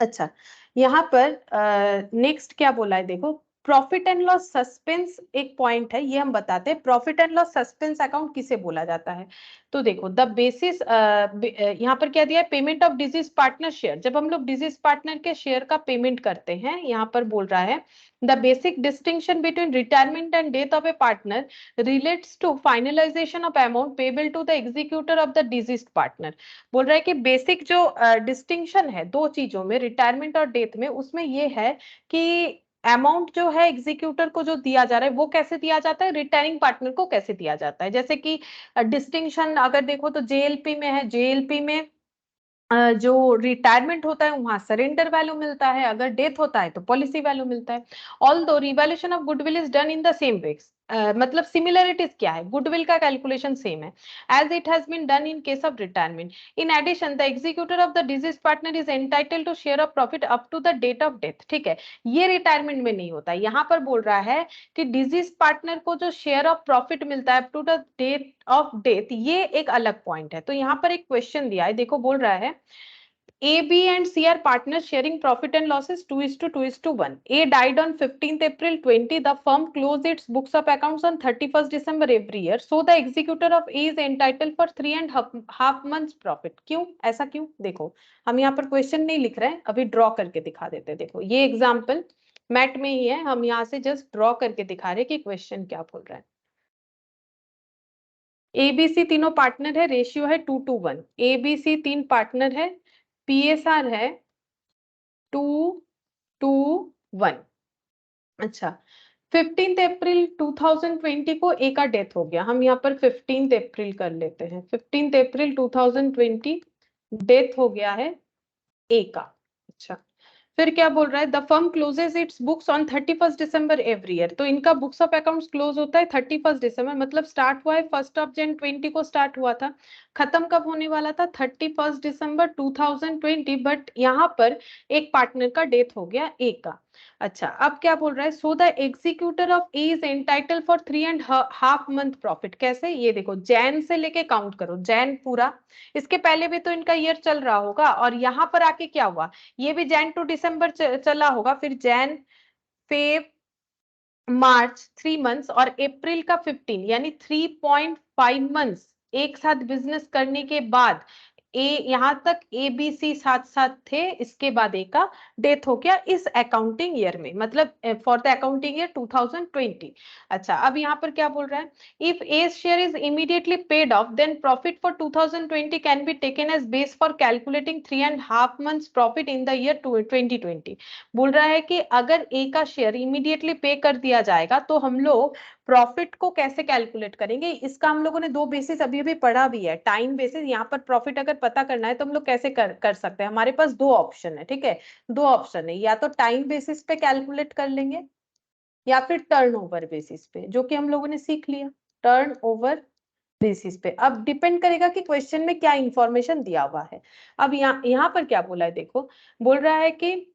अच्छा, यहाँ पर नेक्स्ट क्या बोला है देखो, प्रॉफिट एंड लॉस सस्पेंस एक पॉइंट है, ये हम बताते हैं। Profit and loss suspense account किसे बोला जाता है, तो देखो द बेसिस यहाँ पर क्या दिया है, payment of deceased partner share. जब हम लोग डिजीज पार्टनर के शेयर का पेमेंट करते हैं, यहाँ पर बोल रहा है the basic distinction between retirement and death of a partner relates to finalisation of amount payable to the executor of the deceased partner. बोल रहा है कि बेसिक जो डिस्टिंक्शन है दो चीजों में, रिटायरमेंट और डेथ में, उसमें ये है कि अमाउंट जो है एग्जीक्यूटर को जो दिया जा रहा है वो कैसे दिया जाता है, रिटायरिंग पार्टनर को कैसे दिया जाता है। जैसे कि डिस्टिंक्शन अगर देखो तो जेएलपी में है, जेएलपी में जो रिटायरमेंट होता है वहां सरेंडर वैल्यू मिलता है, अगर डेथ होता है तो पॉलिसी वैल्यू मिलता है। Although revaluation of goodwill is done in the same way, मतलब सिमिलरिटीज क्या है, गुडविल का कैलकुलेशन सेम है as it has been done in case of retirement. In addition the executor of the deceased partner is entitled to share of profit up to the date of death, ठीक है। ये retirement में नहीं होता, यहाँ पर बोल रहा है कि डिजीज पार्टनर को जो शेयर ऑफ प्रॉफिट मिलता है up to the date of death, ये एक अलग पॉइंट है। तो यहाँ पर एक क्वेश्चन दिया है, देखो बोल रहा है A, B and C are partners sharing profit and losses 2:2:1. A died on 15th April 20. The firm closed its books of accounts on 31st December every year. So the executor of A is entitled for 3.5 months profit. क्यों ऐसा क्यों? देखो हम यहाँ पर question नहीं लिख रहे हैं, अभी ड्रॉ करके दिखा देते हैं। देखो ये एग्जाम्पल मैट में ही है, हम यहाँ से जस्ट ड्रॉ करके दिखा रहे हैं कि क्वेश्चन क्या बोल रहा है। एबीसी तीनों पार्टनर है, रेशियो है 2:1। एबीसी 3 पार्टनर है, पीएसआर है 2:1। अच्छा 15 अप्रैल 2020 को ए का डेथ हो गया, हम यहाँ पर 15 अप्रैल कर लेते हैं। 15 अप्रैल 2020 डेथ हो गया है ए का। अच्छा फिर क्या बोल रहा है, the firm closes its books on 31st December every year. तो इनका बुक्स ऑफ अकाउंट्स क्लोज होता है 31st December, मतलब स्टार्ट हुआ है 1 Jan 20 को स्टार्ट हुआ था, खत्म कब होने वाला था 31st December 2020। बट यहाँ पर एक पार्टनर का डेथ हो गया ए का। अच्छा अब क्या बोल रहा है, so the executor of A is entitle for 3.5 month profit. कैसे, ये देखो जैन से लेके काउंट करो, जैन पूरा, इसके पहले भी तो इनका ईयर चल रहा होगा, और यहाँ पर आके क्या हुआ, ये भी जैन टू दिसंबर चला होगा, फिर जैन फेब मार्च 3 months और अप्रैल का 15 यानी 3.5 months एक साथ बिजनेस करने के बाद ए, यहां तक ए बी सी साथ साथ थे, इसके बाद ए का डेथ हो गया इस अकाउंटिंग ईयर में, मतलब फॉर द अकाउंटिंग ईयर 2020। अच्छा अब यहाँ पर क्या बोल रहा है, if A share is immediately paid off then profit for 2020 can be taken as base for calculating 3.5 months profit in the year 2020। बोल रहा है कि अगर ए का शेयर इमीडिएटली पे कर दिया जाएगा तो हम लोग प्रॉफिट को कैसे कैलकुलेट करेंगे, इसका हम लोगों ने 2 बेसिस अभी अभी पढ़ा भी है। टाइम बेसिस, यहाँ पर प्रॉफिट अगर पता करना है तो हम लोग कैसे कर सकते हैं, हमारे पास 2 ऑप्शन है, ठीक है 2 ऑप्शन है, या तो टाइम बेसिस पे कैलकुलेट कर लेंगे या फिर टर्नओवर बेसिस पे, जो कि हम लोगों ने सीख लिया टर्नओवर बेसिस पे। अब डिपेंड करेगा कि क्वेश्चन में क्या इंफॉर्मेशन दिया हुआ है। अब यहाँ पर क्या बोला है, देखो बोल रहा है कि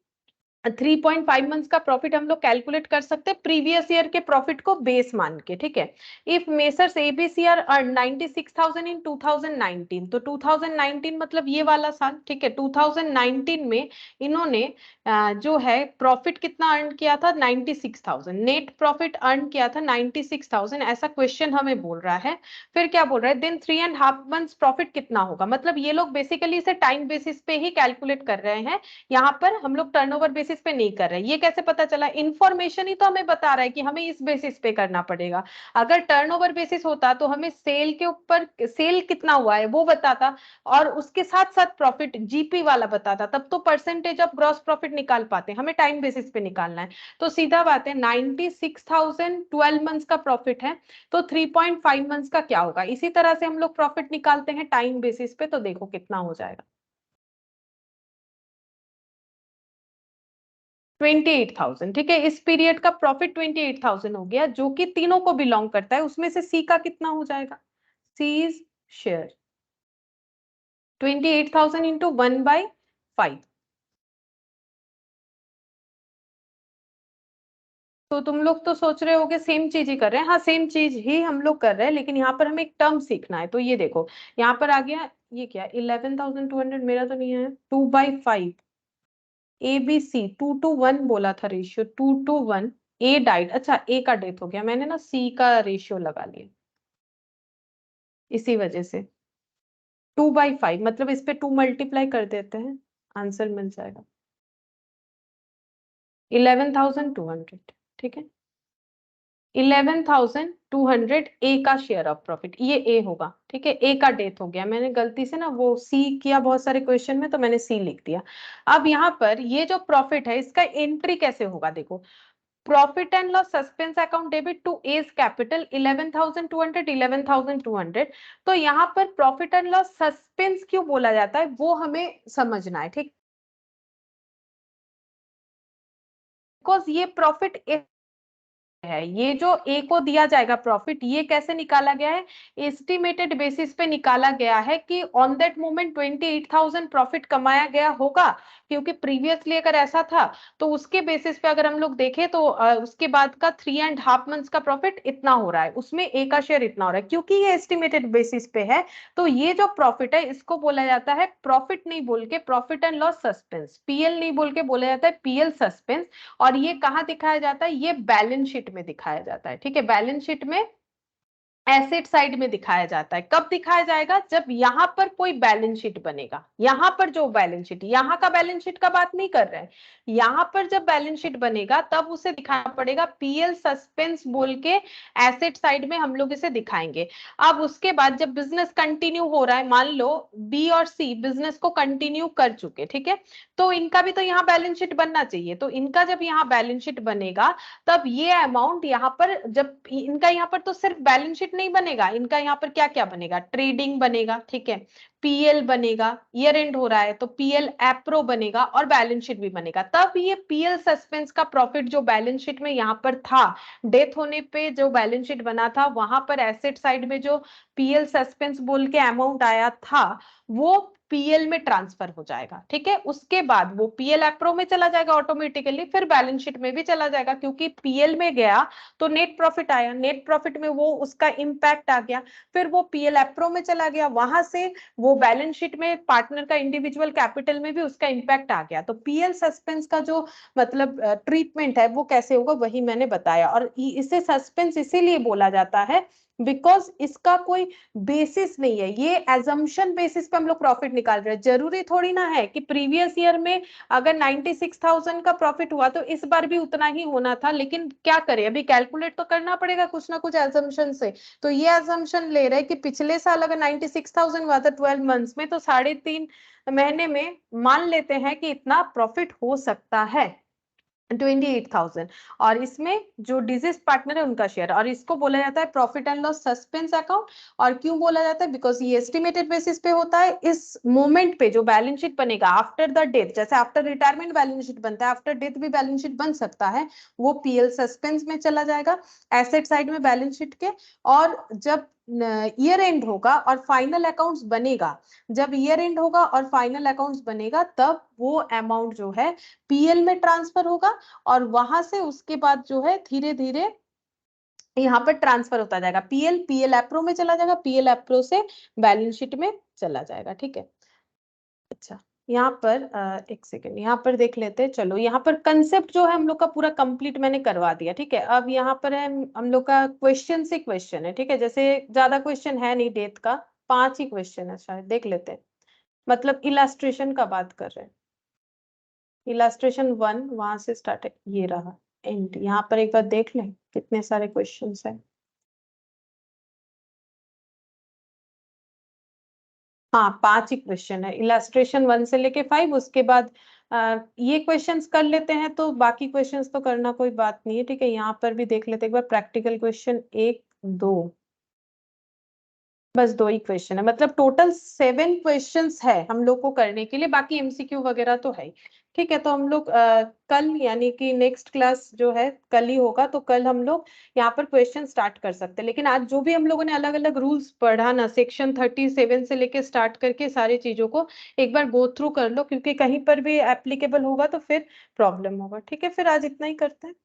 3.5 मंथ्स का प्रॉफिट हम लोग कैलकुलेट कर सकते हैं प्रीवियस ईयर के प्रॉफिट को बेस मान के, ठीक है। If Messrs ABC are earn 96,000 in 2019, तो 2019 मतलब ये वाला साल, ठीक है, 2019 में इन्होंने जो है प्रॉफिट कितना अर्न किया था 96,000, नेट प्रॉफिट अर्न किया था 96,000, ऐसा क्वेश्चन हमें बोल रहा है। फिर क्या बोल रहा है, देन 3.5 मंथ्स प्रॉफिट कितना होगा, मतलब ये लोग बेसिकली इसे टाइम बेसिस पे ही कैलकुलेट कर रहे हैं, यहाँ पर हम लोग टर्नओवर बेसिस पे नहीं कर रहे। ये कैसे पता चला, इंफॉर्मेशन ही तो हमें बता रहा है कि हमें इस बेसिस पे करना पड़ेगा। अगर टर्नओवर बेसिस होता तो हमें सेल के ऊपर सेल कितना हुआ है वो बताता, और उसके साथ साथ प्रॉफिट जीपी वाला बताता, तब तो परसेंटेज ऑफ ग्रॉस प्रॉफिट निकाल पाते, हमें टाइम बेसिस पे निकालना है। तो सीधा बात है 96,000 12 मंथ्स का प्रॉफिट है, तो 3.5 मंथ्स का क्या होगा, इसी तरह से हम लोग प्रॉफिट निकालते हैं टाइम बेसिस पे, तो देखो कितना हो जाएगा 28,000, ठीक है। इस पीरियड का प्रॉफिट 28,000 हो गया, जो कि तीनों को बिलोंग करता है, उसमें से सी का कितना हो जाएगा, सीज शेयर 28,000 इंटू 1/5। तो तुम लोग तो सोच रहे होगे सेम चीज ही कर रहे हैं, हाँ सेम चीज ही हम लोग कर रहे हैं, लेकिन यहाँ पर हमें एक टर्म सीखना है। तो ये देखो यहाँ पर आ गया, ये क्या 11,200, मेरा तो नहीं है, 2/5 ABC 2:1 बोला था रेशियो, 2:1। ए डाइट, अच्छा ए का डेथ हो गया, मैंने ना सी का रेशियो लगा लिया, इसी वजह से 2/5, मतलब इस पे 2 मल्टीप्लाई कर देते हैं, आंसर मिल जाएगा 11,200, ठीक है। 11,200 ए का शेयर ऑफ प्रॉफिट, ये ए होगा, ठीक है। ए का डेथ हो गया, मैंने गलती से ना वो सी किया बहुत सारे क्वेश्चन में, तो मैंने सी लिख दिया। अब यहाँ पर ये जो प्रॉफिट है इसका एंट्री कैसे होगा, देखो profit and loss suspense account debit to A's capital 11,200 11,200। तो यहाँ पर प्रॉफिट एंड लॉस सस्पेंस क्यों बोला जाता है वो हमें समझना है, ठीक, बिकॉज ये प्रॉफिट है, ये जो ए को दिया जाएगा प्रॉफिट, ये कैसे निकाला गया है, एस्टिमेटेड बेसिस पे निकाला गया है कि ऑन दैट मोमेंट 28,000 प्रॉफिट कमाया गया होगा, क्योंकि प्रीवियसली अगर ऐसा था तो उसके बेसिस पे अगर हम लोग देखें तो उसके बाद का 3.5 मंथ्स का प्रॉफिट इतना हो रहा है, उसमें ए का शेयर इतना हो रहा है। क्योंकि ये एस्टिमेटेड बेसिस पे है तो ये जो प्रॉफिट है इसको बोला जाता है प्रॉफिट नहीं बोल के profit and loss suspense, PL नहीं बोल के बोला जाता है पीएल सस्पेंस। और ये कहाँ दिखाया जाता है, ये बैलेंस शीट में दिखाया जाता है। ठीक है, बैलेंस शीट में एसेट साइड में दिखाया जाता है। कब दिखाया जाएगा, जब यहां पर कोई बैलेंस शीट बनेगा। यहां पर जो बैलेंस शीट, यहां का बैलेंस शीट का बात नहीं कर रहे हैं, यहां पर जब बैलेंस शीट बनेगा तब उसे दिखाना पड़ेगा पीएल सस्पेंस बोल के, एसेट साइड में हम लोग इसे दिखाएंगे। अब उसके बाद जब बिजनेस कंटिन्यू हो रहा है, मान लो बी और सी बिजनेस को कंटिन्यू कर चुके, ठीक है, तो इनका भी तो यहाँ बैलेंस शीट बनना चाहिए। तो इनका जब यहाँ बैलेंस शीट बनेगा तब ये अमाउंट यहाँ पर, जब इनका यहाँ पर तो सिर्फ बैलेंस शीट नहीं बनेगा, इनका यहाँ पर क्या क्या बनेगा, ट्रेडिंग बनेगा, ठीक है, पीएल बनेगा, ईयर एंड हो रहा है तो पीएल एप्रो बनेगा और बैलेंस शीट भी बनेगा। तब ये पीएल सस्पेंस का प्रॉफिट जो बैलेंस शीट में यहाँ पर था, डेथ होने पे जो बैलेंस शीट बना था वहां पर एसेट साइड में जो पीएल सस्पेंस बोल के अमाउंट आया था वो पीएल में ट्रांसफर हो जाएगा। ठीक है, उसके बाद वो पीएल एप्रो में चला जाएगा ऑटोमेटिकली, फिर बैलेंस शीट में भी चला जाएगा क्योंकि पीएल में गया तो नेट प्रॉफिट आया, नेट प्रॉफिट में वो उसका इंपैक्ट आ गया, फिर वो पीएल एप्रो में चला गया, वहां से वो बैलेंस शीट में पार्टनर का इंडिविजुअल कैपिटल में भी उसका इंपैक्ट आ गया। तो पीएल सस्पेंस का जो मतलब ट्रीटमेंट है वो कैसे होगा वही मैंने बताया। और इसे सस्पेंस इसीलिए बोला जाता है बिकॉज इसका कोई बेसिस नहीं है, ये एजम्पशन बेसिस पे हम लोग प्रॉफिट निकाल रहे हैं। जरूरी थोड़ी ना है कि प्रीवियस ईयर में अगर 96,000 का प्रॉफिट हुआ तो इस बार भी उतना ही होना था, लेकिन क्या करें, अभी कैलकुलेट तो करना पड़ेगा कुछ ना कुछ एजम्पशन से। तो ये एजम्पशन ले रहे हैं कि पिछले साल अगर 96,000 हुआ था 12 मंथ्स में, तो 3.5 महीने में मान लेते हैं कि इतना प्रॉफिट हो सकता है 28,000। और इसमें जो डिजीज पार्टनर है उनका शेयर, और इसको बोला जाता है profit and loss suspense account. और क्यों बोला जाता है, बिकॉज ये एस्टिमेटेड बेसिस पे होता है। इस मोमेंट पे जो बैलेंस शीट बनेगा आफ्टर द डेथ, जैसे आफ्टर रिटायरमेंट बैलेंस शीट बनता है, आफ्टर डेथ भी बैलेंस शीट बन सकता है, वो पीएल सस्पेंस में चला जाएगा एसेट साइड में बैलेंस शीट के। और जब ईयर एंड होगा और फाइनल अकाउंट्स बनेगा, जब ईयर एंड होगा और फाइनल अकाउंट्स बनेगा तब वो अमाउंट जो है पीएल में ट्रांसफर होगा, और वहां से उसके बाद जो है धीरे धीरे यहाँ पर ट्रांसफर होता जाएगा, पीएल एप्रो में चला जाएगा, पीएल एप्रो से बैलेंस शीट में चला जाएगा। ठीक है, अच्छा यहाँ पर एक सेकेंड यहाँ पर देख लेते हैं। चलो यहाँ पर कंसेप्ट जो है हम लोग का पूरा कंप्लीट मैंने करवा दिया। ठीक है, अब यहाँ पर है हम लोग का क्वेश्चन से क्वेश्चन है। ठीक है, जैसे ज्यादा क्वेश्चन है नहीं, डेट का 5 ही क्वेश्चन है शायद, देख लेते हैं। मतलब इलास्ट्रेशन का बात कर रहे हैं, इलास्ट्रेशन 1 वहां से स्टार्ट है, ये रहा एंड। यहाँ पर एक बार देख लें कितने सारे क्वेश्चंस हैं। हाँ 5 ही क्वेश्चन है, इलास्ट्रेशन 1 से लेके 5। उसके बाद ये क्वेश्चंस कर लेते हैं तो बाकी क्वेश्चंस तो करना कोई बात नहीं है। ठीक है, यहाँ पर भी देख लेते हैं एक बार प्रैक्टिकल क्वेश्चन 1 2, बस 2 ही क्वेश्चन है। मतलब टोटल 7 क्वेश्चंस है हम लोग को करने के लिए, बाकी एमसीक्यू वगैरह तो है ही। ठीक है, तो हम लोग कल यानी कि नेक्स्ट क्लास जो है कल ही होगा, तो कल हम लोग यहाँ पर क्वेश्चन स्टार्ट कर सकते हैं। लेकिन आज जो भी हम लोगों ने अलग अलग रूल्स पढ़ा ना, सेक्शन 37 से लेके स्टार्ट करके सारी चीजों को एक बार गो थ्रू कर लो, क्योंकि कहीं पर भी एप्लीकेबल होगा तो फिर प्रॉब्लम होगा। ठीक है, फिर आज इतना ही करते हैं।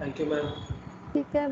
Thank you ma'am. ठीक है।